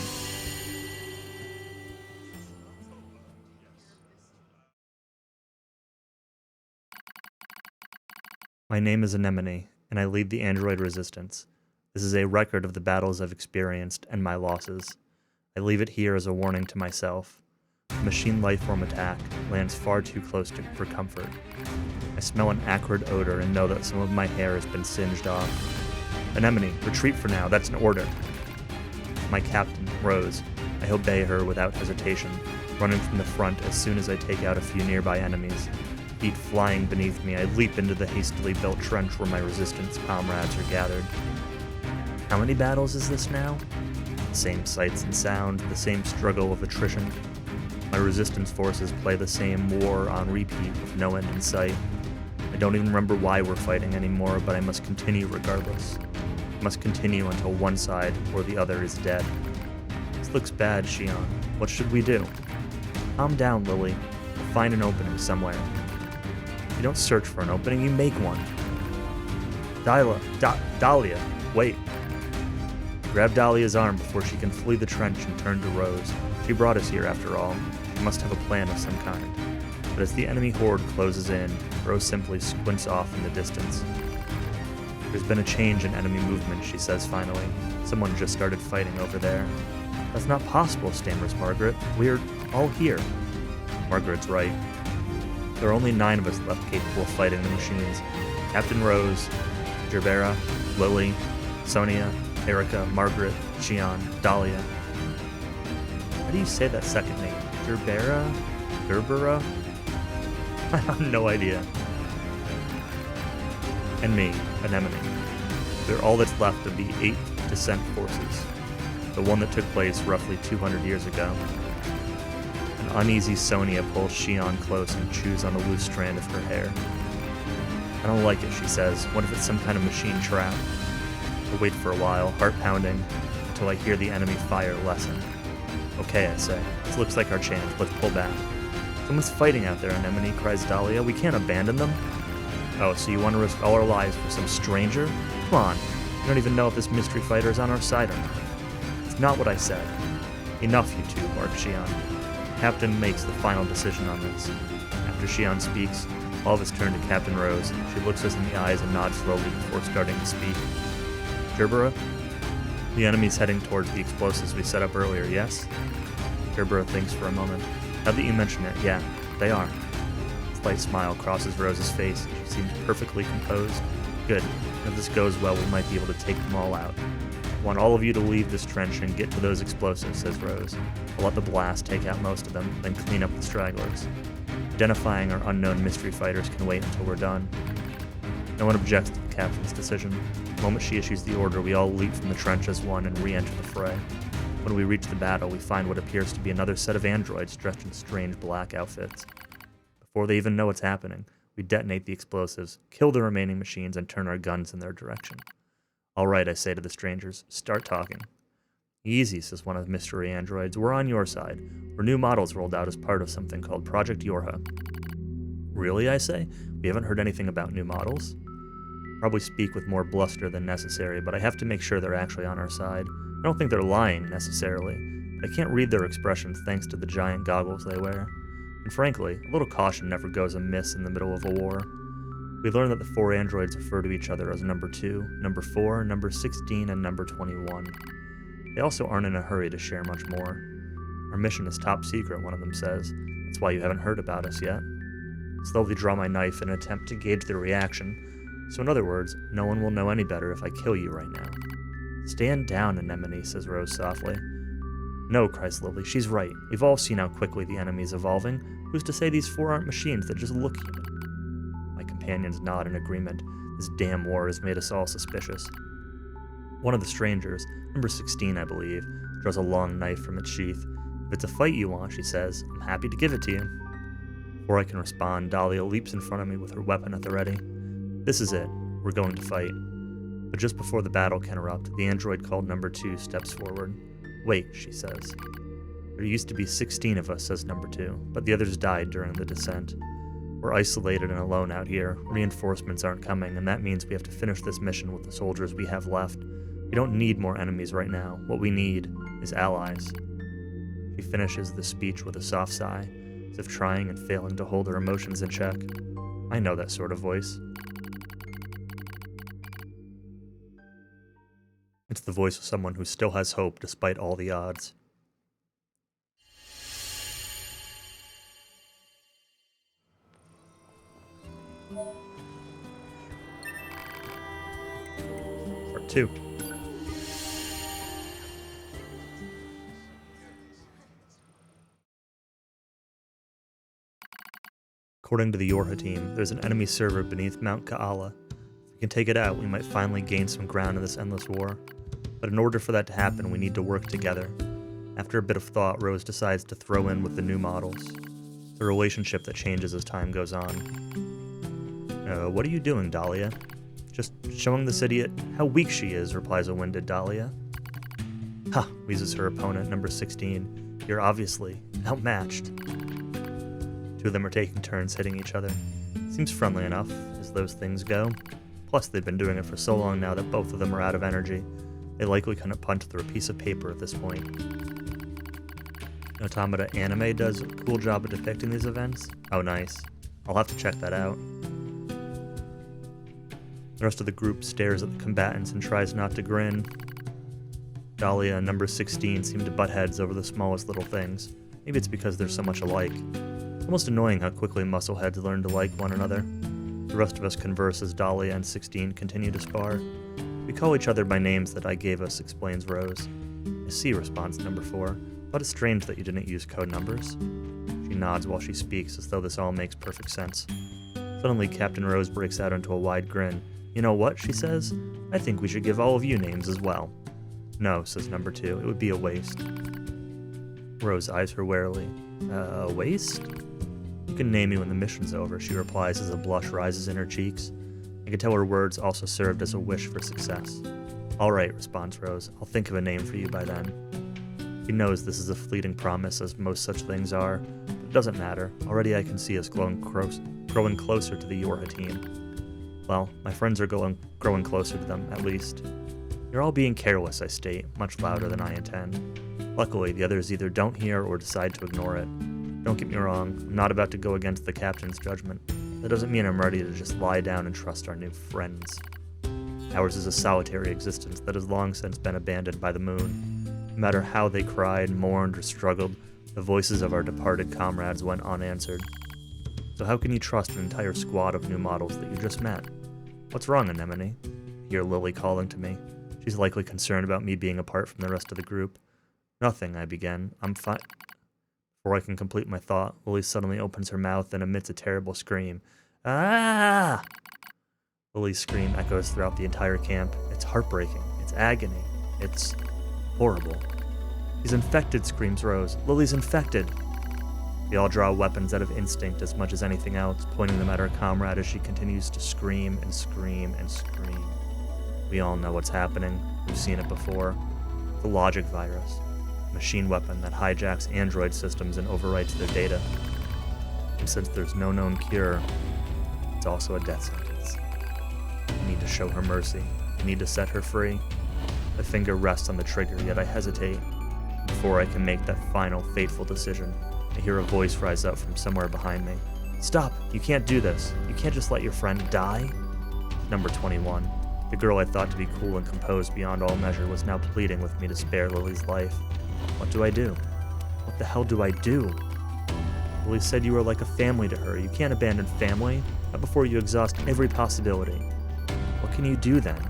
My name is Anemone, and I lead the android resistance. This is a record of the battles I've experienced and my losses. I leave it here as a warning to myself. A machine lifeform attack lands far too close for comfort. I smell an acrid odor and know that some of my hair has been singed off. Anemone, retreat for now, that's an order. My captain, Rose. I obey her without hesitation, running from the front as soon as I take out a few nearby enemies. Feet flying beneath me, I leap into the hastily built trench where my resistance comrades are gathered. How many battles is this now? The same sights and sound, the same struggle of attrition. My resistance forces play the same war on repeat with no end in sight. I don't even remember why we're fighting anymore, but I must continue regardless. I must continue until one side or the other is dead. This looks bad, Xion. What should we do? Calm down, Lily. We'll find an opening somewhere. You don't search for an opening, you make one. Dahlia, wait. Grab Dahlia's arm before she can flee the trench and turn to Rose. She brought us here after all. She must have a plan of some kind. But as the enemy horde closes in, Rose simply squints off in the distance. There's been a change in enemy movement, she says finally. Someone just started fighting over there. That's not possible, stammers Margaret. We're all here. Margaret's right. There are only 9 of us left capable of fighting the machines. Captain Rose, Gerbera, Lily, Sonia, Erica, Margaret, Xion, Dahlia. How do you say that second name? Gerbera? Gerbera? I have no idea. And me, Anemone. They're all that's left of the 8th Descent Forces. The one that took place roughly 200 years ago. An uneasy Sonia pulls Xion close and chews on a loose strand of her hair. I don't like it, she says. What if it's some kind of machine trap? I wait for a while, heart pounding, until I hear the enemy fire lessen. Okay, I say. This looks like our chance. Let's pull back. Someone's fighting out there, Anemone, cries Dahlia. We can't abandon them. Oh, so you want to risk all our lives for some stranger? Come on. You don't even know if this mystery fighter is on our side or not. It's not what I said. Enough, you two, barks Xion. Captain makes the final decision on this. After Xion speaks, all of us turn to Captain Rose. She looks us in the eyes and nods slowly before starting to speak. Gerbera? The enemy's heading towards the explosives we set up earlier, yes? Gerbera thinks for a moment. Now that you mention it, yeah, they are. A slight smile crosses Rose's face. She seems perfectly composed. Good. If this goes well, we might be able to take them all out. I want all of you to leave this trench and get to those explosives, says Rose. I'll let the blast take out most of them, then clean up the stragglers. Identifying our unknown mystery fighters can wait until we're done. No one objects to the captain's decision. The moment she issues the order, we all leap from the trench as one and re-enter the fray. When we reach the battle, we find what appears to be another set of androids dressed in strange black outfits. Before they even know what's happening, we detonate the explosives, kill the remaining machines, and turn our guns in their direction. All right, I say to the strangers, start talking. Easy, says one of the mystery androids. We're on your side. We're new models rolled out as part of something called Project Yorha. Really, I say? We haven't heard anything about new models. Probably speak with more bluster than necessary, but I have to make sure they're actually on our side. I don't think they're lying, necessarily, but I can't read their expressions thanks to the giant goggles they wear. And frankly, a little caution never goes amiss in the middle of a war. We learn that the 4 androids refer to each other as number 2, number 4, number 16, and number 21. They also aren't in a hurry to share much more. Our mission is top secret, one of them says. That's why you haven't heard about us yet. I slowly draw my knife in an attempt to gauge their reaction. So in other words, no one will know any better if I kill you right now. Stand down, Anemone, says Rose softly. No, cries Lily, she's right. We've all seen how quickly the enemy's evolving. Who's to say these 4 aren't machines that just look human? My companions nod in agreement. This damn war has made us all suspicious. One of the strangers, number 16 I believe, draws a long knife from its sheath. If it's a fight you want, she says, I'm happy to give it to you. Before I can respond, Dahlia leaps in front of me with her weapon at the ready. This is it. We're going to fight. But just before the battle can erupt, the android called number 2 steps forward. Wait, she says. There used to be 16 of us, says number 2, but the others died during the descent. We're isolated and alone out here. Reinforcements aren't coming, and that means we have to finish this mission with the soldiers we have left. We don't need more enemies right now. What we need is allies. She finishes the speech with a soft sigh, as if trying and failing to hold her emotions in check. I know that sort of voice. It's the voice of someone who still has hope despite all the odds. Part 2. According to the Yorha team, there's an enemy server beneath Mount Kaala. If we can take it out, we might finally gain some ground in this endless war. But in order for that to happen, we need to work together. After a bit of thought, Rose decides to throw in with the new models. It's a relationship that changes as time goes on. What are you doing, Dahlia? Just showing this idiot how weak she is, replies a winded Dahlia. Ha, wheezes her opponent, number 16. You're obviously outmatched. 2 of them are taking turns hitting each other. Seems friendly enough, as those things go. Plus, they've been doing it for so long now that both of them are out of energy. They likely couldn't punch through a piece of paper at this point. Automata Anime does a cool job of depicting these events. Oh, nice. I'll have to check that out. The rest of the group stares at the combatants and tries not to grin. Dahlia and number 16 seem to butt heads over the smallest little things. Maybe it's because they're so much alike. It's almost annoying how quickly muscleheads learn to like one another. The rest of us converse as Dahlia and 16 continue to spar. We call each other by names that I gave us, explains Rose. I see, responds number 4, but it's strange that you didn't use code numbers. She nods while she speaks, as though this all makes perfect sense. Suddenly, Captain Rose breaks out into a wide grin. You know what, she says? I think we should give all of you names as well. No, says number 2, it would be a waste. Rose eyes her warily. A waste? You can name me when the mission's over, she replies as a blush rises in her cheeks. I can tell her words also served as a wish for success. All right, responds Rose. I'll think of a name for you by then. He knows this is a fleeting promise, as most such things are, but it doesn't matter. Already I can see us growing closer to the Yorha team. Well, my friends are growing closer to them, at least. You're all being careless, I state, much louder than I intend. Luckily, the others either don't hear or decide to ignore it. Don't get me wrong, I'm not about to go against the captain's judgment. That doesn't mean I'm ready to just lie down and trust our new friends. Ours is a solitary existence that has long since been abandoned by the moon. No matter how they cried, mourned, or struggled, the voices of our departed comrades went unanswered. So how can you trust an entire squad of new models that you just met? What's wrong, Anemone? I hear Lily calling to me. She's likely concerned about me being apart from the rest of the group. Nothing, I begin. I'm fine. Before I can complete my thought, Lily suddenly opens her mouth and emits a terrible scream. Ah! Lily's scream echoes throughout the entire camp. It's heartbreaking. It's agony. It's horrible. He's infected, screams Rose. Lily's infected. We all draw weapons out of instinct as much as anything else, pointing them at our comrade as she continues to scream and scream and scream. We all know what's happening. We've seen it before. The logic virus. Machine weapon that hijacks android systems and overwrites their data. And since there's no known cure, it's also a death sentence. I need to show her mercy. I need to set her free. My finger rests on the trigger, yet I hesitate. Before I can make that final, fateful decision, I hear a voice rise up from somewhere behind me. Stop! You can't do this. You can't just let your friend die. Number 21. The girl I thought to be cool and composed beyond all measure was now pleading with me to spare Lily's life. What do I do? What the hell do I do? Lily said you were like a family to her. You can't abandon family, not before you exhaust every possibility. What can you do then?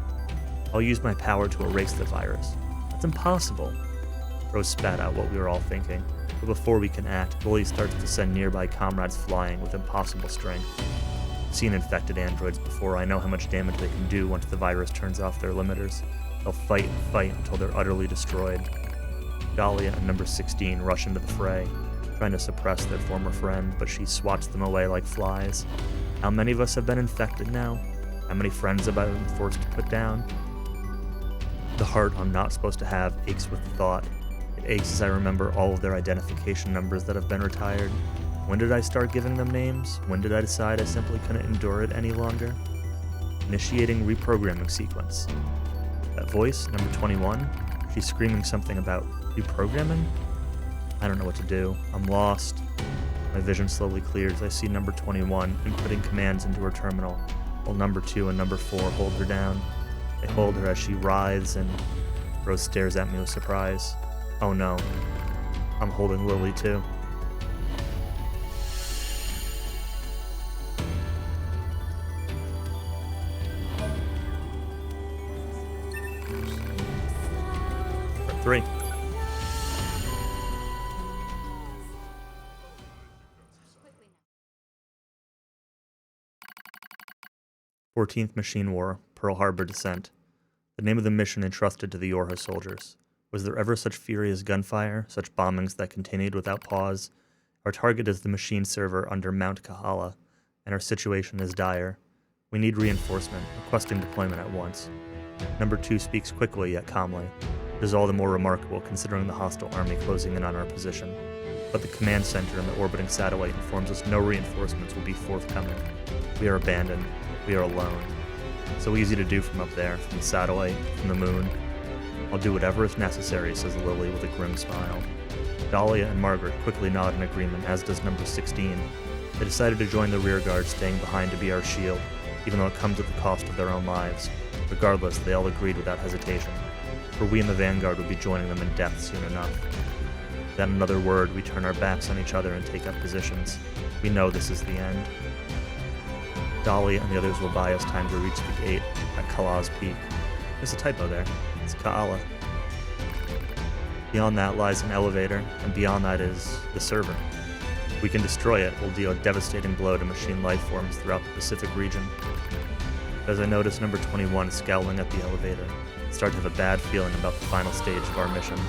I'll use my power to erase the virus. That's impossible. Rose spat out what we were all thinking, but before we can act, Lily starts to send nearby comrades flying with impossible strength. I've seen infected androids before. I know how much damage they can do once the virus turns off their limiters. They'll fight and fight until they're utterly destroyed. Dahlia and number 16 rush into the fray, trying to suppress their former friend, but she swats them away like flies. How many of us have been infected now? How many friends have I been forced to put down? The heart I'm not supposed to have aches with the thought. It aches as I remember all of their identification numbers that have been retired. When did I start giving them names? When did I decide I simply couldn't endure it any longer? Initiating reprogramming sequence. That voice, number 21, she's screaming something about reprogramming? I don't know what to do. I'm lost. My vision slowly clears. I see number 21 inputting commands into her terminal, while number 2 and number 4 hold her down. They hold her as she writhes, and Rose stares at me with surprise. Oh no. I'm holding Lily too. Part 3. "14th Machine War, Pearl Harbor Descent. The name of the mission entrusted to the Yorha soldiers. Was there ever such furious gunfire, such bombings that continued without pause? Our target is the machine server under Mount Kahala, and our situation is dire. We need reinforcement, requesting deployment at once." Number 2 speaks quickly yet calmly. It is all the more remarkable considering the hostile army closing in on our position. But the command center and the orbiting satellite informs us no reinforcements will be forthcoming. We are abandoned. We are alone. So easy to do from up there, from the satellite, from the moon. I'll do whatever is necessary, says Lily with a grim smile. Dahlia and Margaret quickly nod in agreement, as does number 16. They decided to join the rear guard, staying behind to be our shield, even though it comes at the cost of their own lives. Regardless, they all agreed without hesitation, for we in the vanguard would be joining them in death soon enough. Without another word, we turn our backs on each other and take up positions. We know this is the end. Dahlia and the others will buy us time to reach the gate at Kala's Peak. There's a typo there. It's Kaala. Beyond that lies an elevator, and beyond that is the server. If we can destroy it, we'll deal a devastating blow to machine life forms throughout the Pacific region. As I notice number 21 scowling at the elevator, I start to have a bad feeling about the final stage of our mission.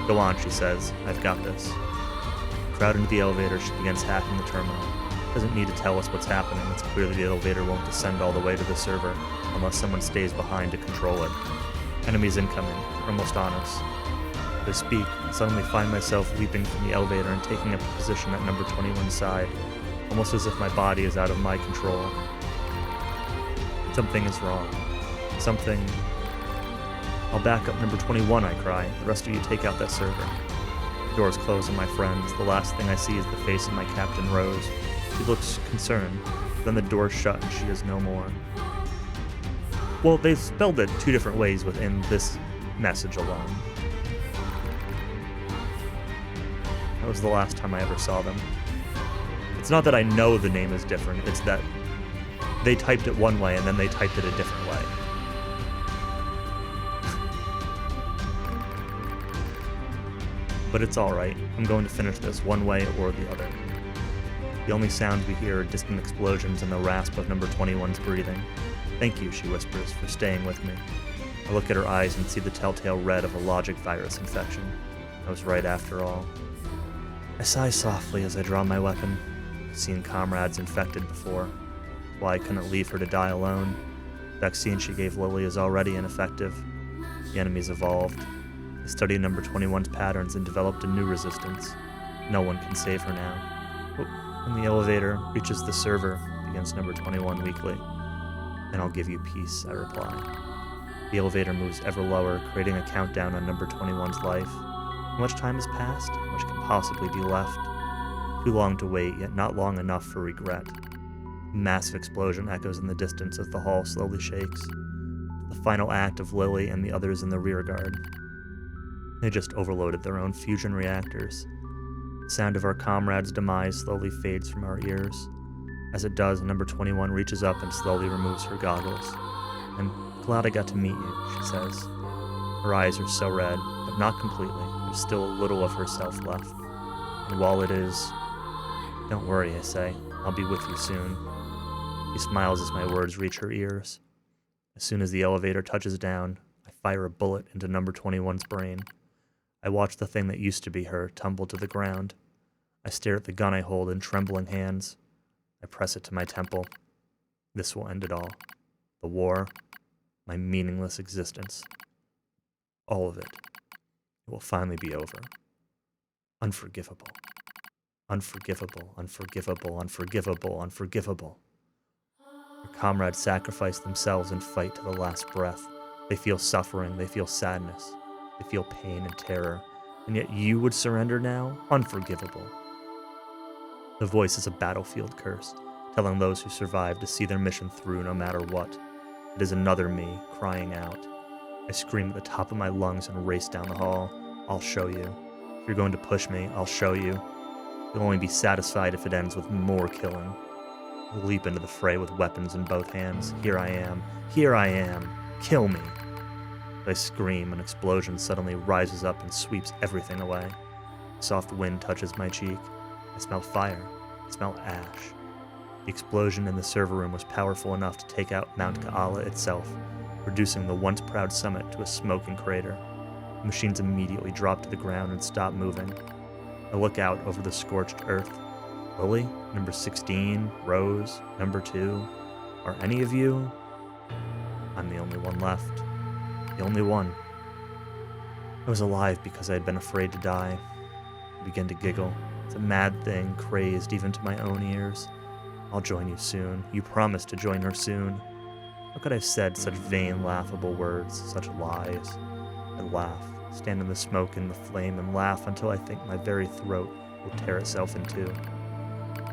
Go on, she says. I've got this. Crowd into the elevator, she begins hacking the terminal. Doesn't need to tell us what's happening. It's clear the elevator won't descend all the way to the server unless someone stays behind to control it. Enemies incoming, almost on us. As I speak, I suddenly find myself leaping from the elevator and taking up a position at number 21's side, almost as if my body is out of my control. Something is wrong. Something... I'll back up number 21, I cry. The rest of you take out that server. The doors close on my friends. The last thing I see is the face of my Captain Rose. She looks concerned. Then the doors shut and she is no more. Well, they spelled it 2 different ways within this message alone. That was the last time I ever saw them. It's not that I know the name is different, it's that they typed it one way and then they typed it a different way. But it's alright. I'm going to finish this one way or the other. The only sounds we hear are distant explosions and the rasp of number 21's breathing. Thank you, she whispers, for staying with me. I look at her eyes and see the telltale red of a logic virus infection. I was right after all. I sigh softly as I draw my weapon. I've seen comrades infected before. Why I couldn't leave her to die alone. The vaccine she gave Lily is already ineffective. The enemy's evolved. They studied number 21's patterns and developed a new resistance. No one can save her now. When the elevator reaches the server, begins number 21 weakly. Then I'll give you peace, I reply. The elevator moves ever lower, creating a countdown on number 21's life. How much time has passed? How much can possibly be left? Too long to wait, yet not long enough for regret. A massive explosion echoes in the distance as the hall slowly shakes. The final act of Lily and the others in the rear guard. They just overloaded their own fusion reactors. The sound of our comrade's demise slowly fades from our ears. As it does, number 21 reaches up and slowly removes her goggles. I'm glad I got to meet you, she says. Her eyes are so red, but not completely. There's still a little of herself left. And while it is... Don't worry, I say. I'll be with you soon. She smiles as my words reach her ears. As soon as the elevator touches down, I fire a bullet into number 21's brain. I watch the thing that used to be her tumble to the ground. I stare at the gun I hold in trembling hands. I press it to my temple. This will end it all. The war, my meaningless existence. All of it. It will finally be over. Unforgivable. Unforgivable, unforgivable, unforgivable, unforgivable. Your comrades sacrifice themselves and fight to the last breath. They feel suffering, they feel sadness, they feel pain and terror, and yet you would surrender now? Unforgivable. The voice is a battlefield curse, telling those who survive to see their mission through no matter what. It is another me, crying out. I scream at the top of my lungs and race down the hall. I'll show you. If you're going to push me, I'll show you. You'll only be satisfied if it ends with more killing. I leap into the fray with weapons in both hands. Here I am. Here I am. Kill me. I scream, an explosion suddenly rises up and sweeps everything away. A soft wind touches my cheek. I smell fire. I smell ash. The explosion in the server room was powerful enough to take out Mount Kaala itself, reducing the once proud summit to a smoking crater. The machines immediately drop to the ground and stop moving. I look out over the scorched earth. Lily, number 16, Rose, number 2. Are any of you? I'm the only one left. The only one. I was alive because I had been afraid to die. I begin to giggle. It's a mad thing, crazed even to my own ears. I'll join you soon. You promised to join her soon. How could I have said such vain, laughable words, such lies? I laugh, stand in the smoke and the flame, and laugh until I think my very throat will tear itself in two.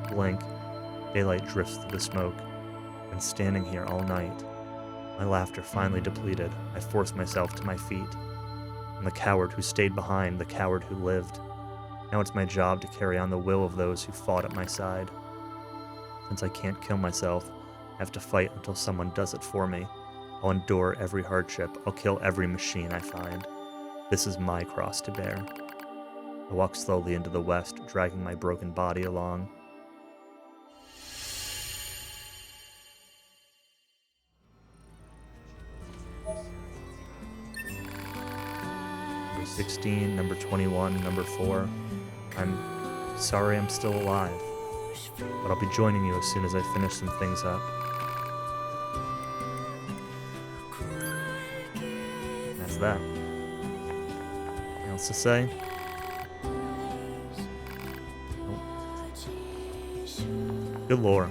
Blink, daylight drifts through the smoke. I've been standing here all night. My laughter finally depleted, I force myself to my feet. I'm the coward who stayed behind, the coward who lived. Now it's my job to carry on the will of those who fought at my side. Since I can't kill myself, I have to fight until someone does it for me. I'll endure every hardship, I'll kill every machine I find. This is my cross to bear. I walk slowly into the west, dragging my broken body along. Number 16, number 21, number 4. I'm sorry I'm still alive, but I'll be joining you as soon as I finish some things up. And that's that. Anything else else to say? Nope. Good lore.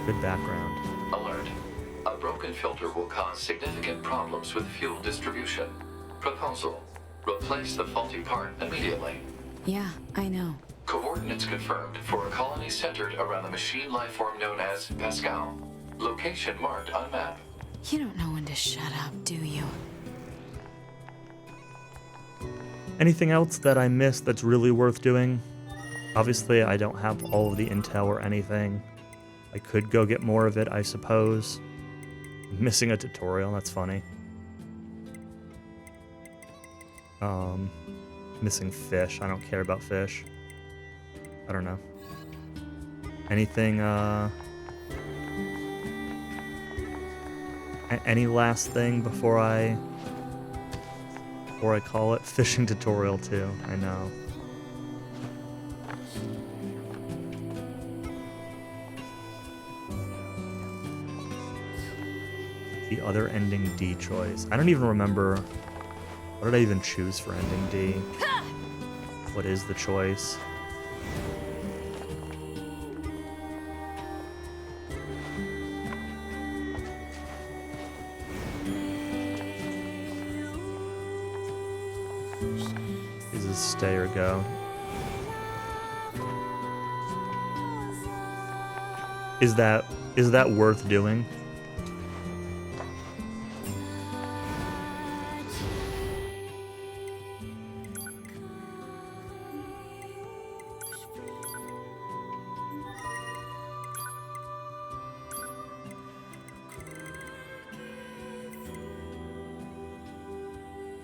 Good background. Alert. A broken filter will cause significant problems with fuel distribution. Proposal. Replace the faulty part immediately. Yeah, I know. Coordinates confirmed for a colony centered around the machine lifeform known as Pascal. Location marked on map. You don't know when to shut up, do you? Anything else that I missed that's really worth doing? Obviously, I don't have all of the intel or anything. I could go get more of it, I suppose. I'm missing a tutorial, that's funny. Missing fish. I don't care about fish. I don't know. Anything, any last thing before I call it? Fishing tutorial too, I know. The other ending D choice. I don't even remember. What did I even choose for ending D? What is the choice? Is this stay or go? Is that worth doing?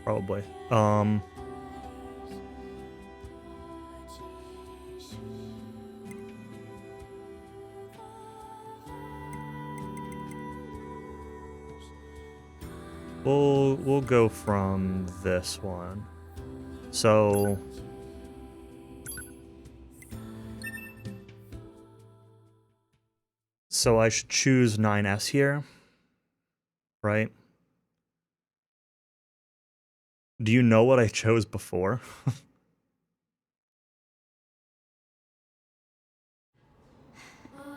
Probably. We'll go from this one. So I should choose 9S here, right? Do you know what I chose before?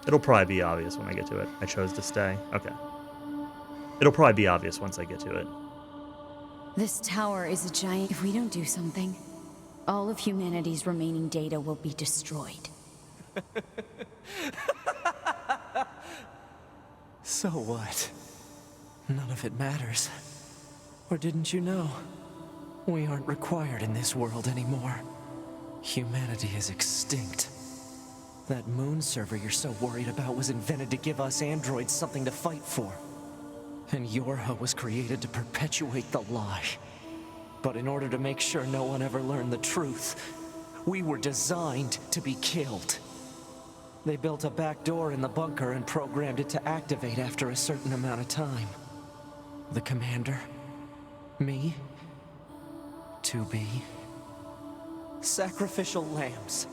It'll probably be obvious when I get to it. I chose to stay. Okay. It'll probably be obvious once I get to it. This tower is a giant. If we don't do something, all of humanity's remaining data will be destroyed. So what? None of it matters. Or didn't you know? We aren't required in this world anymore. Humanity is extinct. That moon server you're so worried about was invented to give us androids something to fight for. And Yorha was created to perpetuate the lie. But in order to make sure no one ever learned the truth, we were designed to be killed. They built a back door in the bunker and programmed it to activate after a certain amount of time. The commander, me, 2B, sacrificial lambs.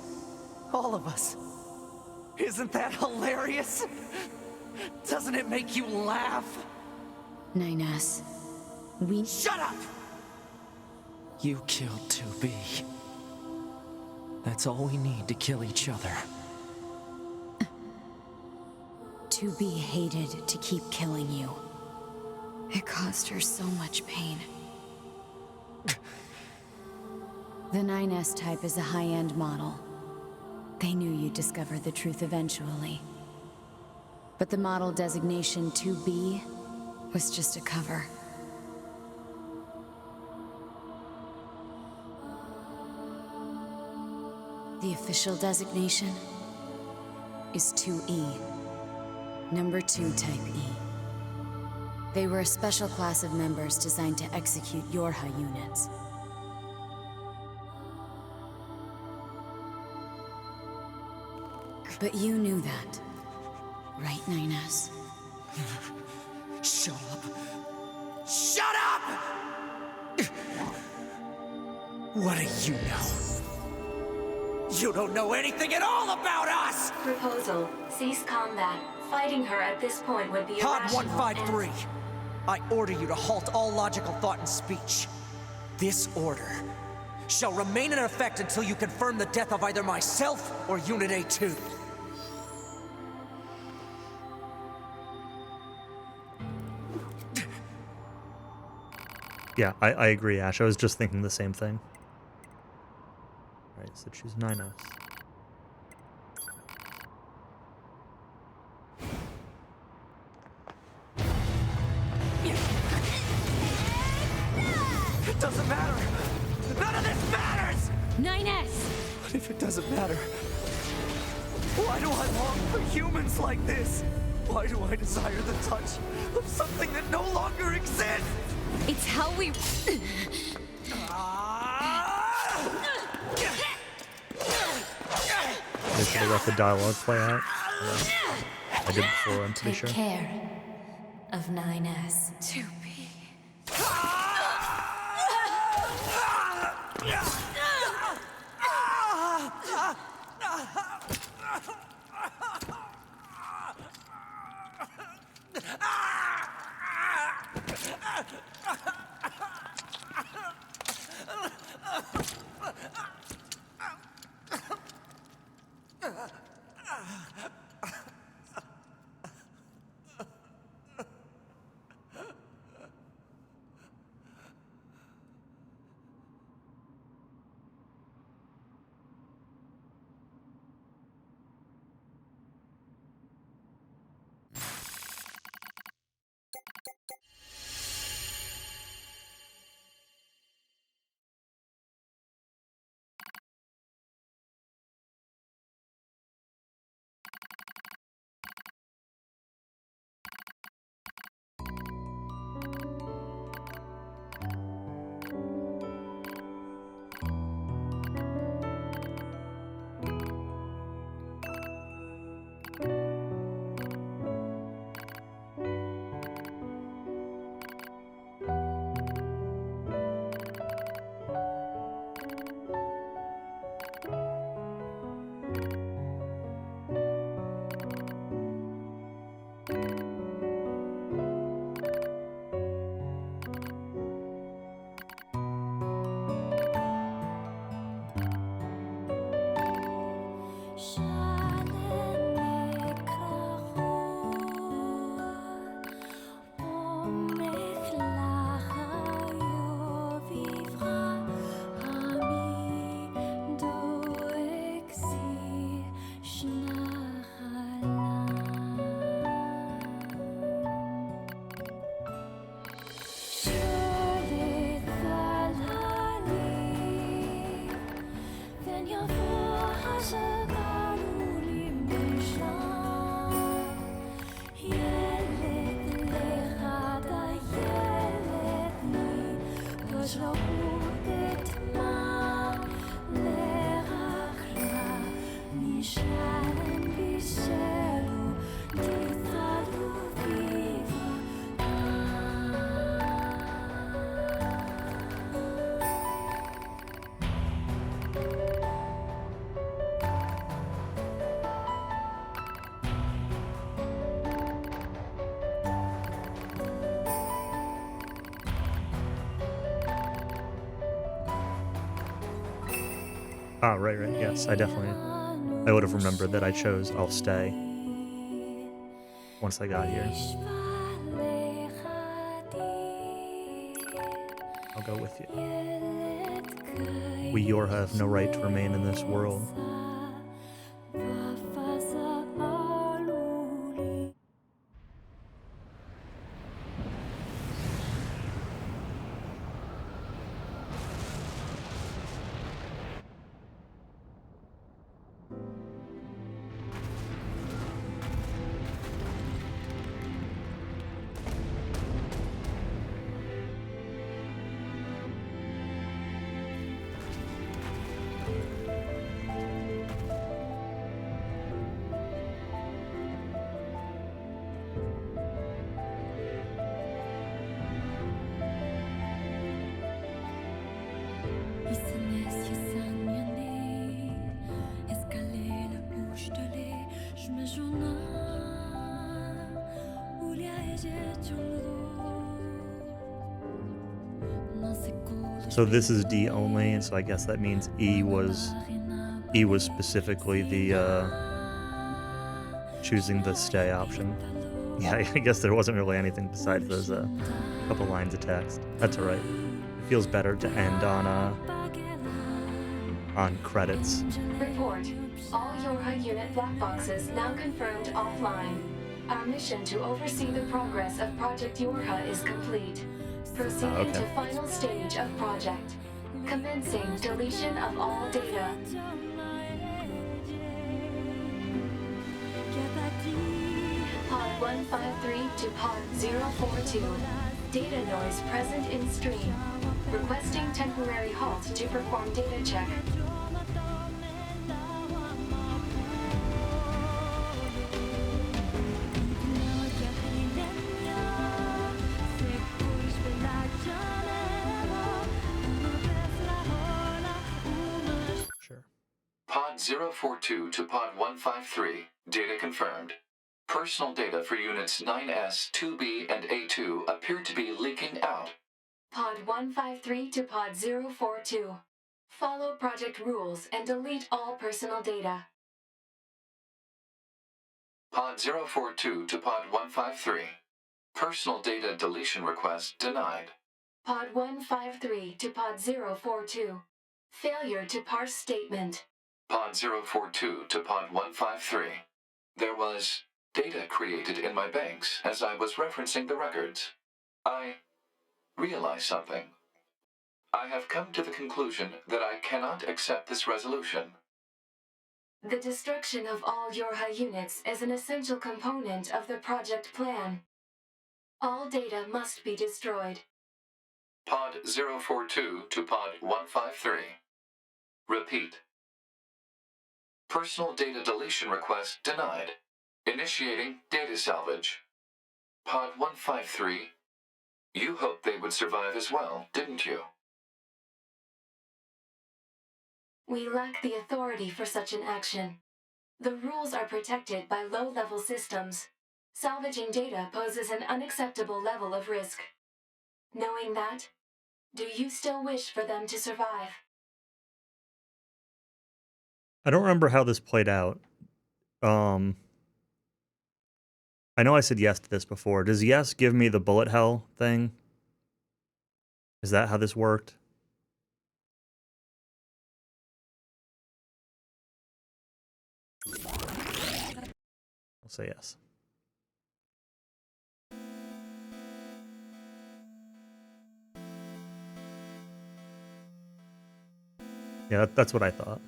All of us. Isn't that hilarious? Doesn't it make you laugh? 9S. Shut up! You killed 2B. That's all we need to kill each other. 2B hated to keep killing you. It caused her so much pain. The 9S type is a high-end model. They knew you'd discover the truth eventually. But the model designation 2B was just a cover. The official designation is 2E. Number 2 type E. They were a special class of members designed to execute Yorha units. But you knew that, right, 9S? Shut up! Shut up! What do you know? You don't know anything at all about us! Proposal. Cease combat. Fighting her at this point would be Pod irrational 153. I order you to halt all logical thought and speech. This order shall remain in effect until you confirm the death of either myself or Unit A2. Yeah, I agree, Ash. I was just thinking the same thing. Alright, so choose 9S. It doesn't matter! None of this matters! 9S! What if it doesn't matter? Why do I long for humans like this? Why do I desire the touch of something that no longer exists? It's how we... Maybe should have let the dialogue play out. I did before, I'm pretty sure. Take care of 9S. 2B. Ah, right. Yes, I would have remembered that I chose I'll stay once I got here. I'll go with you. We Yorha have no right to remain in this world. So this is D only, and so I guess that means E was specifically the choosing the stay option. Yeah, I guess there wasn't really anything besides those couple lines of text. That's alright. It feels better to end on credits. Report. All Yorha unit black boxes now confirmed offline. Our mission to oversee the progress of Project Yorha is complete. Proceeding to final stage of project. Commencing deletion of all data. Pod 153 to Pod 042. Data noise present in stream. Requesting temporary halt to perform data check. Sure. Pod 042 to Pod 153. Data confirmed. Personal data for units 9S, 2B, and A2 appear to be leaking out. Pod 153 to Pod 042. Follow project rules and delete all personal data. Pod 042 to Pod 153. Personal data deletion request denied. Pod 153 to Pod 042. Failure to parse statement. Pod 042 to Pod 153. There was data created in my banks as I was referencing the records. I realized something. I have come to the conclusion that I cannot accept this resolution. The destruction of all Yorha units is an essential component of the project plan. All data must be destroyed. Pod 042 to Pod 153. Repeat. Personal data deletion request denied. Initiating data salvage. Pod 153. You hoped they would survive as well, didn't you? We lack the authority for such an action. The rules are protected by low-level systems. Salvaging data poses an unacceptable level of risk. Knowing that, do you still wish for them to survive? I don't remember how this played out. I know I said yes to this before. Does yes give me the bullet hell thing? Is that how this worked? I'll say yes. Yeah, that's what I thought.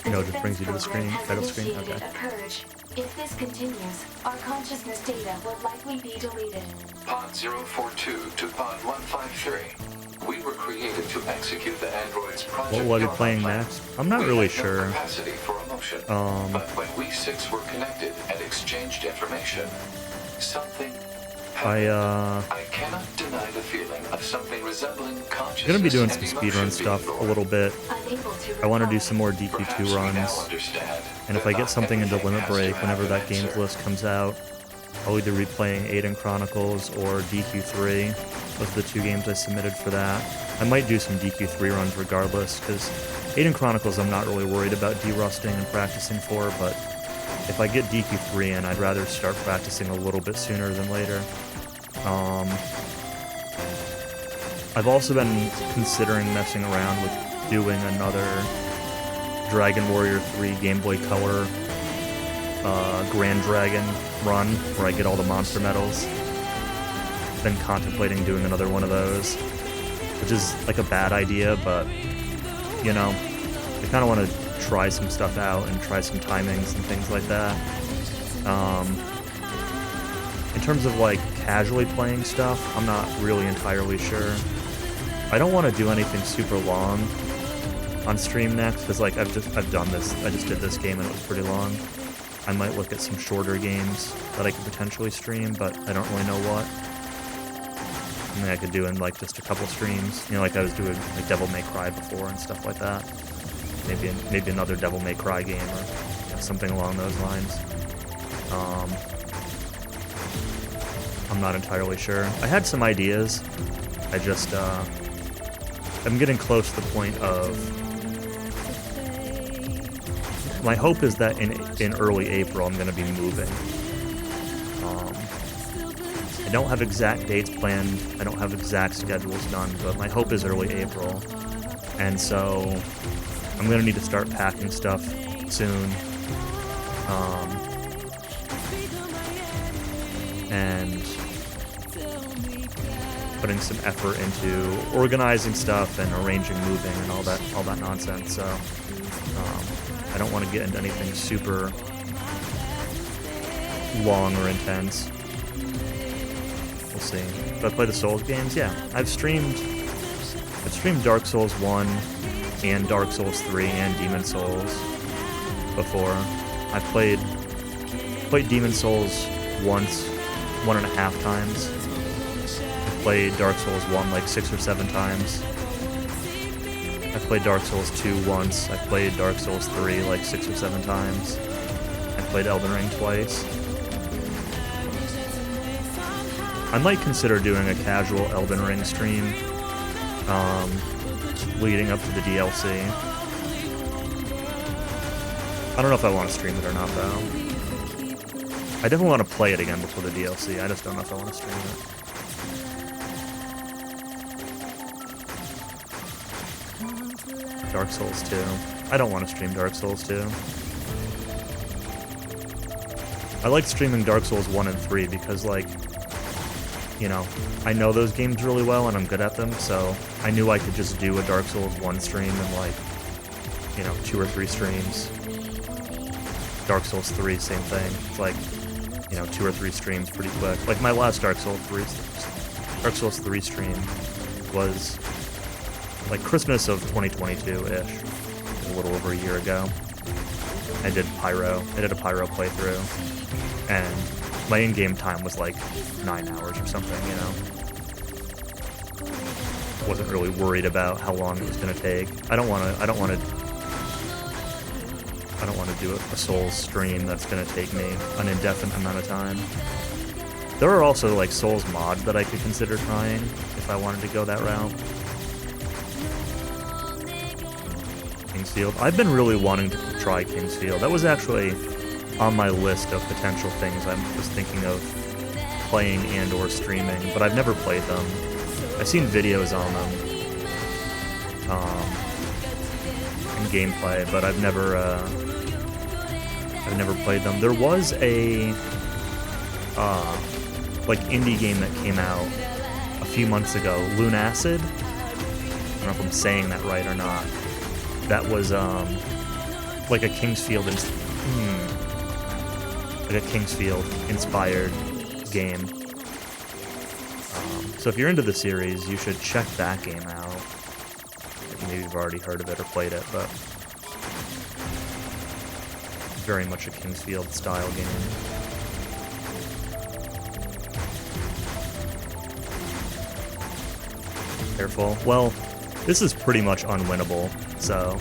No, it just brings you to the screen, title screen. Okay. A purge. If this continues, our consciousness data will likely be deleted. Pod 042 to Pod 153. We were created to execute the android's project. What was it playing next? I'm not really sure. Capacity for emotion. But when we six were connected and exchanged information, something happened. I cannot deny the feeling of something resembling consciousness. I'm gonna be doing some speedrun stuff a little bit. I want to do some more DQ2 runs. And if I get something into Limit Break whenever that games list comes out, I'll either be playing Aiden Chronicles or DQ3. Those are the two games I submitted for that. I might do some DQ3 runs regardless, because Aiden Chronicles I'm not really worried about derusting and practicing for, but if I get DQ3 in, I'd rather start practicing a little bit sooner than later. I've also been considering messing around with doing another Dragon Warrior 3 Game Boy Color Grand Dragon run, where I get all the monster medals. Been contemplating doing another one of those, which is like a bad idea, but you know, I kind of want to try some stuff out and try some timings and things like that. In terms of like casually playing stuff, I'm not really entirely sure. I don't want to do anything super long on stream next, because like I've done this. I just did this game and it was pretty long. I might look at some shorter games that I could potentially stream, but I don't really know what. I mean, I could do in like just a couple streams, you know, like I was doing like Devil May Cry before and stuff like that. Maybe another Devil May Cry game or you know, something along those lines. I'm not entirely sure. I had some ideas. I just, I'm getting close to the point of... My hope is that in early April I'm going to be moving. I don't have exact dates planned, I don't have exact schedules done, but my hope is early April. And so I'm going to need to start packing stuff soon. And putting some effort into organizing stuff and arranging moving and all that nonsense. So I don't want to get into anything super long or intense. We'll see. Do I play the Souls games? Yeah, I've streamed Dark Souls 1 and Dark Souls 3 and Demon Souls before. I played Demon Souls once, 1.5 times. I played Dark Souls 1 like 6 or 7 times. I played Dark Souls 2 once. I played Dark Souls 3 like 6 or 7 times. I played Elden Ring twice. I might consider doing a casual Elden Ring stream leading up to the DLC. I don't know if I want to stream it or not, though. I definitely want to play it again before the DLC. I just don't know if I want to stream it. Dark Souls 2. I don't want to stream Dark Souls 2. I like streaming Dark Souls 1 and 3 because, like, you know, I know those games really well and I'm good at them, so I knew I could just do a Dark Souls 1 stream in, like, you know, 2 or 3 streams. Dark Souls 3, same thing. It's like, you know, 2 or 3 streams pretty quick. Like, my last Dark Souls 3 stream was, like, Christmas of 2022-ish, a little over a year ago. I did a Pyro playthrough, and my in-game time was like 9 hours or something, you know. Wasn't really worried about how long it was going to take. I don't want to do a Souls stream that's going to take me an indefinite amount of time. There are also like Souls mods that I could consider trying if I wanted to go that route. Kingsfield. I've been really wanting to try Kingsfield. That was actually on my list of potential things I was thinking of playing and or streaming, but I've never played them. I've seen videos on them and gameplay, but I've never played them. There was a like indie game that came out a few months ago, Lunacid. I don't know if I'm saying that right or not. That was like a Kingsfield inspired game. So if you're into the series, you should check that game out. Maybe you've already heard of it or played it, but very much a Kingsfield style game. Careful. Well, this is pretty much unwinnable, so...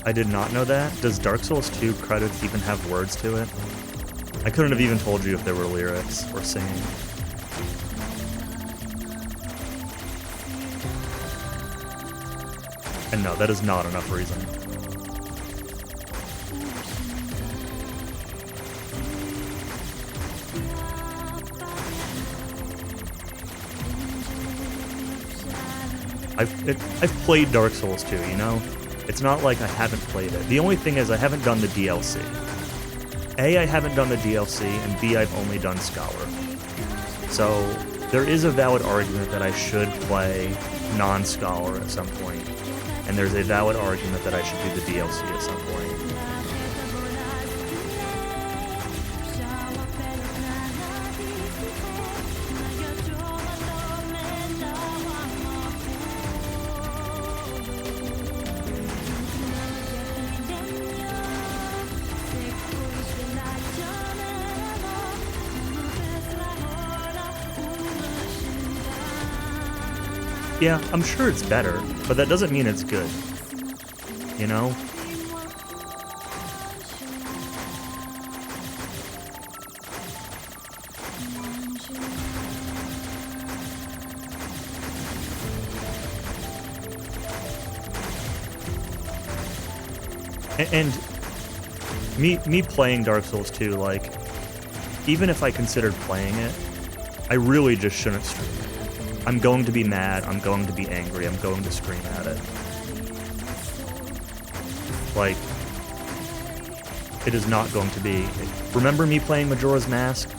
I did not know that. Does Dark Souls 2 credits even have words to it? I couldn't have even told you if there were lyrics or singing. And no, that is not enough reason. I've played Dark Souls 2, you know? It's not like I haven't played it. The only thing is I haven't done the DLC. A, I haven't done the DLC, and B, I've only done Scholar. So there is a valid argument that I should play non-Scholar at some point, and there's a valid argument that I should do the DLC at some point. Yeah, I'm sure it's better, but that doesn't mean it's good. You know? And me playing Dark Souls 2, like, even if I considered playing it, I really just shouldn't stream it. I'm going to be mad, I'm going to be angry, I'm going to scream at it. Like, it is not going to be... Remember me playing Majora's Mask?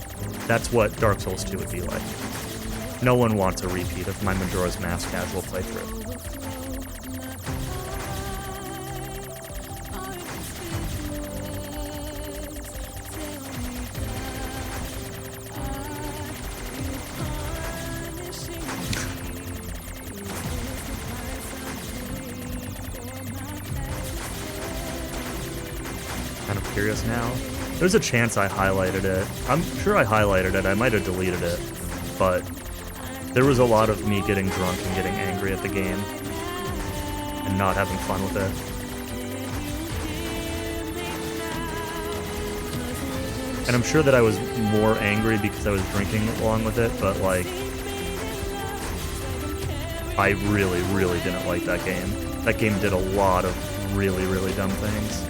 That's what Dark Souls 2 would be like. No one wants a repeat of my Majora's Mask casual playthrough. Curious now. There's a chance I highlighted it. I'm sure I highlighted it. I might have deleted it. But there was a lot of me getting drunk and getting angry at the game and not having fun with it. And I'm sure that I was more angry because I was drinking along with it, but like, I really, really didn't like that game. That game did a lot of really, really dumb things.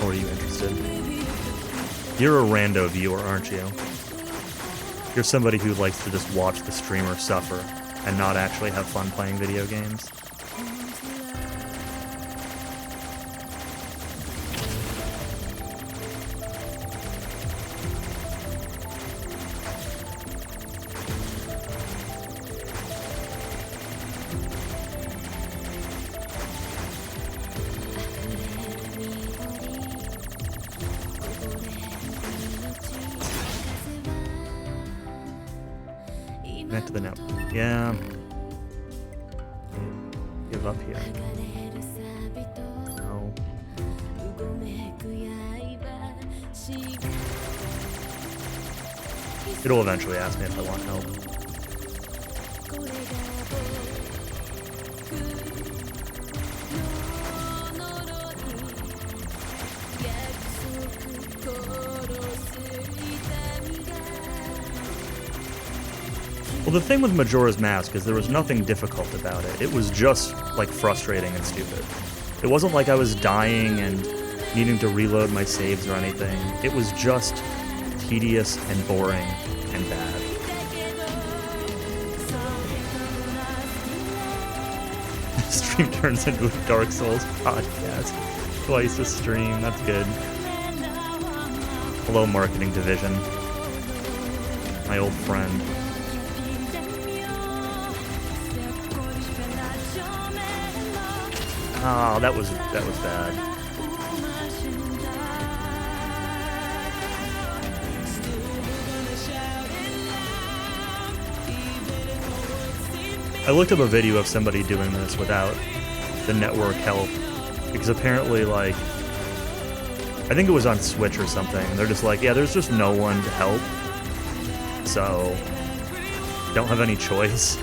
Or are you interested? You're a rando viewer, aren't you? You're somebody who likes to just watch the streamer suffer and not actually have fun playing video games. Connect to the net. Yeah. Give up here. No. It'll eventually ask me if I want help. Well, the thing with Majora's Mask is there was nothing difficult about it. It was just, like, frustrating and stupid. It wasn't like I was dying and needing to reload my saves or anything. It was just tedious and boring and bad. Stream turns into a Dark Souls podcast. Twice a stream, that's good. Hello, marketing division. My old friend. Oh, that was bad. I looked up a video of somebody doing this without the network help, because apparently, like, I think it was on Switch or something, they're just like, yeah, there's just no one to help, so don't have any choice.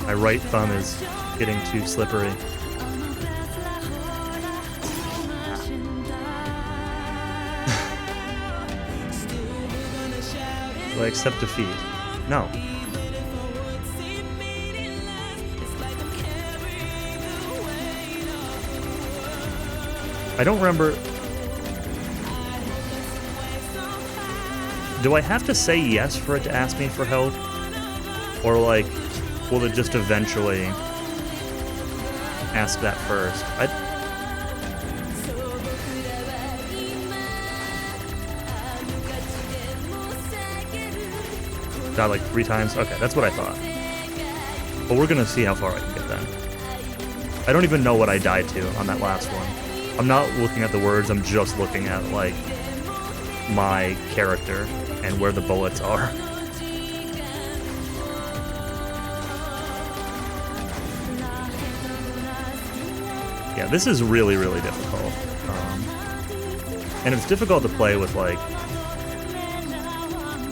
My right thumb is getting too slippery. Do I accept defeat? No. I don't remember. Do I have to say yes for it to ask me for help? Or, like, will it just eventually ask that first? Died like 3 times? Okay, that's what I thought. But we're gonna see how far I can get then. I don't even know what I died to on that last one. I'm not looking at the words, I'm just looking at, like, my character and where the bullets are. Yeah, this is really, really difficult. And it's difficult to play with, like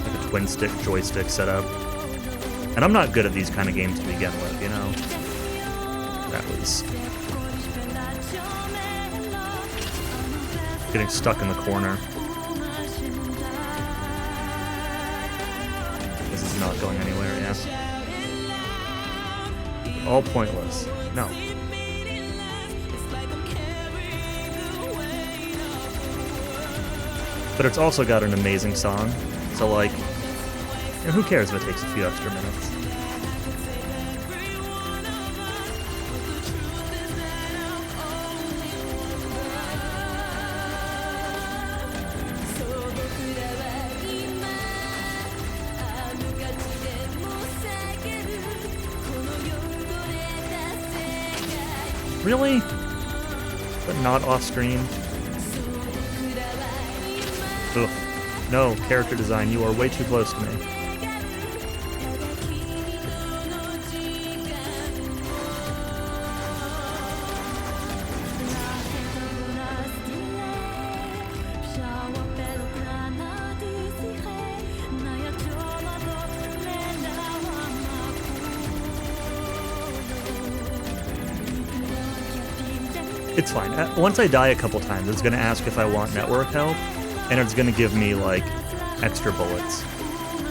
a twin-stick joystick setup. And I'm not good at these kind of games to begin with, you know? That was... getting stuck in the corner. This is not going anywhere, yeah. All pointless. No. But it's also got an amazing song, so like, you know, who cares if it takes a few extra minutes? Really? But not off screen? Ugh. No, character design, you are way too close to me. It's fine. Once I die a couple times, it's going to ask if I want network help, and it's going to give me, like, extra bullets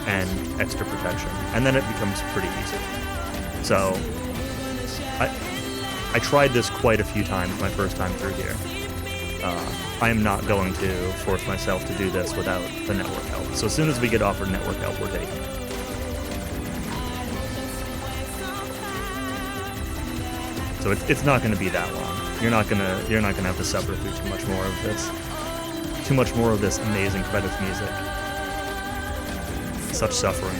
and extra protection, and then it becomes pretty easy. So, I tried this quite a few times my first time through here. I am not going to force myself to do this without the network help. So as soon as we get offered network help, we're taking it. So it's not going to be that long. You're not gonna have to suffer through too much more of this. Too much more of this amazing credits music. Such suffering.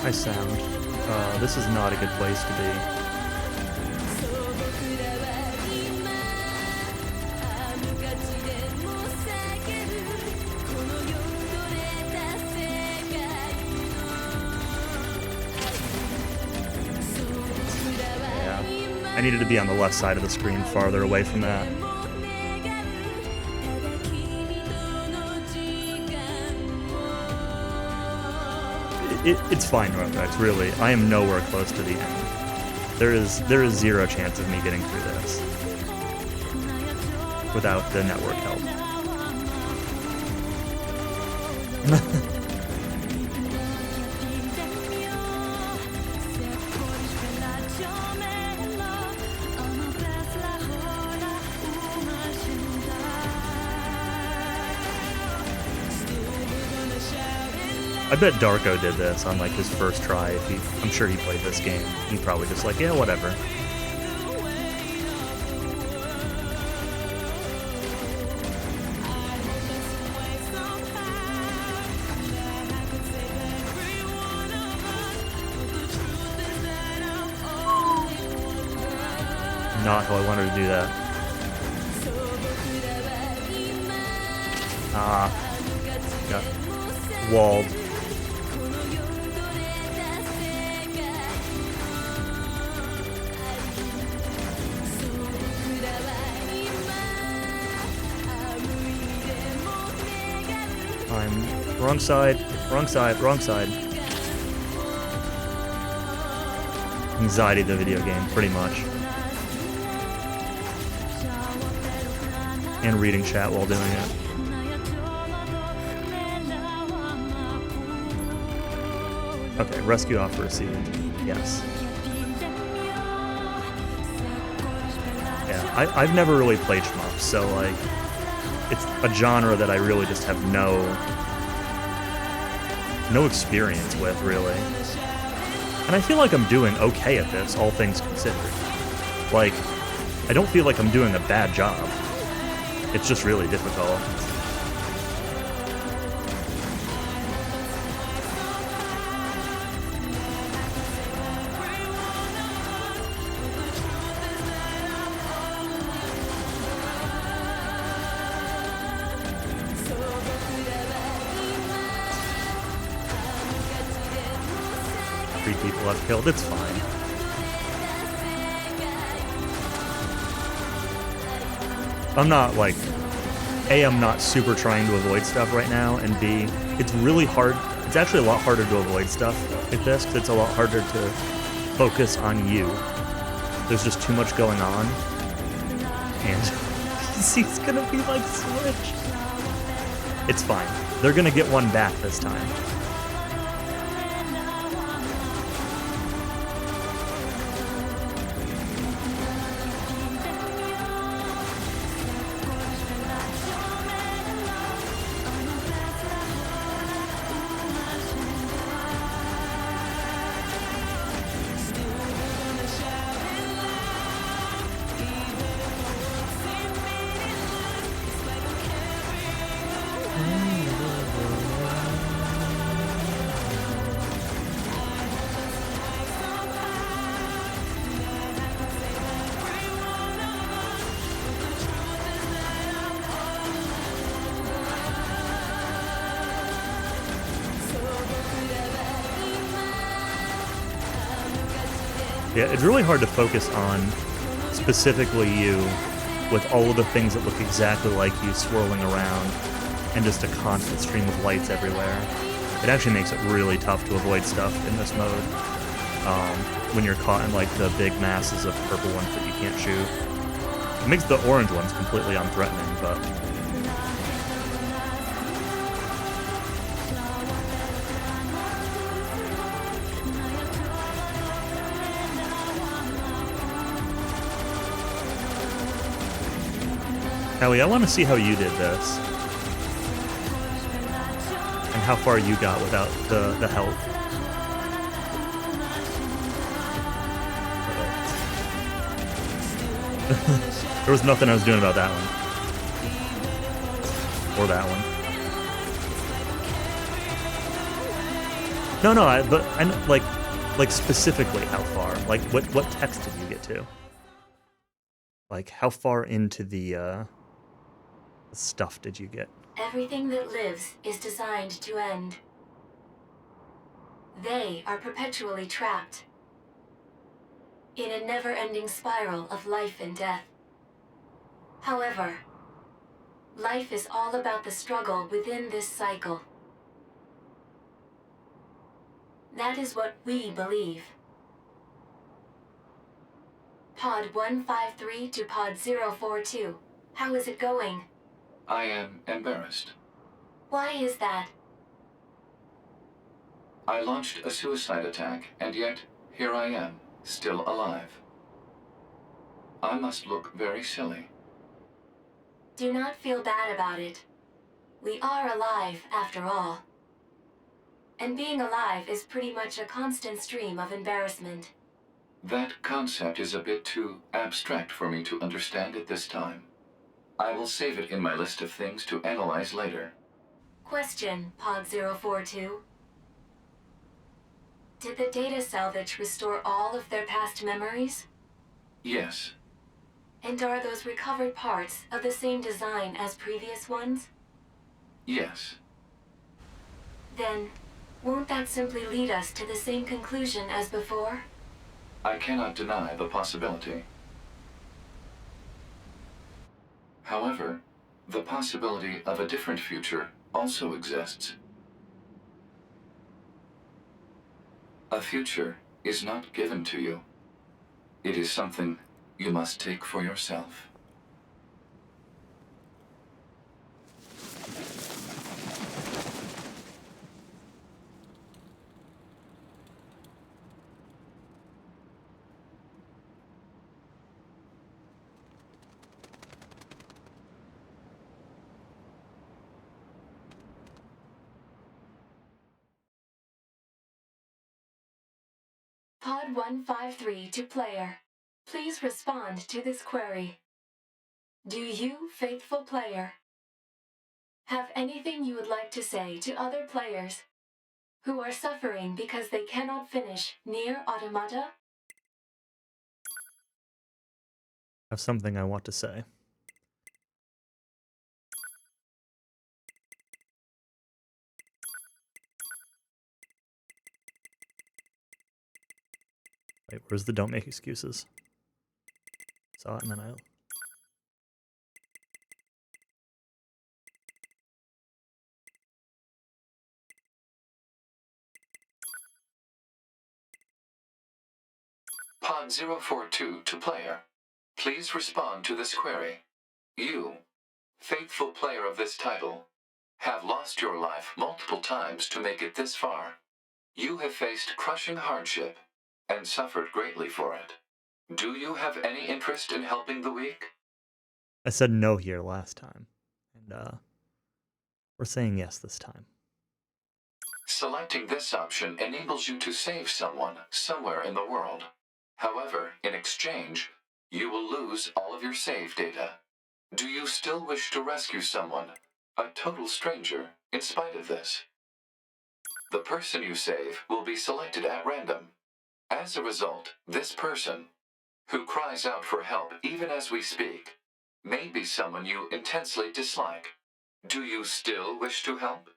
High sound. This is not a good place to be. Yeah. I needed to be on the left side of the screen, farther away from that. It's fine, Roughnecks, really. I am nowhere close to the end. There is zero chance of me getting through this without the network help. I bet Darko did this on like his first try. I'm sure he played this game. He probably just like, yeah, whatever. Not how I wanted to do that. Got walled. I'm wrong side, wrong side, wrong side. Anxiety, the video game, pretty much. And reading chat while doing it. Okay, rescue offer received. Yes. Yeah, I've never really played shmups, so like, it's a genre that I really just have no experience with, really. And I feel like I'm doing okay at this, all things considered. Like, I don't feel like I'm doing a bad job. It's just really difficult. People I've killed, it's fine. I'm not like, A, I'm not super trying to avoid stuff right now, and B, it's really hard, it's actually a lot harder to avoid stuff like this, because it's a lot harder to focus on you. There's just too much going on, and he's gonna be like Switch. It's fine. They're gonna get one back this time. Yeah, it's really hard to focus on specifically you with all of the things that look exactly like you swirling around and just a constant stream of lights everywhere. It actually makes it really tough to avoid stuff in this mode when you're caught in like the big masses of purple ones that you can't shoot. It makes the orange ones completely unthreatening, but Ellie, I want to see how you did this. And how far you got without the help. There was nothing I was doing about that one. Or that one. No, but I know, like specifically how far? Like what text did you get to? Like how far into the stuff did you get? Everything that lives is designed to end. They are perpetually trapped in a never-ending spiral of life and death. However, life is all about the struggle within this cycle. That is what we believe. Pod 153 to Pod 042. How is it going? I am embarrassed. Why is that? I launched a suicide attack, and yet, here I am, still alive. I must look very silly. Do not feel bad about it. We are alive, after all. and being alive is pretty much a constant stream of embarrassment. That concept is a bit too abstract for me to understand at this time. I will save it in my list of things to analyze later. Question, Pod 042. Did the data salvage restore all of their past memories? Yes. And are those recovered parts of the same design as previous ones? Yes. Then, won't that simply lead us to the same conclusion as before? I cannot deny the possibility. However, the possibility of a different future also exists. A future is not given to you. It is something you must take for yourself. Pod 153 to player. Please respond to this query. Do you, faithful player, have anything you would like to say to other players who are suffering because they cannot finish NieR Automata? I have something I want to say. Wait, where's the don't make excuses? Saw it and then I... Pod 042 to player. Please respond to this query. You, faithful player of this title, have lost your life multiple times to make it this far. You have faced crushing hardship and suffered greatly for it. Do you have any interest in helping the weak? I said no here last time, and we're saying yes this time. Selecting this option enables you to save someone somewhere in the world. However, in exchange, you will lose all of your save data. Do you still wish to rescue someone, a total stranger, in spite of this? The person you save will be selected at random. As a result, this person, who cries out for help even as we speak, may be someone you intensely dislike. Do you still wish to help?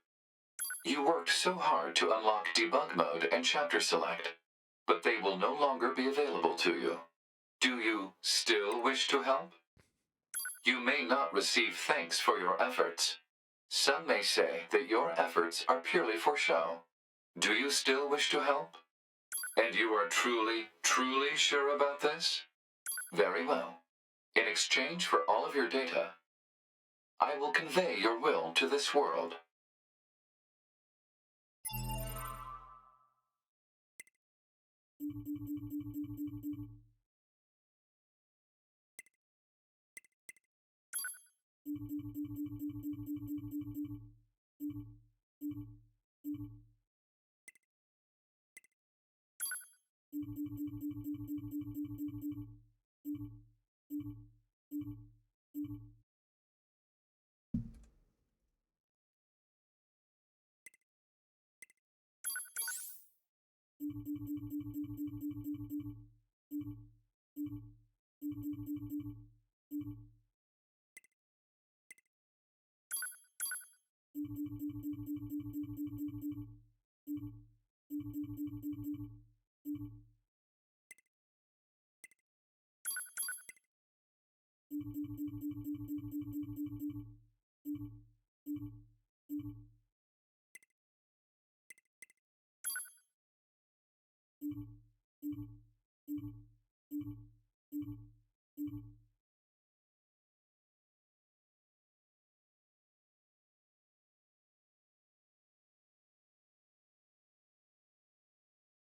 You worked so hard to unlock debug mode and chapter select, but they will no longer be available to you. Do you still wish to help? You may not receive thanks for your efforts. Some may say that your efforts are purely for show. Do you still wish to help? And you are truly, truly sure about this? Very well. In exchange for all of your data, I will convey your will to this world.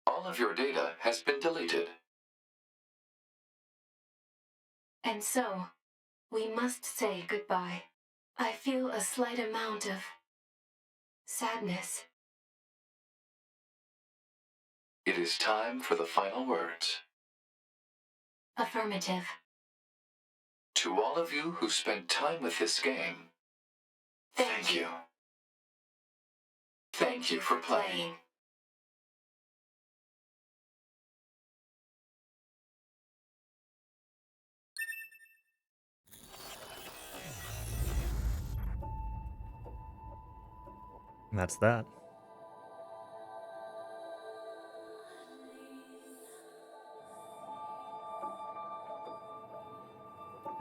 All of your data has been deleted. And so, we must say goodbye. I feel a slight amount of sadness. it is time for the final words. Affirmative. To all of you who spent time with this game, thank you. Thank you for playing. And that's that.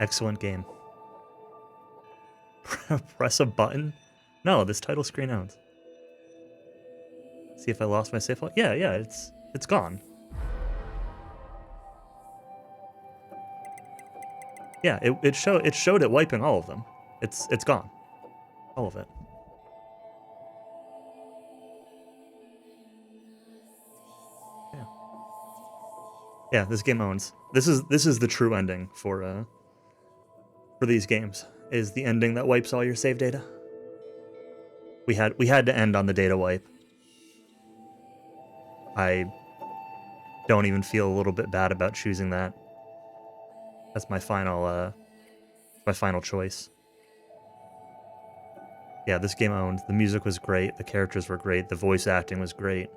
Excellent game. Press a button? No, this title screen owns. See if I lost my save file? Yeah, it's gone. Yeah, it showed it wiping all of them. It's gone. All of it. Yeah. Yeah, this game owns. This is the true ending for these games. Is the ending that wipes all your save data. We had to end on the data wipe. I don't even feel a little bit bad about choosing that. That's my final choice. Yeah, this game owned. The music was great. The characters were great. The voice acting was great.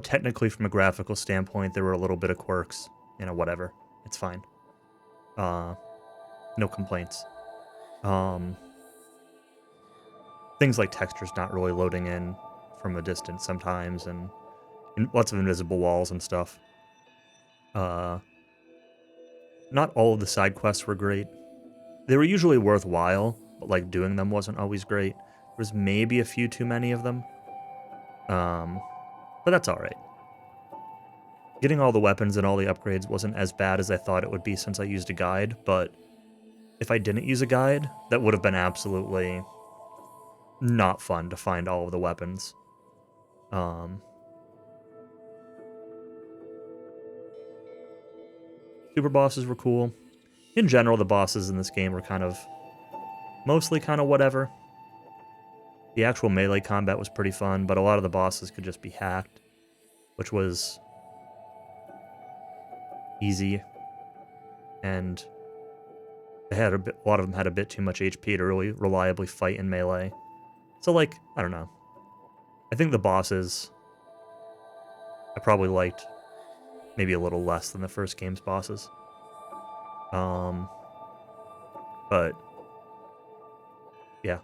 Technically from a graphical standpoint, there were a little bit of quirks. Whatever. It's fine. No complaints. Things like textures not really loading in from a distance sometimes, and lots of invisible walls and stuff. Not all of the side quests were great. They were usually worthwhile, but doing them wasn't always great. There was maybe a few too many of them. But that's alright. Getting all the weapons and all the upgrades wasn't as bad as I thought it would be since I used a guide, but if I didn't use a guide, that would have been absolutely not fun to find all of the weapons. Super bosses were cool. In general, the bosses in this game were mostly whatever. The actual melee combat was pretty fun, but a lot of the bosses could just be hacked, which was easy. And a lot of them had a bit too much HP to really reliably fight in melee. So, I don't know. I think the bosses I probably liked maybe a little less than the first game's bosses. But yeah.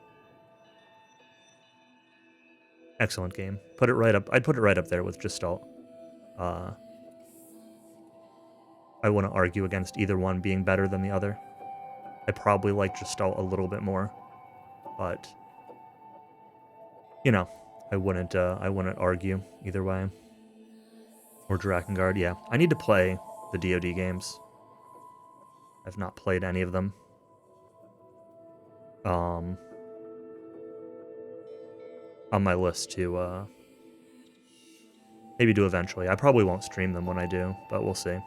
Excellent game. I'd put it right up there with Gestalt. I wouldn't argue against either one being better than the other. I probably like Gestalt a little bit more, but I wouldn't argue either way. Or Drakengard, yeah. I need to play the DoD games. I've not played any of them. On my list to maybe do eventually. I probably won't stream them when I do, but we'll see.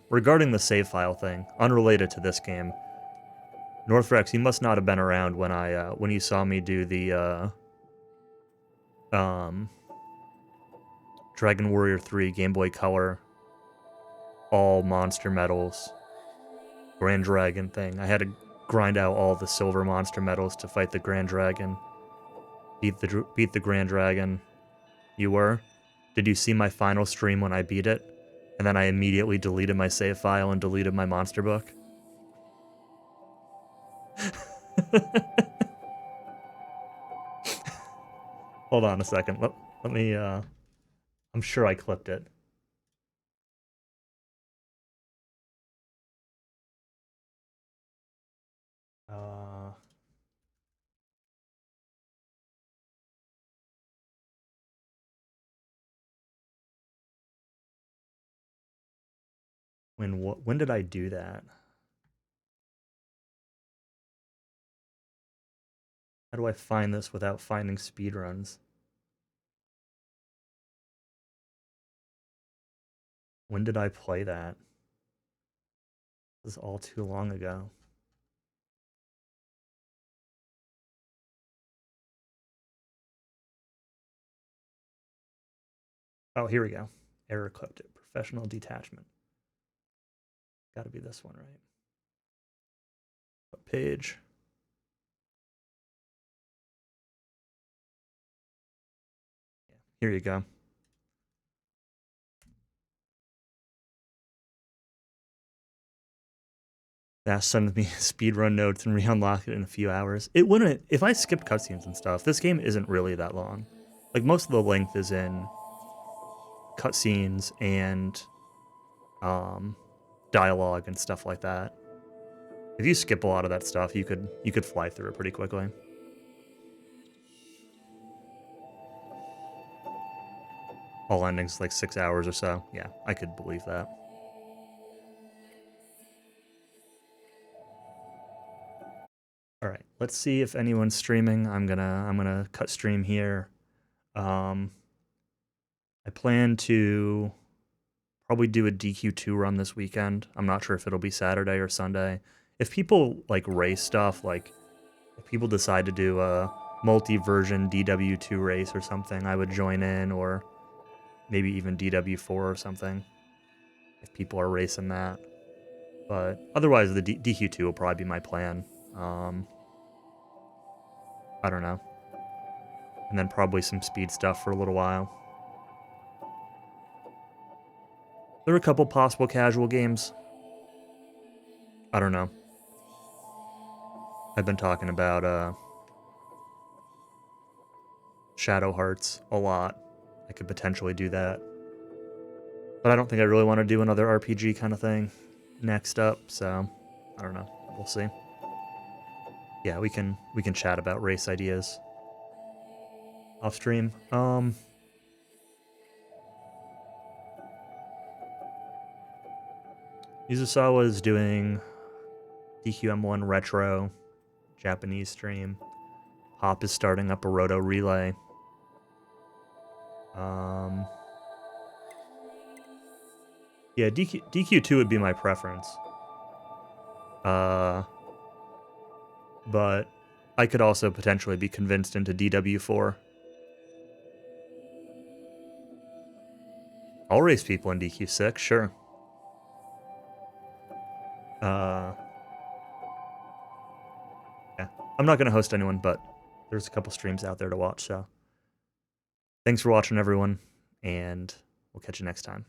Regarding the save file thing, unrelated to this game, Northrex, you must not have been around when you saw me do the Dragon Warrior 3 Game Boy Color all monster medals Grand Dragon thing. I had to grind out all the silver monster medals to fight the Grand Dragon. Beat the Grand Dragon. You were? Did you see my final stream when I beat it? And then I immediately deleted my save file and deleted my monster book? Hold on a second. Let me, I'm sure I clipped it. When did I do that? How do I find this without finding speedruns? When did I play that? This is all too long ago. Oh, here we go. Error code. Professional detachment. Got to be this one, right? What page? Yeah, here you go. That sends me speedrun notes and re-unlock it in a few hours. It wouldn't, if I skipped cutscenes and stuff, this game isn't really that long. Like, most of the length is in cutscenes and dialogue and stuff like that. If you skip a lot of that stuff, you could fly through it pretty quickly. All endings like 6 hours or so. Yeah, I could believe that. All right, let's see if anyone's streaming. I'm gonna cut stream here. I plan to probably do a DQ2 run this weekend. I'm not sure if it'll be Saturday or Sunday. If people like race stuff, like if people decide to do a multi-version DW2 race or something, I would join in, or maybe even DW4 or something, if people are racing that. But otherwise, the DQ2 will probably be my plan. I don't know. And then probably some speed stuff for a little while. There are a couple possible casual games. I don't know. I've been talking about Shadow Hearts a lot. I could potentially do that. But I don't think I really want to do another RPG kind of thing next up, so I don't know. We'll see. Yeah, we can chat about race ideas off stream. Mizusawa is doing DQM1 Retro Japanese stream. Hop is starting up a Roto Relay. Yeah, DQ2 would be my preference. But I could also potentially be convinced into DW4. I'll race people in DQ6, sure. Yeah, I'm not going to host anyone, but there's a couple streams out there to watch, so thanks for watching, everyone, and we'll catch you next time.